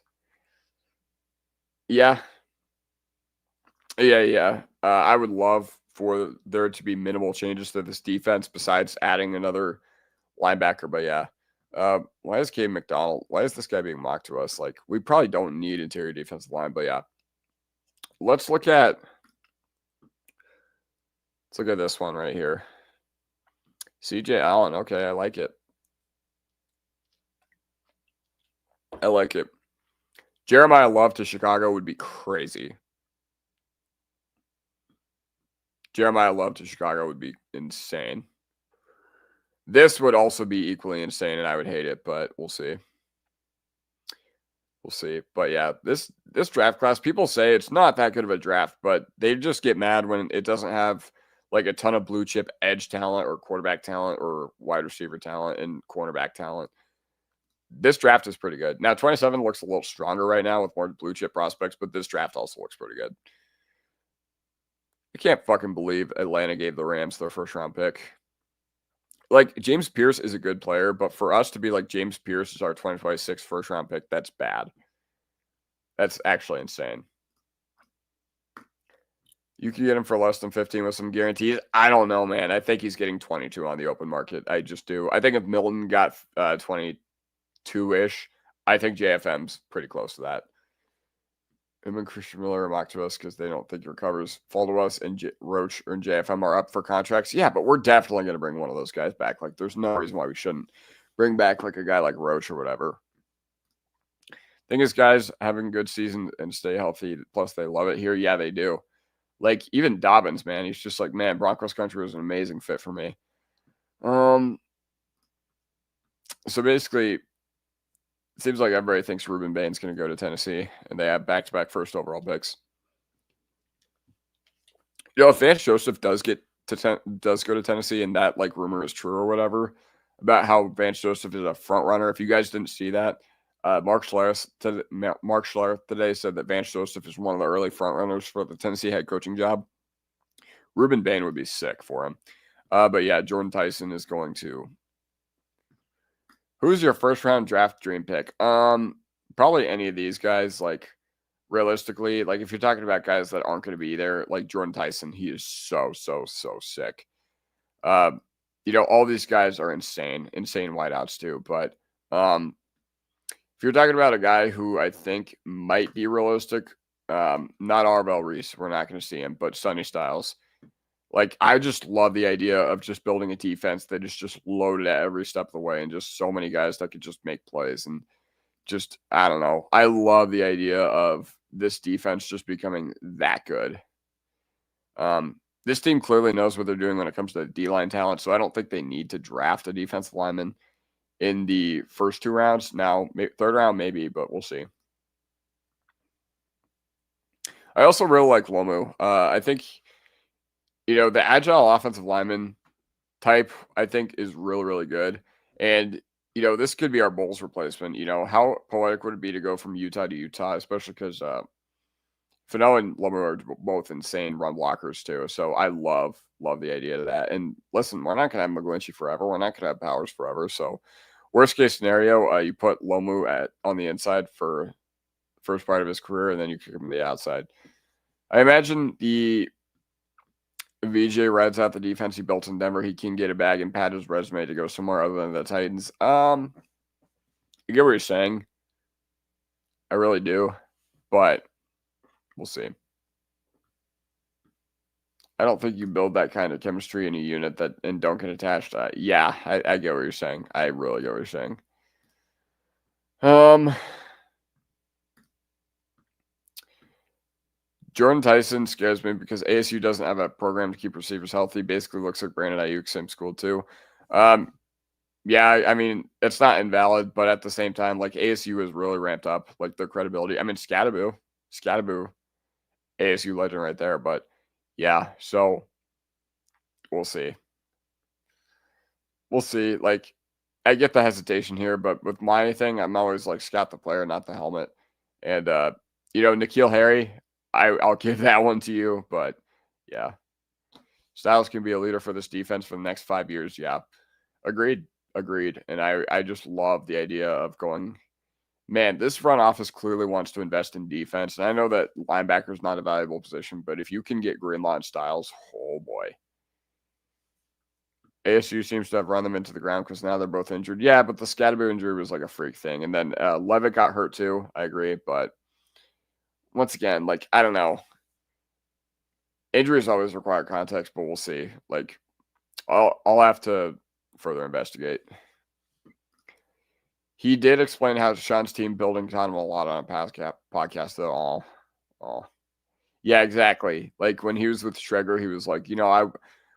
Speaker 1: yeah. Yeah. I would love for there to be minimal changes to this defense besides adding another linebacker. But yeah, why is Cade McDonald? Why is this guy being mocked to us? Like, we probably don't need interior defensive line. But yeah, let's look at this one right here. CJ Allen. Okay, I like it. Jeremiah Love to Chicago would be crazy. Jeremiah Love to Chicago would be insane. This would also be equally insane, and I would hate it, but we'll see. We'll see. But yeah, this draft class, people say it's not that good of a draft, but they just get mad when it doesn't have like a ton of blue chip edge talent or quarterback talent or wide receiver talent and cornerback talent. This draft is pretty good. Now, 27 looks a little stronger right now with more blue chip prospects, but this draft also looks pretty good. I can't fucking believe Atlanta gave the Rams their first round pick. Like, James Pierce is a good player, but for us to be like James Pierce is our 2026 first round pick, that's bad. That's actually insane. You can get him for less than 15 with some guarantees. I don't know, man. I think he's getting 22 on the open market. I just do. I think if Milton got 22-ish, I think JFM's pretty close to that. Him and Christian Miller are mocked to us because they don't think he recovers. Fall to us, and Roach and JFM are up for contracts. Yeah, but we're definitely going to bring one of those guys back. Like, there's no reason why we shouldn't bring back like a guy like Roach or whatever. Thing is, guys having a good season and stay healthy. Plus, they love it here. Yeah, they do. Like, even Dobbins, man, he's just like, man, Broncos country was an amazing fit for me. So basically, it seems like everybody thinks Ruben Bain's going to go to Tennessee, and they have back-to-back first overall picks. If Vance Joseph does go to Tennessee, and that like rumor is true or whatever about how Vance Joseph is a front runner, if you guys didn't see that, Mark Schlereth today said that Vance Joseph is one of the early front runners for the Tennessee head coaching job. Ruben Bain would be sick for him. But yeah, Jordan Tyson is going to. Who's your first round draft dream pick? Probably any of these guys. Like, realistically, like if you're talking about guys that aren't going to be there, like Jordan Tyson, he is so sick. All these guys are insane wideouts too. But if you're talking about a guy who I think might be realistic, not Arvell Reese, we're not going to see him, but Sonny Styles. Like, I just love the idea of just building a defense that is just loaded at every step of the way and just so many guys that could just make plays. And just, I don't know. I love the idea of this defense just becoming that good. This team clearly knows what they're doing when it comes to D-line talent, so I don't think they need to draft a defensive lineman in the first two rounds. Now, third round maybe, but we'll see. I also really like Lomu. I think, the agile offensive lineman type, I think, is really good. And, this could be our Bulls replacement. How poetic would it be to go from Utah to Utah, especially because Fennell and Lomu are both insane run blockers too. So I love the idea of that. And listen, we're not going to have McGlinchey forever. We're not going to have Powers forever. So worst case scenario, you put Lomu on the inside for the first part of his career, and then you kick him to the outside. I imagine the VJ rides out the defense he built in Denver. He can get a bag and pad his resume to go somewhere other than the Titans. You get what you're saying. I really do, but we'll see. I don't think you build that kind of chemistry in a unit and don't get attached. Yeah, I get what you're saying. I really get what you're saying. Jordan Tyson scares me because ASU doesn't have a program to keep receivers healthy. Basically looks like Brandon Aiyuk, same school too. Yeah, I mean, it's not invalid, but at the same time, like ASU has really ramped up like their credibility. I mean, Scatterbu, ASU legend right there. But yeah, so we'll see. Like, I get the hesitation here, but with my thing, I'm always like scout the player, not the helmet. And N'Keal Harry, I'll give that one to you. But yeah, Styles can be a leader for this defense for the next 5 years. Yeah, agreed. And I just love the idea of going Man, this front office clearly wants to invest in defense. And I know that linebacker is not a valuable position, but if you can get Greenlaw and Styles, oh boy. ASU seems to have run them into the ground because now they're both injured. Yeah, but the Scadaboo injury was like a freak thing. And then Levitt got hurt too. I agree. But once again, like, I don't know. Injuries always require context, but we'll see. Like, I'll have to further investigate. He did explain how Sean's team building on him a lot on a past podcast, though. Oh. Yeah, exactly. Like when he was with Schreger, he was like,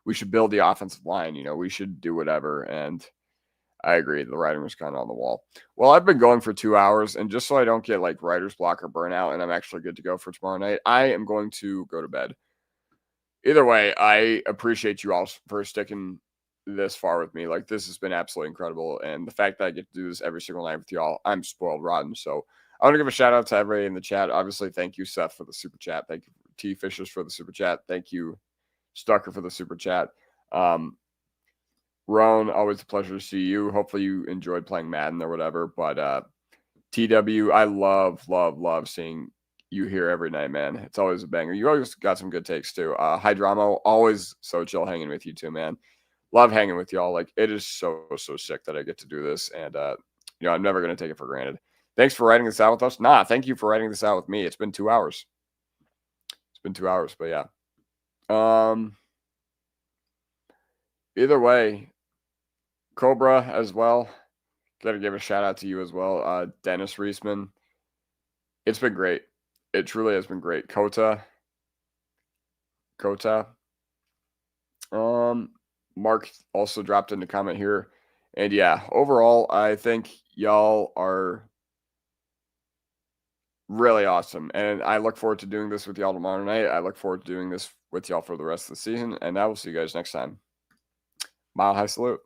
Speaker 1: we should build the offensive line. We should do whatever. And I agree. The writing was kind of on the wall. Well, I've been going for 2 hours, and just so I don't get like writer's block or burnout, and I'm actually good to go for tomorrow night, I am going to go to bed. Either way, I appreciate you all for sticking this far with me. Like, this has been absolutely incredible. And the fact that I get to do this every single night with y'all, I'm spoiled rotten. So I want to give a shout out to everybody in the chat. Obviously, thank you, Seth, for the super chat. Thank you, T Fishers, for the super chat. Thank you, Stucker, for the super chat. Roan, always a pleasure to see you. Hopefully you enjoyed playing Madden or whatever. But TW, I love seeing you here every night, man. It's always a banger. You always got some good takes too. Hydramo, always so chill hanging with you too, man. Love hanging with y'all. Like, it is so sick that I get to do this. And, I'm never going to take it for granted. Thanks for writing this out with us. Nah, thank you for writing this out with me. It's been 2 hours. But yeah. Either way, Cobra as well. Got to give a shout out to you as well. Dennis Reisman. It's been great. It truly has been great. Kota. Mark also dropped in the comment here. And yeah, overall, I think y'all are really awesome. And I look forward to doing this with y'all tomorrow night. I look forward to doing this with y'all for the rest of the season. And I will see you guys next time. Mile high salute.